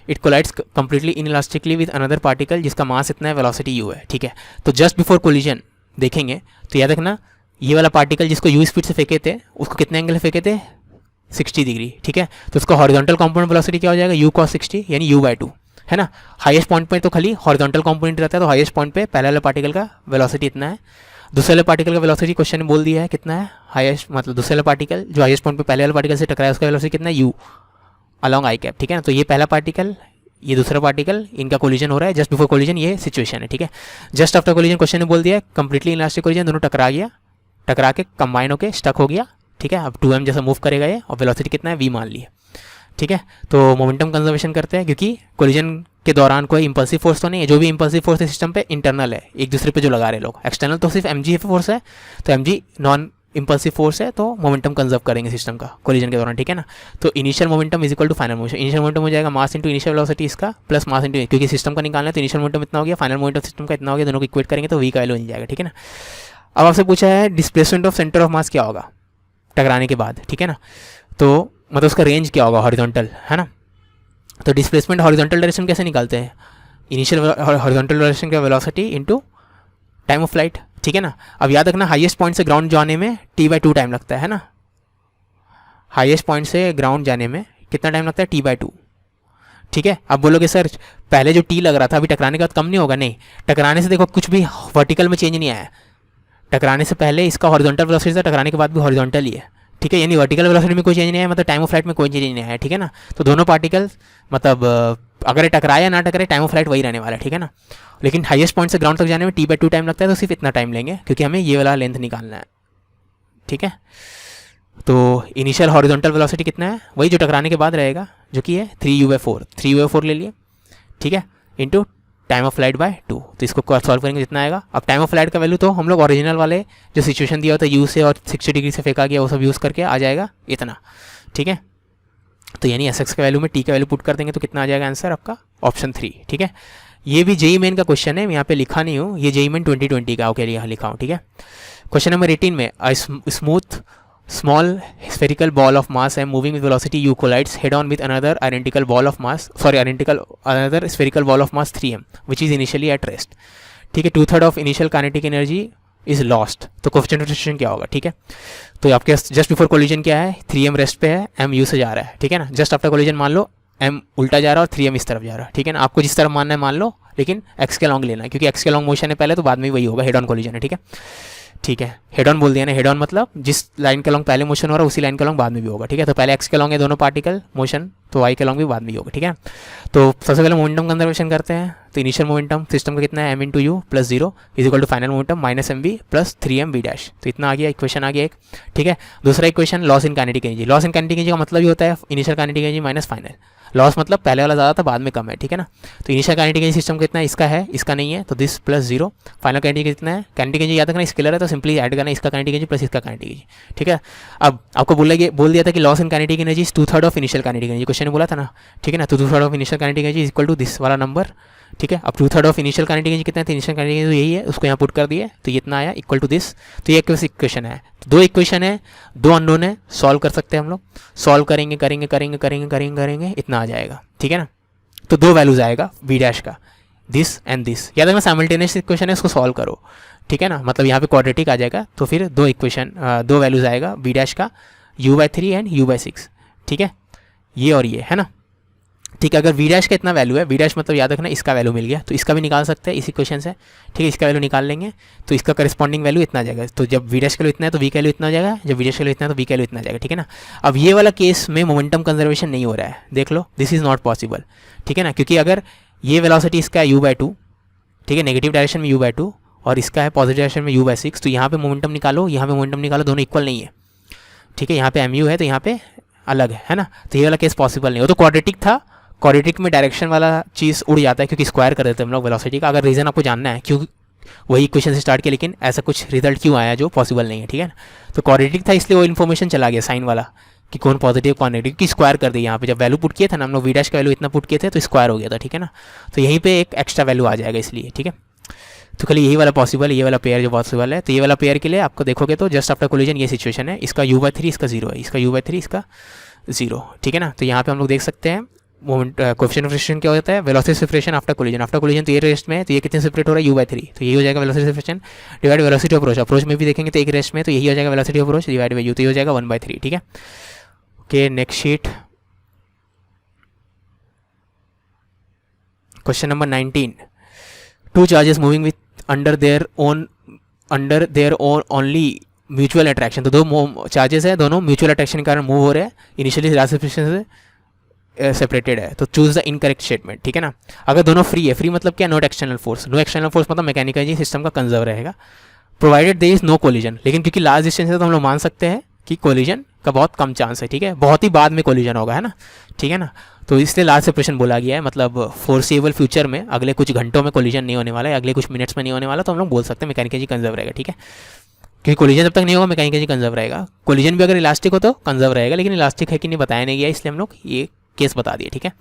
it collides completely inelastically with another particle जिसका मास इतना है, वेलोसिटी u है। ठीक है, तो जस्ट बिफोर कोलिजन देखेंगे तो याद रखना, ये वाला पार्टिकल जिसको u स्पीड से फेंके थे उसको कितने एंगल फेंके थे 60 डिग्री। ठीक है, तो उसका हॉरिजॉन्टल कंपोनेंट वेलोसिटी क्या हो जाएगा u cos 60, यानी u/2 है ना। हाईएस्ट पॉइंट पे तो खाली हॉरिजॉन्टल कंपोनेंट रहता है, तो हाईएस्ट पॉइंट पे पहले वाले पार्टिकल का वेलोसिटी इतना है, दूसरे वाले पार्टिकल का वेलोसिटी क्वेश्चन ने बोल दिया है कितना है, हाईएस्ट मतलब दूसरे वाला पार्टिकल जो हाईएस्ट पॉइंट पे पहले वाले पार्टिकल से टकराया उसका वेलोसिटी कितना है u अलॉन्ग i कैप। ठीक है ना, तो ये पहला पार्टिकल, ये दूसरा पार्टिकल, इनका कोलिजन हो रहा है जस्ट बिफोर कोलिजन, ये सिचुएशन है। ठीक है, जस्ट आफ्टर कोलिजन क्वेश्चन ने बोल दिया है कंप्लीटली इलास्टिक कोलिजन, दोनों टकरा के कंबाइन होकर स्टक हो गया। ठीक है, अब 2m जैसा मूव करेगा ये, और वेलोसिटी कितना है v मान लिया। ठीक है, तो मोमेंटम कंजर्वेशन करते हैं, क्योंकि कोलिजन के दौरान कोई इंपल्सिव फोर्स तो नहीं है, जो भी इंपल्सिव फोर्स है सिस्टम पे इंटरनल है, एक दूसरे पे जो लगा रहे लोग, एक्सटर्नल तो सिर्फ mg फोर्स है, तो mg नॉन इंपल्सिव फोर्स है, तो मोमेंटम कंजर्व करेंगे सिस्टम का कोलिजन के दौरान। ठीक है ना, तो initial momentum is equal to final momentum, initial momentum हो जाएगा मास इंटू इनिशियल वेलोसिटी इसका प्लस मास इंटू, क्योंकि सिस्टम का निकालना है तो इनिशियल मोमेंटम इतना हो गया, फाइनल मोमेंटम सिस्टम का इतना हो गया, दोनों को इक्वेट करेंगे तो v का वैल्यू मिल जाएगा। ठीक है ना, अब आपसे पूछा है displacement of centre of mass क्या होगा टकराने के बाद। ठीक है ना, तो मतलब उसका रेंज क्या होगा हॉरिजॉन्टल, है ना। तो डिस्प्लेसमेंट हॉरिजॉन्टल डायरेक्शन कैसे निकालते हैं, इनिशियल हॉरिजॉन्टल डायरेक्शन का velocity into time of flight. ठीक है ना, अब याद रखना हाईएस्ट पॉइंट से ग्राउंड जाने में t/2 टाइम लगता है ना, हाईएस्ट पॉइंट से ग्राउंड जाने में कितना टाइम लगता है t/2। ठीक है, अब बोलोगे सर पहले जो t लग रहा था अभी टकराने के बाद कम नहीं होगा, नहीं, टकराने से देखो कुछ भी वर्टिकल में चेंज नहीं आया, टकराने से पहले इसका हॉरिजॉन्टल वेलोसिटी था, टकराने के बाद भी हॉरिजॉन्टल ही है। ठीक है, यानी वर्टिकल वेलोसिटी में कोई चेंज नहीं आया, मतलब टाइम ऑफ फ्लाइट में कोई चेंज नहीं आया। ठीक है ना, तो दोनों पार्टिकल मतलब अगर ये टकराए या ना टकराए टाइम ऑफ फ्लाइट वही रहने वाला है। ठीक है ना, लेकिन हाईएस्ट पॉइंट से ग्राउंड तक जाने में t/2 टाइम लगता है, तो सिर्फ इतना टाइम लेंगे क्योंकि हमें ये वाला लेंथ निकालना है। ठीक है, तो इनिशियल हॉरिजॉन्टल वेलोसिटी कितना है, वही जो टकराने के बाद रहेगा, जो कि है 3u/4 ले लिए। ठीक है, into time of flight by 2, तो इसको सॉल्व करेंगे जितना आएगा। अब टाइम ऑफ फ्लाइट का वैल्यू तो हम लोग ओरिजिनल वाले जो सिचुएशन दिया होता है u से और 60 डिग्री से फेंका गया वो सब यूज़ करके आ जाएगा इतना। ठीक है, तो यानी एस एक्स के वैल्यू में टी का वैल्यू पुट कर देंगे तो कितना आ जाएगा आंसर आपका ऑप्शन 3। ठीक है, ये भी जेई मेन का क्वेश्चन है, मैं यहाँ पे लिखा नहीं हूँ, ये जेई मेन 2020 का ओके यहाँ लिखा हूँ। ठीक है, क्वेश्चन नंबर 18 में smooth small spherical ball of mass m moving with velocity u collides head on with another identical spherical ball of mass 3m which is initially at rest। ठीक है, 2/3 of initial kinetic energy is lost, तो कोएफिशिएंट ऑफ रोटेशन क्या होगा। ठीक है, तो आपके जस्ट बिफोर कोलिजन क्या है 3m रेस्ट पे है, m u से जा रहा है। ठीक है ना, जस्ट आफ्टर कोलिजन मान लो m उल्टा जा रहा है और 3m इस तरफ जा रहा है। ठीक है ना, आपको जिस तरफ मानना है मान लो, लेकिन x के लॉन्ग लेना है क्योंकि x के लॉन्ग मोशन है पहले, तो बाद में वही होगा, हेड ऑन कोलिजन है। ठीक है, ठीक है, हेड ऑन बोल दिया ना, हेड ऑन मतलब जिस लाइन के लॉन्ग पहले मोशन हो रहा है उसी लाइन के लॉन्ग बाद में भी होगा। ठीक है, तो पहले एक्स के लॉन्ग है दोनों पार्टिकल मोशन, तो वाई के लॉन्ग भी बाद में ही होगा। ठीक है, तो सबसे पहले मोमेंटम कंजर्वेशन करते हैं, तो इनिशियल मोमेंटम सिस्टम का कितना है m into u plus 0 is equal to final momentum minus mv plus 3mv dash, तो इतना आ गया, इक्वेशन आ गया एक। ठीक है, दूसरा equation loss in kinetic energy, loss in kinetic energy का मतलब ही होता है initial kinetic energy minus final. Loss मतलब पहले वाला ज़्यादा था, बाद में कम है, ठीक है ना। तो इनिशियल काइनेटिक एनर्जी सिस्टम कितना है, इसका है, इसका नहीं है, तो this plus zero. Final kinetic energy कितना है, काइनेटिक एनर्जी याद रखना स्केलर है तो सिंपली ऐड करना इसका काइनेटिक एनर्जी प्लस इसका काइनेटिक एनर्जी, ठीक है। अब आपको बोल दिया था कि loss in kinetic energy is 2/3 of initial kinetic energy, question में बोला था ना, ठीक है ना। तो 2/3 of initial kinetic energy is equal to this वाला नंबर, ठीक है। अब 2/3 ऑफ इनिशियल काइनेटिक एनर्जी कितना है, इनिशियल काइनेटिक एनर्जी यही है, उसको यहाँ पुट कर दिए तो ये इतना आया इक्वल टू दिस। तो ये इक्वेशन है, तो दो इक्वेशन है, दो अननोन है, सॉल्व कर सकते हैं हम लोग, सॉल्व करेंगे इतना आ जाएगा, ठीक है ना। तो दो वैल्यूज आएगा वी डैश का, दिस एंड दिस, याद रखना साइमल्टेनियस इक्वेशन है, इसको सॉल्व करो, ठीक है ना। मतलब यहाँ पे क्वाड्रेटिक आ जाएगा, तो फिर दो वैल्यूज आएगा वी डैश का, u/3 एंड u/6, ठीक है, ये और ये है ना, ठीक है। अगर वी डैश का इतना वैल्यू है, वी डैश मतलब याद रखना इसका वैल्यू मिल गया, तो इसका भी निकाल सकते हैं इस इक्वेशन से, ठीक है। इसका वैल्यू निकाल लेंगे तो इसका करस्पॉन्डिंग वैल्यू इतना आ जाएगा। तो जब वी डैश का वैल्यू इतना है तो वी का वैल्यू इतना आ जाएगा, जब वी डैश का वैल्यू इतना है तो वी का वैल्यू इतना आ जाएगा, ठीक है ना। अब ये वाला केस में मोमेंटम कंजर्वेशन नहीं हो रहा है, देख लो, दिस इज़ नॉट पॉसिबल, ठीक है ना, क्योंकि अगर ये वेलोसिटी इसका है u/2, ठीक है, नेगेटिव डायरेक्शन में u/2 और इसका है पॉजिटिव डायरेक्शन में u/6, तो यहाँ पे मोमेंटम निकालो, यहाँ पे मोमेंटम निकालो, दोनों इक्वल नहीं है, ठीक है। यहाँ पे mu है तो यहाँ पे अलग है ना, तो ये वाला केस पॉसिबल नहीं हो। तो क्वाड्रेटिक था, क्वाड्रेटिक में डायरेक्शन वाला चीज़ उड़ जाता है क्योंकि स्क्वायर कर देते हैं हम लोग वेलोसिटी का। अगर रीज़न आपको जानना है क्यों वही इक्वेशन से स्टार्ट किया, लेकिन ऐसा कुछ रिजल्ट क्यों आया जो पॉसिबल नहीं है, ठीक है ना। तो क्वाड्रेटिक था इसलिए वो इन्फॉर्मेशन चला गया साइन वाला कि कौन पॉजिटिव कौन नेगेटिव, की स्क्वायर कर दी। यहाँ पे जब वैल्यू पुट किए थे ना हम लोग, वी डैश का वैल्यू इतना पुट किए थे तो स्क्वायर हो गया था, ठीक है ना। तो यहीं पे एक एक्स्ट्रा वैल्यू आ जाएगा इसलिए, ठीक है। तो खाली यही वाला पॉसिबल, ये वाला पेयर जो पॉसिबल है। तो ये वाला पेयर के लिए आपको देखोगे तो जस्ट आफ्टर कोलिजन ये सिचुएशन है, इसका u/3 इसका 0 है, इसका u/3 इसका 0, ठीक है ना। तो यहाँ पे हम लोग देख सकते हैं मोमेंट कोएफिशिएंट ऑफ फ्रिक्शन क्या होता है, वेलोसिटी सेपरेशन आफ्टर कोलिजन तो ये रेस्ट में है, तो ये कितने सेपरेट हो रहा है u/3, तो यही हो जाएगा velocity separation divide velocity of approach में भी देखेंगे तो एक रेस्ट में, तो यही हो जाएगा velocity of approach divide by u, तो ये हो जाएगा 1/3, ठीक है। Okay, next sheet, question number 19, two charges moving with under their own only mutual attraction, तो दो चार्जेस है, दोनों म्यूचुअल अट्रैक्शन के कारण मूव हो रहे हैं, इनिशियली सेपरेशन से सेपरेटेड है, तो चूज द इनकरेक्ट स्टेटमेंट, ठीक है ना। अगर दोनों फ्री है, फ्री मतलब क्या, not external force, no external force मतलब मैकेनिकल एनर्जी सिस्टम का कंजर्व रहेगा, provided there is no collision, लेकिन क्योंकि लार्ज डिस्टेंस है तो हम लोग मान सकते हैं कि कोलिजन का बहुत कम चांस है, ठीक है, बहुत ही बाद में कोलिजन होगा, है ना, ठीक है ना। तो इसलिए लार्ज सेपरेशन बोला गया है, मतलब फोर्सेबल फ्यूचर में अगले कुछ घंटों में कोलिजन नहीं होने वाला है, अगले कुछ मिनट्स में नहीं होने वाला, तो हम लोग बोल सकते हैं मैकेनिकल एनर्जी कंजर्व रहेगा, ठीक है। क्योंकि कोलिजन जब तक नहीं होगा मैकेनिकल एनर्जी कंजर्व रहेगा, कोलिजन भी अगर इलास्टिक हो तो कंजर्व रहेगा, लेकिन इलास्टिक है कि नहीं बताया नहीं गया, इसलिए हम लोग ये केस बता दिए, ठीक है।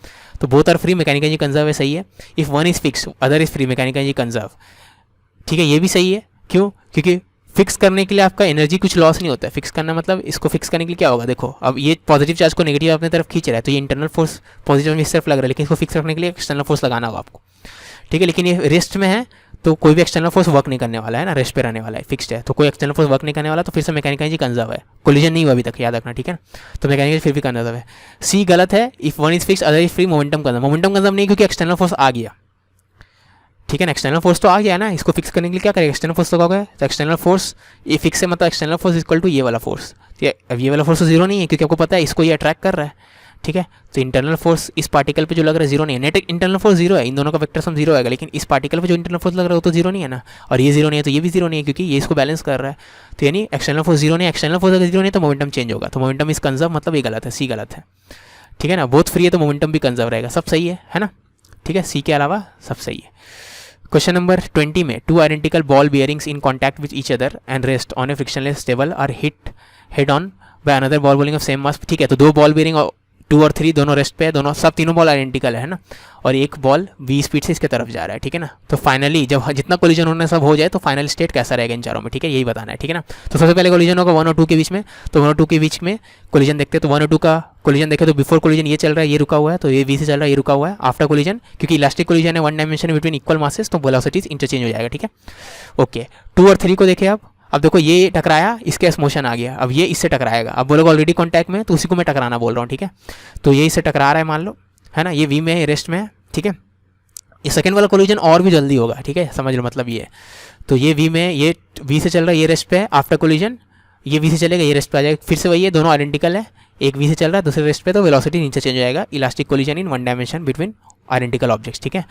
तो both are free, mechanical energy conserve है, सही है। If one is fix other is free, mechanical energy conserve, ठीक है, ये भी सही है। क्यों, क्योंकि फिक्स करने के लिए आपका एनर्जी कुछ लॉस नहीं होता है, फिक्स करना मतलब इसको फिक्स करने के लिए क्या होगा, देखो अब ये पॉजिटिव चार्ज को नेगेटिव अपनी तरफ खींच रहा है, तो ये इंटरनल फोर्स पॉजिटिव में इस तरफ लग रहा है, लेकिन इसको फिक्स रखने के लिए एक्सटर्नल फोर्स लगाना होगा आपको, ठीक है। लेकिन ये रेस्ट में है तो कोई भी एक्सटर्नल फोर्स वर्क नहीं करने वाला है ना, रेस्ट पे रहने वाला है, फिक्स्ड है, तो कोई एक्सटर्नल फोर्स वर्क नहीं करने वाला, तो फिर से मैकेनिकल एनर्जी कंजर्व है, कोलिजन नहीं हुआ अभी तक, याद रखना, ठीक है। तो मैकेनिकल फिर भी कंजर्व है। सी गलत है, if one is fix other is free, momentum conserve नहीं, क्योंकि एक्सटर्नल फोर्स आ गया, ठीक है ना, एक्सटर्नल फोर्स तो आ गया ना, इसको फिक्स करने के लिए क्या करेगा, एक्सटर्नल फोर्स तो होगा, तो एक्सटर्नल फोर्स ये फिक्स है, मतलब एक्सटर्नल फोर्स इक्वल टू ये वाला फोर्स, अब ये वाला फोर्स तो जीरो नहीं है क्योंकि आपको पता है इसको ये अट्रैक्ट कर रहा है, ठीक है। तो इंटरनल फोर्स इस पार्टिकल पे जो लग रहा है जीरो नहीं है, नेट इंटरनल फोर्स जीरो है, इन दोनों का वेक्टर सम जीरो आएगा, लेकिन इस पार्टिकल पे जो इंटरनल फोर्स लग रहा है वो तो जीरो नहीं है ना, और ये जीरो नहीं है तो ये भी जीरो नहीं है क्योंकि ये इसको बैलेंस कर रहा है, तो यानी एक्सटर्नल फोर्स जीरो नहीं है, एक्सटर्नल फोर्स अगर जीरो नहीं है तो मोमेंटम चेंज होगा, तो मोमेंटम इज कंजर्व, मतलब ये गलत है, सी गलत है, ठीक है ना। बोथ फ्री है तो मोमेंटम भी कंजर्व रहेगा, सब सही है ना, ठीक है, सी के अलावा सब सही है। क्वेश्चन नंबर 20 में, two identical ball bearings in contact with each other and rest on a frictionless table are hit head on by another ball bearing of same mass, ठीक है। तो दो बॉल बेयरिंग 2 और 3 दोनों रेस्ट पे है, दोनों सब तीनों बॉल आइडेंटिकल है ना, और एक बॉल v स्पीड से इसके तरफ जा रहा है, ठीक है ना। तो फाइनली जब जितना कोलिजन होने सब हो जाए तो फाइनल स्टेट कैसा रहेगा इन चारों में, ठीक है, यही बताना है, ठीक है ना। तो सबसे पहले कोलिजन होगा 1 और 2 के बीच में, तो 1 और 2 के बीच में कोलिजन देखते हैं, तो 1 और 2 का कोलिजन देखे तो बिफोर कोलिजन ये चल रहा है, ये रुका हुआ है, तो ये v से चल रहा है, ये रुका हुआ है। आफ्टर कोलिजन क्योंकि इलास्टिक कोलिजन है, one dimension between equal masses, तो वेलोसिटीज इंटरचेंज हो जाएगा, ठीक है। ओके, 2 और 3 को देखें आप, अब देखो ये टकराया, इसके मोशन आ गया, अब ये इससे टकराएगा, अब बोलोगे ऑलरेडी कॉन्टैक्ट में, तो उसी को मैं टकराना बोल रहा हूँ, ठीक है। तो ये इससे टकरा रहा है मान लो, है ना, ये वी में है, रेस्ट में है, ठीक है। ये सेकंड वाला कोलिजन और भी जल्दी होगा, ठीक है, समझ लो मतलब ये, तो ये वी में, ये वी से चल रहा है, ये रेस्ट पे है, आफ्टर कोलिजन ये वी से चलेगा, ये रेस्ट पे आ जाएगा, फिर से वही है, दोनों आइडेंटिकल है, एक वी से चल रहा है दूसरे रेस्ट पे, तो वेलोसिटी नीचे चेंज हो जाएगा, elastic collision in one dimension between identical objects, ठीक है।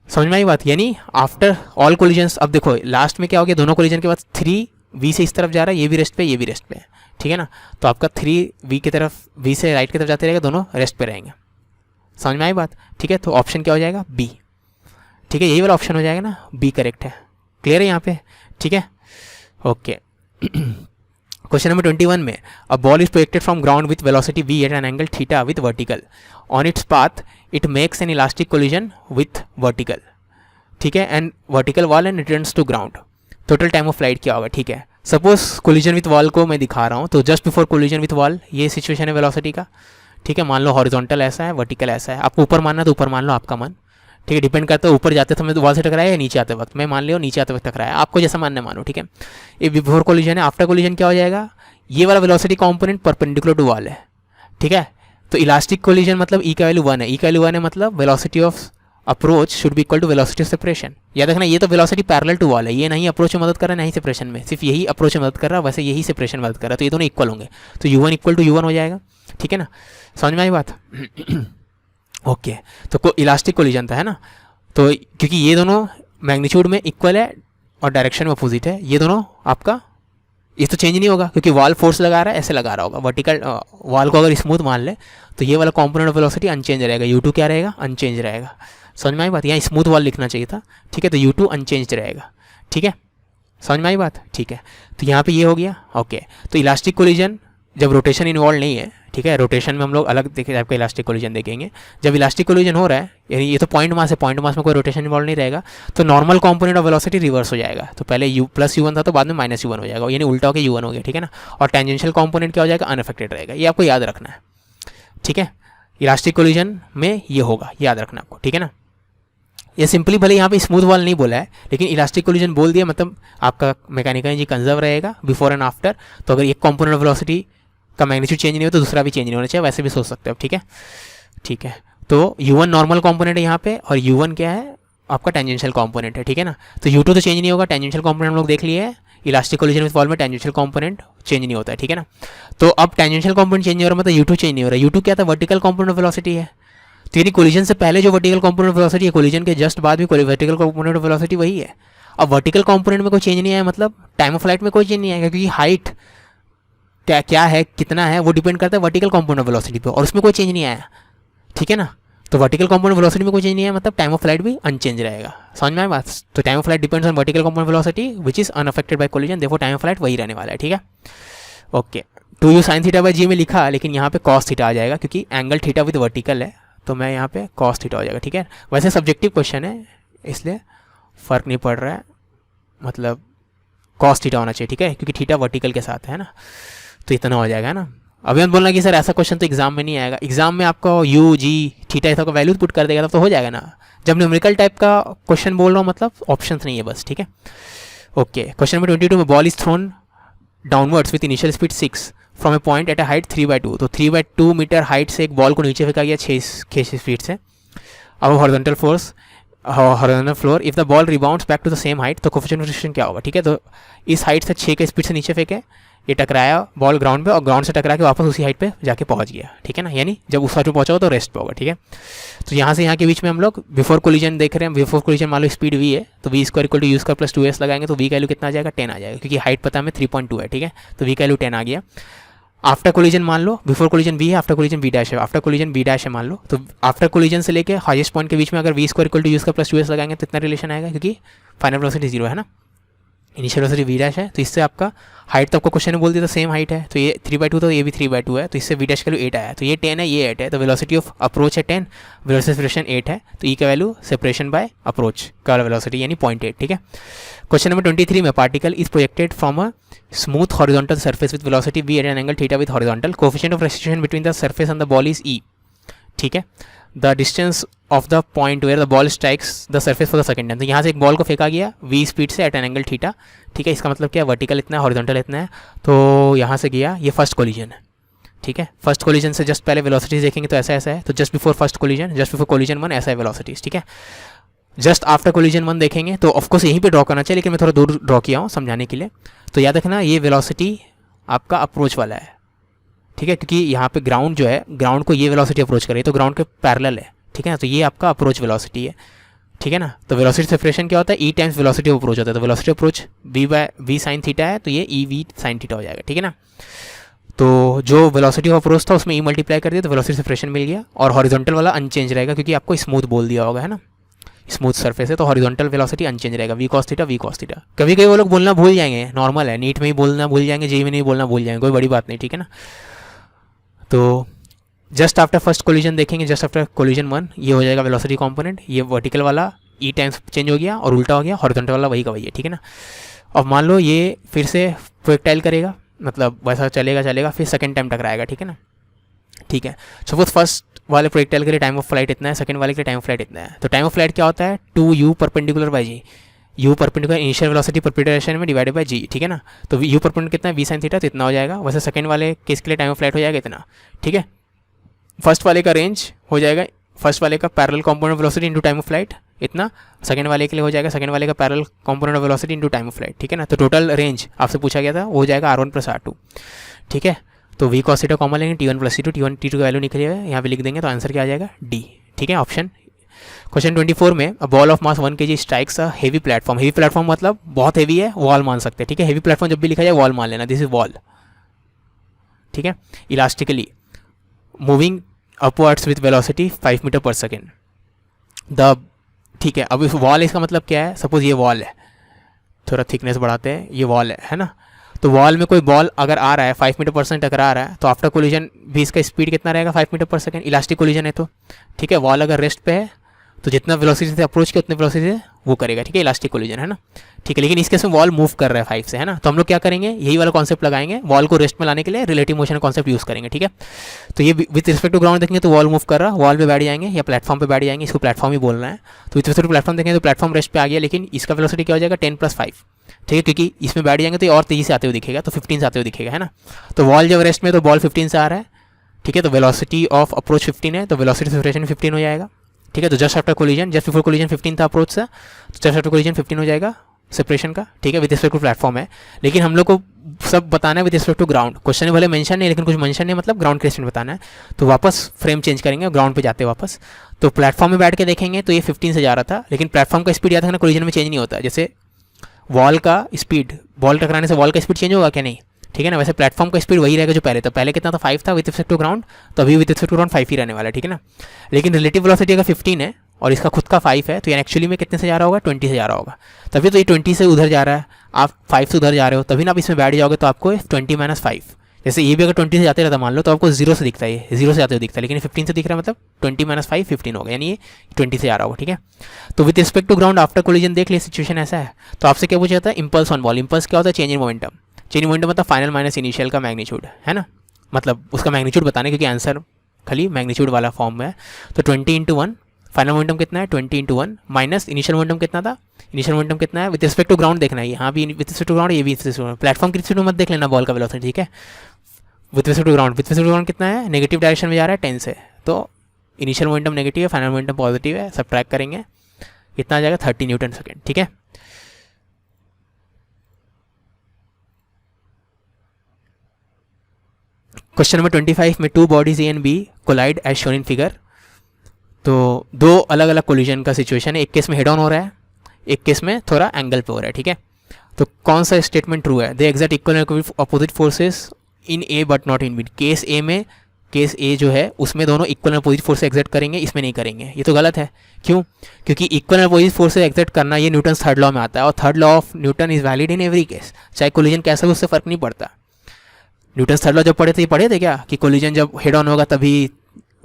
समझ में आई बात, यानी आफ्टर ऑल कोलिजन्स, अब देखो लास्ट में क्या हो गया, दोनों कोलिजन के बाद 3 वी से इस तरफ जा रहा है, ये भी रेस्ट पे, ये भी रेस्ट पे है, ठीक है ना। तो आपका 3 वी की तरफ, वी से राइट की तरफ जाते रहेगा, दोनों रेस्ट पे रहेंगे, समझ में आई बात? ठीक है, तो ऑप्शन क्या हो जाएगा? बी। ठीक है, यही वाला ऑप्शन हो जाएगा ना, बी करेक्ट है। क्लियर है यहाँ पे? ठीक है, ओके। क्वेश्चन नंबर 21 में, a ball is projected from ground with velocity v at an angle theta with vertical, on its path it makes an elastic collision with vertical, ठीक है, and vertical wall and returns to ground. Total time of flight क्या होगा? ठीक है, सपोज कोलिजन विथ वॉल को मैं दिखा रहा हूँ, तो just before collision with wall ये सिचुएशन है वेलोसिटी का। ठीक है, मान लो हॉरिजॉन्टल ऐसा है, वर्टिकल ऐसा है, आपको ऊपर मानना तो ऊपर मान लो, आपका मन। ठीक है, डिपेंड करता है ऊपर जाते समय तो वॉल से टकराया या नीचे आते वक्त, मैं मान लिया नीचे आते वक्त टकराया, आपको जैसा मानना मानो। ठीक है, ये बिफोर कोलिजन है। आफ्टर कोलिजन क्या हो जाएगा? ये वाला velocity component perpendicular to wall है। ठीक है, तो इलास्टिक कोलिजन मतलब ई का वैल्यू 1 है। ई का वैल्यू 1 है मतलब velocity of approach should be equal to velocity of separation. याद रखना, ये तो वेलोसिटी पैरेलल टू वॉल है, ये नहीं अप्रोच में मदद कर रहा है नहीं सेपरेशन में, सिर्फ यही अप्रोच में मदद कर रहा है, वैसे यही सेपरेशन में मदद कर रहा है, तो ये दोनों इक्वल होंगे, तो u1 इक्वल टू u1 हो जाएगा। ठीक है ना, समझ में आई बात? ओके, तो इलास्टिक कोलिजन था, है ना, तो क्योंकि ये दोनों मैग्नीट्यूड में इक्वल है और डायरेक्शन में अपोजिट है, ये दोनों आपका, ये तो चेंज नहीं होगा क्योंकि वॉल फोर्स लगा रहा है, ऐसे लगा रहा होगा वर्टिकल वॉल को, अगर स्मूथ मान ले तो ये वाला कॉम्पोनेंट ऑफ वेलोसिटी अनचेंज रहेगा, u2 क्या रहेगा? अनचेंज रहेगा। समझ में आई बात? यहाँ स्मूथ वॉल लिखना चाहिए था। ठीक है, तो u2 अनचेंज रहेगा। ठीक है, समझ में आई बात? ठीक है, तो यहाँ पे ये हो गया। ओके, तो इलास्टिक कोलिजन जब रोटेशन इन्वॉल्व नहीं है, ठीक है, रोटेशन में हम लोग अलग देखे आपका इलास्टिक कोलिजन देखेंगे। जब इलास्टिक कोलिजन हो रहा है, यानी ये तो पॉइंट मास है, पॉइंट मास में कोई रोटेशन इन्वॉल्व नहीं रहेगा, तो normal component of velocity reverse हो जाएगा, तो पहले u प्लस u1 था तो बाद में माइनस u1 हो जाएगा, यानी उल्टा होकर u1 हो गया। ठीक है ना, और टेंजेंशियल कॉम्पोनेंट क्या हो जाएगा? अनअफेक्टेड रहेगा, ये आपको याद रखना है। ठीक है, इलास्टिक कोलिजन में ये होगा, याद रखना आपको। ठीक है ना, ये सिंपली भले यहाँ पे स्मूथ वॉल नहीं बोला है, लेकिन इलास्टिक कोलिजन बोल दिया, मतलब आपका मैकेनिकल एनर्जी कंजर्व रहेगा बिफोर एंड आफ्टर। तो अगर एक कॉम्पोनेंट ऑफ वेलोसिटी का मैग्नीट्यूड चेंज नहीं हो तो दूसरा भी चेंज नहीं होना चाहिए, वैसे भी सोच सकते हो। ठीक है, ठीक है, तो u1 नॉर्मल कॉम्पोनेंट है यहाँ पे, और u1 क्या है? आपका टेंजेंशियल कॉम्पोनेंट है। ठीक है ना, तो u2 तो चेंज नहीं होगा, टेंजेंशियल कॉम्पोनेंट हम लोग देख लिए है, इलास्टिक कोलिजन विद वॉल में टेंजेंशियल कॉम्पोनेंट चेंज नहीं होता है। ठीक है ना, तो अब टेंजेंशियल कॉम्पोनेंट चेंज नहीं हो रहा, मतलब u2 चेंज नहीं हो रहा। u2 क्या था? वर्टिकल कॉम्पोनेंट ऑफ वेलोसिटी है, तो यानी कोलिजन से पहले जो वर्टिकल कॉम्पोनेंट ऑफ वेलोसिटी है, कोलिजन के जस्ट बाद भी वर्टिकल कॉम्पोनेंट ऑफ वेलोसिटी वही है। अब वर्टिकल कॉम्पोनेंट में कोई चेंज नहीं आया, मतलब टाइम ऑफ फ्लाइट में कोई चेंज नहीं आएगा, क्योंकि हाइट क्या है, कितना है, वो डिपेंड करता है वर्टिकल कॉम्पोनेंट ऑफ वेलोसिटी पे, और उसमें कोई चेंज नहीं आया। ठीक है ना, तो वर्टिकल कॉम्पोनेंट वेलोसिटी में कोई चेंज नहीं आया, मतलब टाइम ऑफ फ्लाइट भी अनचेंज रहेगा। समझ में आया बात? तो time of flight depends on vertical component velocity which is unaffected bye collision, therefore time of flight वही रहने वाला है। ठीक है, okay, 2u sin theta by g में लिखा, लेकिन यहाँ पे cos थीटा आ जाएगा क्योंकि एंगल थीटा विद वर्टिकल है, तो मैं यहाँ पे cos थीटा हो जाएगा। ठीक है, वैसे सब्जेक्टिव क्वेश्चन है इसलिए फ़र्क नहीं पड़ रहा है, मतलब cos थीटा होना चाहिए। ठीक है, क्योंकि थीटा वर्टिकल के साथ है ना, तो इतना हो जाएगा ना। अभी हम बोलना कि सर ऐसा क्वेश्चन तो एग्जाम में नहीं आएगा, एग्जाम में आपको u g थीटा ऐसा का वैल्यू पुट कर देगा, तब तो हो जाएगा ना। जब न्यूमेरिकल टाइप का क्वेश्चन बोल रहा हूँ, मतलब ऑप्शंस नहीं है बस। ठीक है, ओके, क्वेश्चन नंबर 22 में ball is throne downwards with initial speed 6 from A point at a height 3/2, तो 3/2 मीटर हाइट से एक बॉल को नीचे फेंका गया 6 स्पीड से। अब horizontal floor, if the ball rebounds back to the same height, तो कोफिशिएंट ऑफ फ्रिक्शन क्या होगा? ठीक है, तो इस हाइट से 6 के स्पीड से नीचे फेंके, ये टकराया बॉल ग्राउंड पे, और ग्राउंड से टकरा के वापस उसी हाइट पे जाके पहुंच गया। ठीक है ना, यानी जब उस हाइट पे पहुंचा हो तो रेस्ट पे होगा। ठीक है, तो यहाँ से यहाँ के बीच में हम लोग बिफोर कोलिजन देख रहे हैं, बिफोर कोलिजन मान लो स्पीड v है, तो v square equal to u square plus 2s लगाएंगे, तो v का वैल्यू कितना आ जाएगा? 10 आ जाएगा, क्योंकि हाइट पता हमें 3.2 है। ठीक है, तो v का वैल्यू 10 आ गया। आफ्टर कोलिजन मान लो, बिफोर कोलिजन v है, आफ्टर कोलिजन v डैश है, आफ्टर कोलिजन v डैश है मान लो, तो आफ्टर कोलिजन से लेके हाईएस्ट पॉइंट के बीच में अगर v square equal to u square plus 2s लगाएंगे तो इतना रिलेशन आएगा, क्योंकि फाइनल वेलोसिटी 0 है ना, इनिशियल वेलोसिटी v डैश है, तो इससे आपका हाइट तो आपको क्वेश्चन में बोल दिया था सेम हाइट है, तो ये 3/2 तो ये भी 3/2 है, तो इससे v डैश का वैल्यू 8 आया, तो ये 10 है, ये 8 है, तो वेलोसिटी ऑफ अप्रोच है 10, वेलोसिटी सेपरेशन 8 है, तो e का वैल्यू सेपरेशन बाय अप्रोच का वेलोसिटी यानी 0.8। ठीक है, क्वेश्चन नंबर 23 में particle is projected from a smooth horizontal surface with velocity v at an angle theta with horizontal, coefficient of restriction between the surface and the ball is e। ठीक है, the distance of the point where the ball strikes the surface for the second time, तो यहाँ से एक बॉल को फेंका गया v स्पीड से एट एन एंगल थीटा। ठीक है, इसका मतलब क्या है? वर्टिकल इतना है, हॉरिजॉन्टल इतना है, तो यहाँ से गया, ये फर्स्ट कोलिजन है। ठीक है, फर्स्ट कोलिजन से जस्ट पहले वेलोसिटीज देखेंगे तो ऐसा है, तो just before first collision, just before collision 1 ऐसा है वेलोसिटीज। ठीक है, जस्ट आफ्टर कोलिजन 1 देखेंगे तो ऑफकोर्स यहीं पे ड्रॉ करना चाहिए, लेकिन मैं थोड़ा दूर ड्रॉ किया हूँ समझाने के लिए। तो याद रखना, ये वेलोसिटी आपका अप्रोच वाला है। ठीक है, क्योंकि यहाँ पे ग्राउंड जो है, ग्राउंड को ये वेलोसिटी अप्रोच करे, तो ग्राउंड के पैरेलल है। ठीक है ना, तो ये आपका अप्रोच वेलोसिटी है। ठीक है ना, तो वेलोसिटी सेपरेशन क्या होता है? ई टाइम्स वेलोसिटी ऑफ अप्रोच होता है, तो velocity approach v sin theta है, तो ये ई वी साइन थीटा हो जाएगा। ठीक है ना, तो जो वेलोसिटी ऑफ अप्रोच था उसमें ई मल्टीप्लाई कर दिया तो वेलोसिटी सेपरेशन मिल गया, और हॉरिजॉन्टल वाला अनचेंज रहेगा क्योंकि आपको स्मूथ बोल दिया होगा, है ना, स्मूथ सरफेस है तो हॉरिजॉन्टल वेलोसिटी अनचेंज रहेगा, v cos theta v cos theta. कभी कभी वो लोग बोलना भूल जाएंगे, नॉर्मल है, नीट में ही बोलना भूल जाएंगे, जेई में नहीं बोलना भूल जाएंगे, कोई बड़ी बात नहीं, ठीक है ना। तो जस्ट आफ्टर फर्स्ट कोलिजन देखेंगे, जस्ट आफ्टर कोलिजन 1 ये हो जाएगा वेलोसिटी कंपोनेंट, ये वर्टिकल वाला ई टाइम्स चेंज हो गया और उल्टा हो गया, हॉरिजॉन्टल वाला वही का वही है, ठीक है ना। अब मान लो ये फिर से प्रोजेक्टाइल करेगा, मतलब वैसा चलेगा फिर सेकंड टाइम टकराएगा, ठीक है ना, ठीक है। सपोज फर्स्ट वाले प्रोजेक्टाइल के लिए टाइम ऑफ फ्लाइट इतना है, सेकंड वाले के लिए टाइम ऑफ फ्लाइट इतना है, तो टाइम ऑफ फ्लाइट क्या होता है 2u perpendicular by g, u perpendicular initial velocity perpendicular direction में डिवाइडेड बाई जी, ठीक है ना। तो u परपेंडिकुलर कितना है v sin थीटा, तो इतना हो जाएगा। वैसे सेकंड वाले केस के लिए टाइम ऑफ फ्लाइट हो जाएगा इतना, ठीक है। फर्स्ट वाले का रेंज हो जाएगा, फर्स्ट वाले का parallel component velocity into time of flight इतना, सेकंड वाले के लिए हो जाएगा सेकंड वाले का parallel component of velocity into time of flight, ठीक है ना। तो टोटल रेंज आपसे पूछा गया था वो हो जाएगा r1 प्लस r2, ठीक है। तो v cos थीटा कॉमन लेंगे, t1 plus t2, t1 t2 का वैल्यू निकलेगा, यहाँ पे लिख देंगे तो आंसर क्या आ जाएगा d, ठीक है, ऑप्शन। क्वेश्चन 24 में a ball of mass 1 kg strikes a heavy platform, heavy platform मतलब बहुत हेवी है, वॉल मान सकते हैं, ठीक है। हेवी प्लेटफॉर्म जब भी लिखा जाए वॉल मान लेना, दिस इज वॉल, ठीक है। Elastically moving upwards with velocity 5 metre पर सेकेंड द, ठीक है। अब इस वॉल इसका मतलब क्या है, सपोज ये वॉल है, थोड़ा थिकनेस बढ़ाते हैं, ये वॉल है ना। तो वॉल में कोई बॉल अगर आ रहा है 5 मीटर पर सेकेंड टकरा रहा है तो आफ्टर कोलिजन भी इसका स्पीड कितना रहेगा 5 मीटर पर सेकेंड, इलास्टिक कोलिजन है तो, ठीक है। वॉल अगर रेस्ट पे है तो जितना वेलोसिटी से अप्रोच किया उतने वेलोसिटी से वो करेगा, ठीक है, इलास्टिक कोलिजन है ना, ठीक है। लेकिन इस केस में वॉल मूव कर रहा है 5 से, है ना, तो हम लोग क्या करेंगे, यही वाला कॉन्सेप्ट लगाएंगे, वॉल को रेस्ट में लाने के लिए रिलेटिव मोशन कॉन्सेप्ट यूज़ करेंगे, ठीक है। तो ये विथ रिस्पेक्ट टू ग्राउंड देखेंगे तो वॉल मूव कर रहा, वॉल पे बैठ जाएंगे या प्लेटफॉर्म पे बैठ जाएंगे, इसको प्लेटफॉर्म ही बोलना है। तो विथ रिस्पेक्ट टू प्लेटफॉर्म देखेंगे तो प्लेटफॉर्म रेस्ट पे आ गया, लेकिन इसका वेलोसिटी क्या हो जाएगा 10 + 5, ठीक है, क्योंकि इसमें बैठ जाएंगे तो ये और तेज़ी से आते हुए दिखेगा, तो 15 से आते हुए दिखेगा, है ना। तो वॉल जब रेस्ट में तो बॉल 15 से आ रहा है, ठीक है, तो वेलोसिटी ऑफ अप्रोच 15 है, तो वेलोसिटी सेपरेशन 15 हो जाएगा, ठीक है। तो just after collision, just before collision 15 था अप्रोच से, तो जस्ट आफ्टर कोलिजन 15 हो जाएगा सेपरेशन का, ठीक है, विद रिस्पेक्ट टू प्लेटफॉर्म है। लेकिन हम लोग को सब बताना है विद रिस्पेक्ट टू ग्राउंड, क्वेश्चन में भले मेंशन नहीं लेकिन कुछ मेंशन नहीं, मतलब ग्राउंड क्वेश्चन बताना है। तो वापस फ्रेम चेंज करेंगे, ग्राउंड पे जाते वापस, तो प्लेटफॉर्म में बैठ के देखेंगे तो ये 15 से जा रहा था, लेकिन प्लेटफॉर्म का स्पीड याद रखना कोलिजन में चेंज नहीं होता, जैसे वॉल का स्पीड, बॉल टकराने से वॉल का स्पीड चेंज होगा क्या, नहीं, ठीक है ना। वैसे प्लेटफॉर्म का स्पीड वही रहेगा जो पहले था, पहले कितना था 5 था विद रिस्पेक्ट टू ग्राउंड, तो अभी विद रिस्पेक्ट टू ग्राउंड 5 ही रहने वाला है, ठीक है ना। लेकिन रिलेटिव वेलोसिटी अगर 15 है और इसका खुद का 5 है तो ये एक्चुअली में कितने से जा रहा होगा 20 से जा रहा होगा, तभी तो ये 20 से उधर जा रहा है, आप 5 से उधर जा रहे हो, तभी ना आप इसमें बैठ जाओगे तो आपको 20 - 5, जैसे ये भी अगर 20 से जाते रहता मान लो तो आपको 0 से दिखता है, 0 से जाते हुए दिखता है, लेकिन 15 से दिख रहा है, मतलब 20 - 5 15 होगा, यानी ये 20 से जा रहा होगा, ठीक है। तो with respect to ground after collision देख लिए सिचुएशन ऐसा है, तो आपसे क्या पूछा जाता है इम्पल्स ऑन बॉल, इम्पल्स क्या होता है change in momentum, change in momentum मतलब फाइनल माइनस इनिशियल का मैग्नीट्यूड, है ना, मतलब उसका मैग्नीट्यूड बताने, क्योंकि आंसर खाली मैग्नीट्यूड वाला फॉर्म में है। तो 20 × 1 फाइनल मोमेंटम कितना है 20 × 1 माइनस इनिशियल मोमेंटम कितना था, इनिशियल मोमेंटम कितना है विद रिस्पेक्ट टू ग्राउंड देखना है, यहाँ भी विद रिस्पेक्ट टू ग्राउंड, ये भी विद रिस्पेक्ट टू प्लेटफॉर्म की रिस्पेक्ट मत देख लेना बॉल का वेलोसिटी, ठीक है। With respect to ground, with respect to ground कितना है नेगेटिव डायरेक्शन में जा रहा है 10 से, तो इनिशियल मोमेंटम नेगेटिव है, फाइनल मोमेंटम पॉजिटिव है, सब ट्रैक करेंगे, कितना आ जाएगा 30 न्यूटन सेकेंड, ठीक है। क्वेश्चन नंबर 25 में 2 bodies A and B collide as shown in figure, तो दो अलग अलग कोलिजन का सिचुएशन है, एक केस में हेड ऑन हो रहा है, एक केस में थोड़ा एंगल पे हो रहा है, ठीक है। तो कौन सा स्टेटमेंट ट्रू है, they exact equal opposite forces in A but not in B, case A में, केस ए जो है उसमें दोनों इक्वल अपोजिट फोर्स एग्जैक्ट करेंगे, इसमें नहीं करेंगे, ये तो गलत है, क्यों, क्योंकि इक्वल अपोजिट फोर्स एग्जैक्ट करना ये न्यूटन थर्ड लॉ में आता है, और third law of Newton is valid in every case, चाहे कोलिजन कैसा भी उससे फर्क नहीं पड़ता। न्यूटन थर्ड लॉ जब पढ़े थे, ये पढ़े थे क्या कि कोलिजन जब हेड ऑन होगा तभी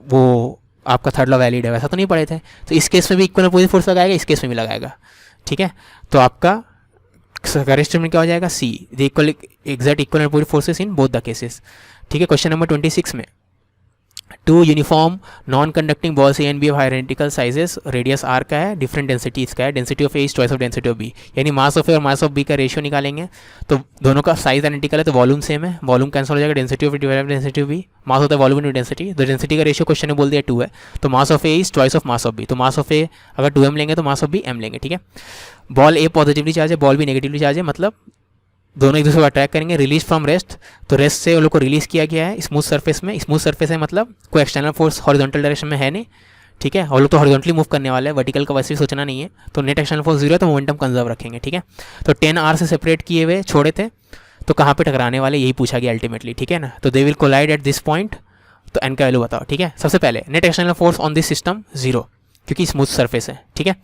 वो आपका थर्ड लॉ वैलिड है, वैसा तो नहीं पढ़े थे। तो इस केस में भी इक्वल अपोजिट फोर्स लगाएगा, इस केस में भी लगाएगा, ठीक है। तो आपका करेक्ट स्टेटमेंट क्या हो जाएगा C, the equal exact equal opposite forces in both the cases, ठीक है। क्वेश्चन नंबर 26 में 2 uniform non conducting balls A and B of identical sizes, radius R का है, डिफरेंट डेंसिटीज का है, density of A is twice of density of B, यानी मास ऑफ ए और मास ऑफ बी का रेशियो निकालेंगे, तो दोनों का साइज आइडेंटिकल है तो वॉल्यूम सेम है, वॉल्यूम कैंसिल हो जाएगा, density of A divided density of B, mass होता है वॉल्यूम इंटू डेंसिटी, तो डेंसिटी का रेशियो क्वेश्चन ने बोल दिया 2 है, तो mass of A is twice of mass of B, तो मास ऑफ ए अगर 2m लेंगे तो मास ऑफ बी m लेंगे, ठीक है। बॉल ए पॉजिटिवली चार्ज है, बॉल भी नेगेटिवली चार्ज है, मतलब दोनों एक दूसरे को अट्रैक्ट करेंगे, रिलीज फ्रॉम रेस्ट, तो रेस्ट से उन लोग को रिलीज किया गया है स्मूथ सरफेस में, स्मूथ सरफेस है मतलब कोई एक्सटर्नल फोर्स हॉरिजॉन्टल डायरेक्शन में है नहीं, ठीक है, और लोग तो हॉरिजॉन्टली मूव करने वाले हैं, वर्टिकल का वैसे भी सोचना नहीं है, तो नेट एक्सटर्नल फोर्स 0 है तो मोमेंटम कंजर्व रखेंगे, ठीक है। तो 10r से सेपरेट किए हुए छोड़े थे, तो कहाँ पे टकराने वाले, यही पूछा गया अल्टीमेटली, ठीक है ना। तो they will collide at this point, तो एन का वैल्यू बताओ, ठीक है। सबसे पहले net external force on this system 0, क्योंकि स्मूथ सरफेस है, ठीक है।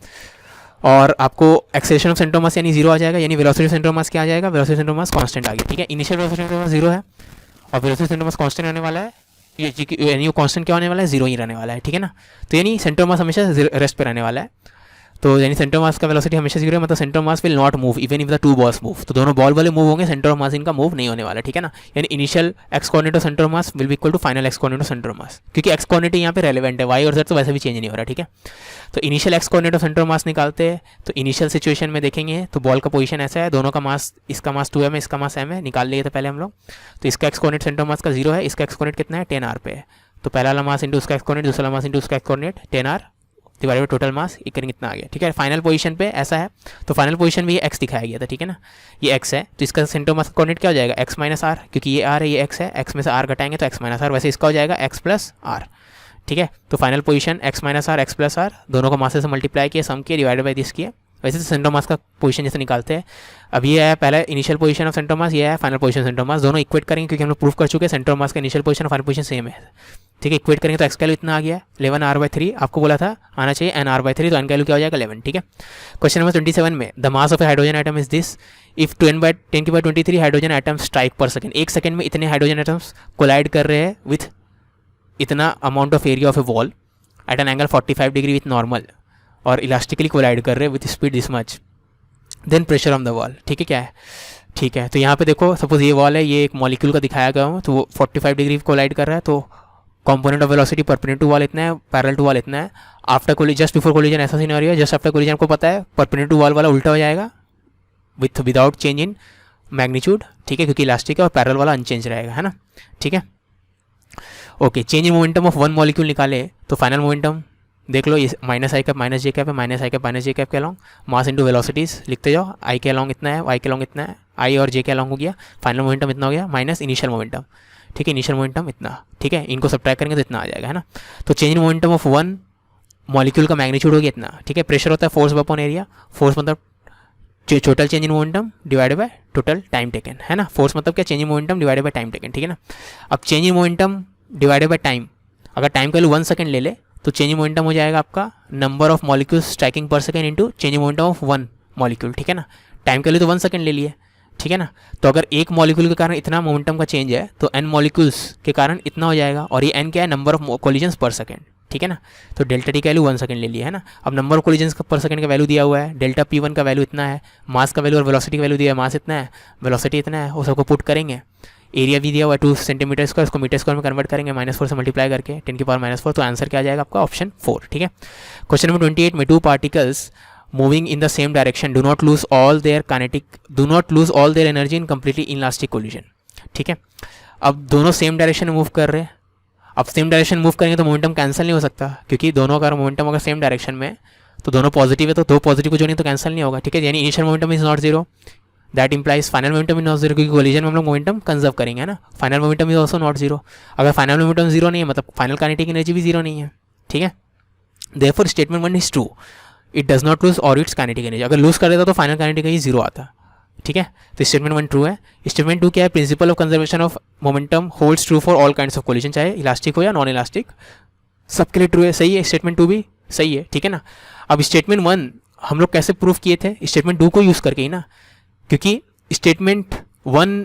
और आपको acceleration of centre of mass यानी 0 आ जाएगा, यानी velocity of centre of mass क्या आ जाएगा, velocity center of mass constant आ गया, ठीक है। Initial velocity center of mass 0 है और velocity center of mass constant रहने वाला है, यानी वो कांस्टेंट क्या होने वाला है, 0 ही रहने वाला है, ठीक है ना। तो यानी सेंटर ऑफ मास हमेशा रेस्ट पे रहने वाला है। तो यानी सेंटर ऑफ मास का वेलोसिटी हमेशा 0 है, मतलब centre of mass will not move even if the two balls move. तो दोनों बॉल वाले मूव होंगे, सेंटर ऑफ मास इनका मूव नहीं होने वाला, ठीक है ना। यानी initial x coordinate of centre of mass will be equal to final x coordinate of centre of mass, क्योंकि एक्स कोऑर्डिनेट यहाँ पे रेलेवेंट है, वाई और जेड तो वैसे भी चेंज नहीं हो रहा, ठीक है। तो initial x coordinate of centre of मास निकालते हैं, तो इनिशियल सिचुएशन में देखेंगे तो बॉल का पोजीशन ऐसा है, दोनों का मास, इसका मास 2m है, इसका मास m है, निकाल लिए थे पहले हम लोग। तो इसका x coordinate centre of mass का 0 है, इसका एक्स कोऑर्डिनेट कितना है 10r पे है। तो पहला वाला मास इंटू उसका एक्स कोऑर्डिनेट, दूसरा मास इंटू उसका x coordinate 10r divided by total mass, equalling इतना आ गया, ठीक है। फाइनल पोजीशन पे ऐसा है, तो फाइनल पोजीशन में ये x दिखाया गया था, ठीक है ना। ये x है, तो इसका सेंटर ऑफ मास कोऑर्डिनेट क्या हो जाएगा, x माइनस r, क्योंकि ये r है, ये x है, x में से r घटाएंगे तो x माइनस r, वैसे इसका हो जाएगा x प्लस r, ठीक है। तो final position x minus r, x plus r, दोनों को मास से मल्टीप्लाई किया, सम किया, डिवाइडेड बाई दिस किया। वैसे तो सेंटर ऑफ मास का पोजीशन जैसे निकालते हैं, अब ये है पहला initial position of centre of मास, ये है फाइनल पोजीशन सेंटर ऑफ मास, दोनों इक्वेट करेंगे क्योंकि हम लोग प्रूफ कर चुके हैं सेंटर ऑफ मास का इनिशियल पोजीशन और फाइनल पोजीशन सेम है, ठीक है। इक्वेट करेंगे तो एक्स का वैल्यू इतना आ गया 11r/3, आपको बोला था आना चाहिए nr/3, तो n का वैल्यू क्या हो जाएगा 11, ठीक है। क्वेश्चन नंबर 27 में the mass of A hydrogen atom is this if 10^23 hydrogen atom strike पर सेकंड, एक सेकंड में इतने हाइड्रोजन एटम्स कोलाइड कर रहे हैं विथ इतना amount of area of a wall at an angle 45 degree with normal, और इलास्टिकली कोलाइड कर रहे हैं with speed this much, then pressure on the wall, ठीक है। क्या है, ठीक है। तो यहाँ पे देखो सपोज ये वॉल है, ये एक मॉलिक्यूल का दिखाया गया हूँ, तो वो 45 डिग्री कोलाइड कर रहा है, तो component of velocity perpendicular to wall इतना है, पैरेलल टू वॉल इतना है। After collision, just before collision ऐसा सिनेरियो है, जस्ट आफ्टर कोलिजन आपको पता है परपेंडिकुलर टू वॉल वाला उल्टा हो जाएगा विदाउट चेंज इन मैग्नीट्यूड, ठीक है, क्योंकि इलास्टिक है, और पैरेलल वाला अनचेंज रहेगा, है ना, ठीक है। Okay, change in momentum of one molecule निकाले तो फाइनल मोमेंटम देख लो, ये माइनस आई कैप माइनस जे कैप है, माइनस आई कैप माइनस जे कैप के अलॉन्ग, मास इंटू वेलोसिटीज लिखते जाओ, आई के अलॉन्ग इतना है, वाई के अलॉन्ग इतना है, आई और जे के अलॉन्ग हो गया, फाइनल मोमेंटम इतना हो गया, माइनस इनिशियल मोमेंटम, ठीक है, इनिशियल मोमेंटम इतना, ठीक है। इनको सब्ट्रैक्ट करेंगे तो इतना आ जाएगा, है ना। तो change in momentum of one molecule का मैग्नीट्यूड हो गया इतना, ठीक है। प्रेशर होता है फोर्स अपॉन एरिया, फोर्स मतलब total change in momentum divided by total time taken, है ना। फोर्स मतलब क्या, change in momentum divided by time taken, ठीक है ना। अब change in momentum divided by time, अगर टाइम का वैल्यू 1 सेकंड ले ले तो चेंज इन मोमेंटम हो जाएगा आपका नंबर ऑफ मॉलिक्यूल्स स्ट्राइकिंग पर second into change in momentum of one molecule, ठीक है ना। टाइम के लिए तो 1 सेकंड ले लिए, ठीक है ना। तो अगर एक मॉलिक्यूल के कारण इतना मोमेंटम का चेंज है तो n मॉलिक्यूल्स के कारण इतना हो जाएगा, और ये n क्या है, नंबर ऑफ कोलिजन्स पर सेकंड, ठीक है ना। तो डेल्टा टी का वैल्यू 1 सेकंड ले लिया, है ना। अब नंबर ऑफ कोलिजन्स पर सेकंड का वैल्यू दिया हुआ है, डेल्टा P1 का वैल्यू इतना है, मास का वैल्यू और वेलोसिटी का वैल्यू दिया है, मास इतना है, वेलोसिटी इतना है, वो सबको पुट करेंगे, एरिया भी दिया हुआ है 2 सेंटीमीटर स्क्वायर, इसको मीटर स्क्वायर में कन्वर्ट करेंगे -4 से मल्टीप्लाई करके 10⁻⁴, तो आंसर क्या आ जाएगा आपका ऑप्शन 4, ठीक है। क्वेश्चन नंबर 28 में 2 particles moving in the same direction do not lose all their energy in completely inelastic collision, ठीक है। अब दोनों सेम डायरेक्शन में मूव कर रहे हैं, अब सेम डायरेक्शन मूव करेंगे तो मोमेंटम कैंसिल नहीं हो सकता, क्योंकि दोनों का मोमेंटम अगर सेम डायरेक्शन में तो दोनों पॉजिटिव है, तो दो पॉजिटिव को जोड़ेंगे तो कैंसिल नहीं होगा, ठीक है। यानी initial momentum is not zero, that implies final momentum is not zero, क्योंकि कोलिजन में हम लोग मोमेंटम कंजर्व करेंगे, है ना। Final momentum is also not zero, अगर फाइनल मोमेंटम जीरो नहीं है मतलब फाइनल काइनेटिक एनर्जी भी जीरो नहीं है, ठीक है। Therefore statement 1 is true, it does not lose और इट्स काइनेटिक एनर्जी, अगर लूज कर देता तो फाइनल काइनेटिक एनर्जी जीरो आता, ठीक है। तो स्टेटमेंट 1 ट्रू है। स्टेटमेंट 2 क्या है, principle of conservation of momentum holds true for all kinds of collision, चाहे इलास्टिक हो या नॉन इलास्टिक, सबके लिए ट्रू है, सही है। स्टेटमेंट 2 भी सही है, ठीक है ना। अब स्टेटमेंट 1 हम लोग कैसे प्रूफ किए थे, स्टेटमेंट 2 को यूज़ करके ही ना, क्योंकि स्टेटमेंट 1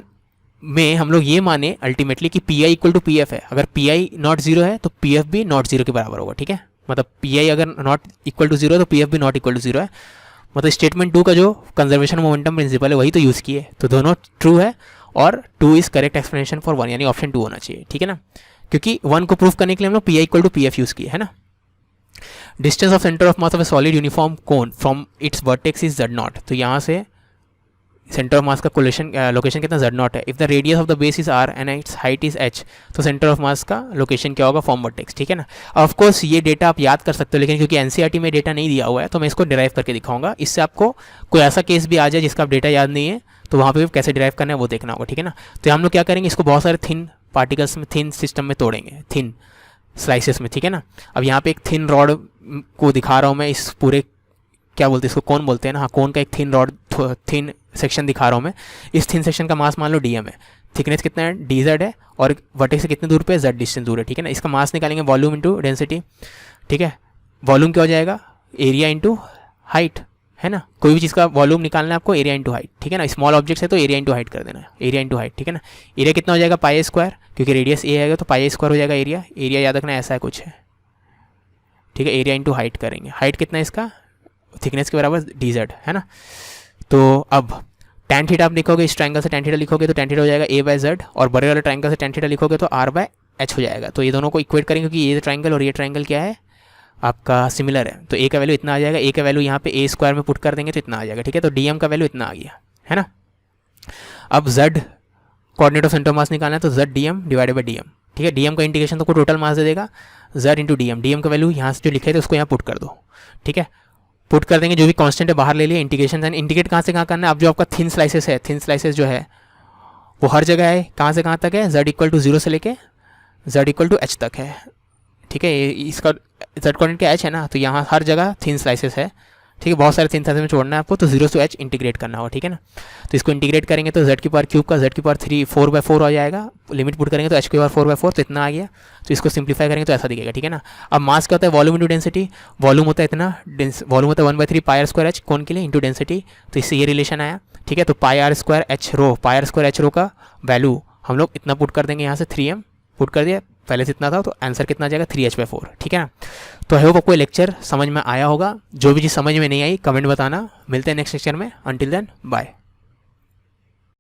में हम लोग ये माने अल्टीमेटली कि p i equal to p f है, अगर पी आई नॉट जीरो है तो पी एफ भी नॉट जीरो के बराबर होगा, ठीक है। मतलब पी आई अगर नॉट इक्वल टू जीरो है तो पी एफ भी नॉट इक्वल टू जीरो है, मतलब स्टेटमेंट 2 का जो कंजर्वेशन मोमेंटम प्रिंसिपल है वही तो यूज़ किए, तो दोनों ट्रू है, और 2 इज करेक्ट एक्सप्लेनेशन फॉर 1, यानी ऑप्शन 2 होना चाहिए, ठीक है ना। क्योंकि 1 को प्रूफ करने के लिए हम लोग p i equal to p f use किए, है ना। Distance of centre of mass of a solid uniform cone from its vertex is Z0, तो यहाँ से सेंटर ऑफ मास का लोकेशन कितना Z0 है। If the radius of the base is R and it's height is H, तो सेंटर ऑफ मास का लोकेशन क्या होगा, फ्रॉम वर्टेक्स, ठीक है ना। ऑफ कोर्स ये डेटा आप याद कर सकते हो, लेकिन क्योंकि एनसीईआरटी में डेटा नहीं दिया हुआ है तो मैं इसको डिराइव करके दिखाऊंगा, इससे आपको कोई ऐसा केस भी आ जाए जिसका आप डेटा याद नहीं है तो वहाँ पे कैसे डिराइव करना है वो देखना होगा, ठीक है ना। तो हम लोग क्या करेंगे, इसको बहुत सारे थिन पार्टिकल्स में, थिन सिस्टम में तोड़ेंगे, थिन स्लाइसेस में, ठीक है ना। अब यहाँ पे एक थिन रॉड को दिखा रहा हूँ मैं, इस पूरे क्या बोलते हैं इसको, कोन बोलते हैं ना, हाँ, कोन का एक थिन रॉड थिन सेक्शन दिखा रहा हूँ मैं, इस थिन सेक्शन का मास मान लो डी एम है, थिकनेस कितना है डी जेड है, और वर्टेक्स से कितने दूर पे जेड डिस्टेंस दूर है, ठीक है ना। इसका मास निकालेंगे वॉल्यूम इंटू डेंसिटी, ठीक है। वॉल्यूम क्या हो जाएगा, एरिया इंटू हाइट, है ना। कोई भी चीज़ का वॉल्यूम निकालना है आपको, एरिया इंटू हाइट, ठीक है ना। स्मॉल ऑब्जेक्ट है तो एरिया इंटू हाइट कर देना है, एरिया इंटू हाइट, ठीक है ना। एरिया कितना हो जाएगा पाई स्क्वायर, क्योंकि रेडियस ए आएगा तो पाई स्क्वायर हो जाएगा एरिया, एरिया याद रखना ऐसा है कुछ है, ठीक है। एरिया इंटू हाइट करेंगे, हाइट कितना है इसका, थिकनेस के बराबर डी जेड, है ना। तो अब टैन थीटा आप लिखोगे, इस ट्रायंगल से टैन थीटा लिखोगे तो टैन थीटा हो जाएगा ए बाय जेड, और बड़े वाले ट्रायंगल से टैन थीटा लिखोगे तो आर बाय एच हो जाएगा। तो ये दोनों को इक्वेट करेंगे क्योंकि ये ट्रायंगल और ये ट्रायंगल क्या है आपका सिमिलर है। तो ए का वैल्यू इतना आ जाएगा, ए का वैल्यू यहाँ पे ए स्क्वायर में पुट कर देंगे तो इतना आ जाएगा, ठीक है। तो डी एम का वैल्यू इतना आ गया, है ना। अब z coordinate of centre mass निकालना है तो z d m divided by d m, ठीक है। डी एम का इंटीग्रेशन तो टोटल मास दे देगा, z into d m, d m का वैल्यू यहाँ से जो लिखे थे उसको यहाँ पुट कर दो, ठीक है। पुट कर देंगे, जो भी कांस्टेंट है बाहर ले लिया, इंटीग्रेशन एंड इंटीग्रेट कहाँ से कहाँ करना है। अब जो आपका थिन स्लाइसेस है, थिन स्लाइसेस जो है वो हर जगह है, कहाँ से कहाँ तक है, जेड इक्वल टू 0 से लेके जेड इक्वल टू एच तक है, ठीक है। इसका जेड कोऑर्डिनेट क्या एच है ना, तो यहाँ हर जगह थिन स्लाइसेस है, ठीक है। बहुत सारे थिन स्लाइसेस में छोड़ना है आपको, तो 0 से एच इंटीग्रेट करना होगा, ठीक है ना। तो इसको इंटीग्रेट करेंगे तो जेड की पावर क्यूब का जेड की पावर 3 4/4 आ जाएगा, लिमिट पुट करेंगे तो एच की पावर 4/4, तो इतना आ गया। तो इसको सिंप्लीफाई करेंगे तो ऐसा दिखेगा, ठीक है ना। अब मास क्या होता है, वॉल्यूम इंटू डेंसिटी, वॉल्यूम होता है इतना, वॉल्यूम होता है 1/3 पाई आर स्क्वायर एच कौन के लिए इंटू डेंसिटी, तो इससे ये रिलेशन आया, ठीक है। तो pi R square H rho, pi R square H rho का वैल्यू हम लोग इतना पुट कर देंगे, यहाँ से 3m पुट कर दिया, पहले से इतना था, तो आंसर कितना आ जाएगा 3h/4, ठीक है ना। तो आई होप आपको ये लेक्चर समझ में आया होगा। जो भी चीज़ समझ में नहीं आई कमेंट बताना, मिलते हैं नेक्स्ट लेक्चर में, अंटिल देन बाय।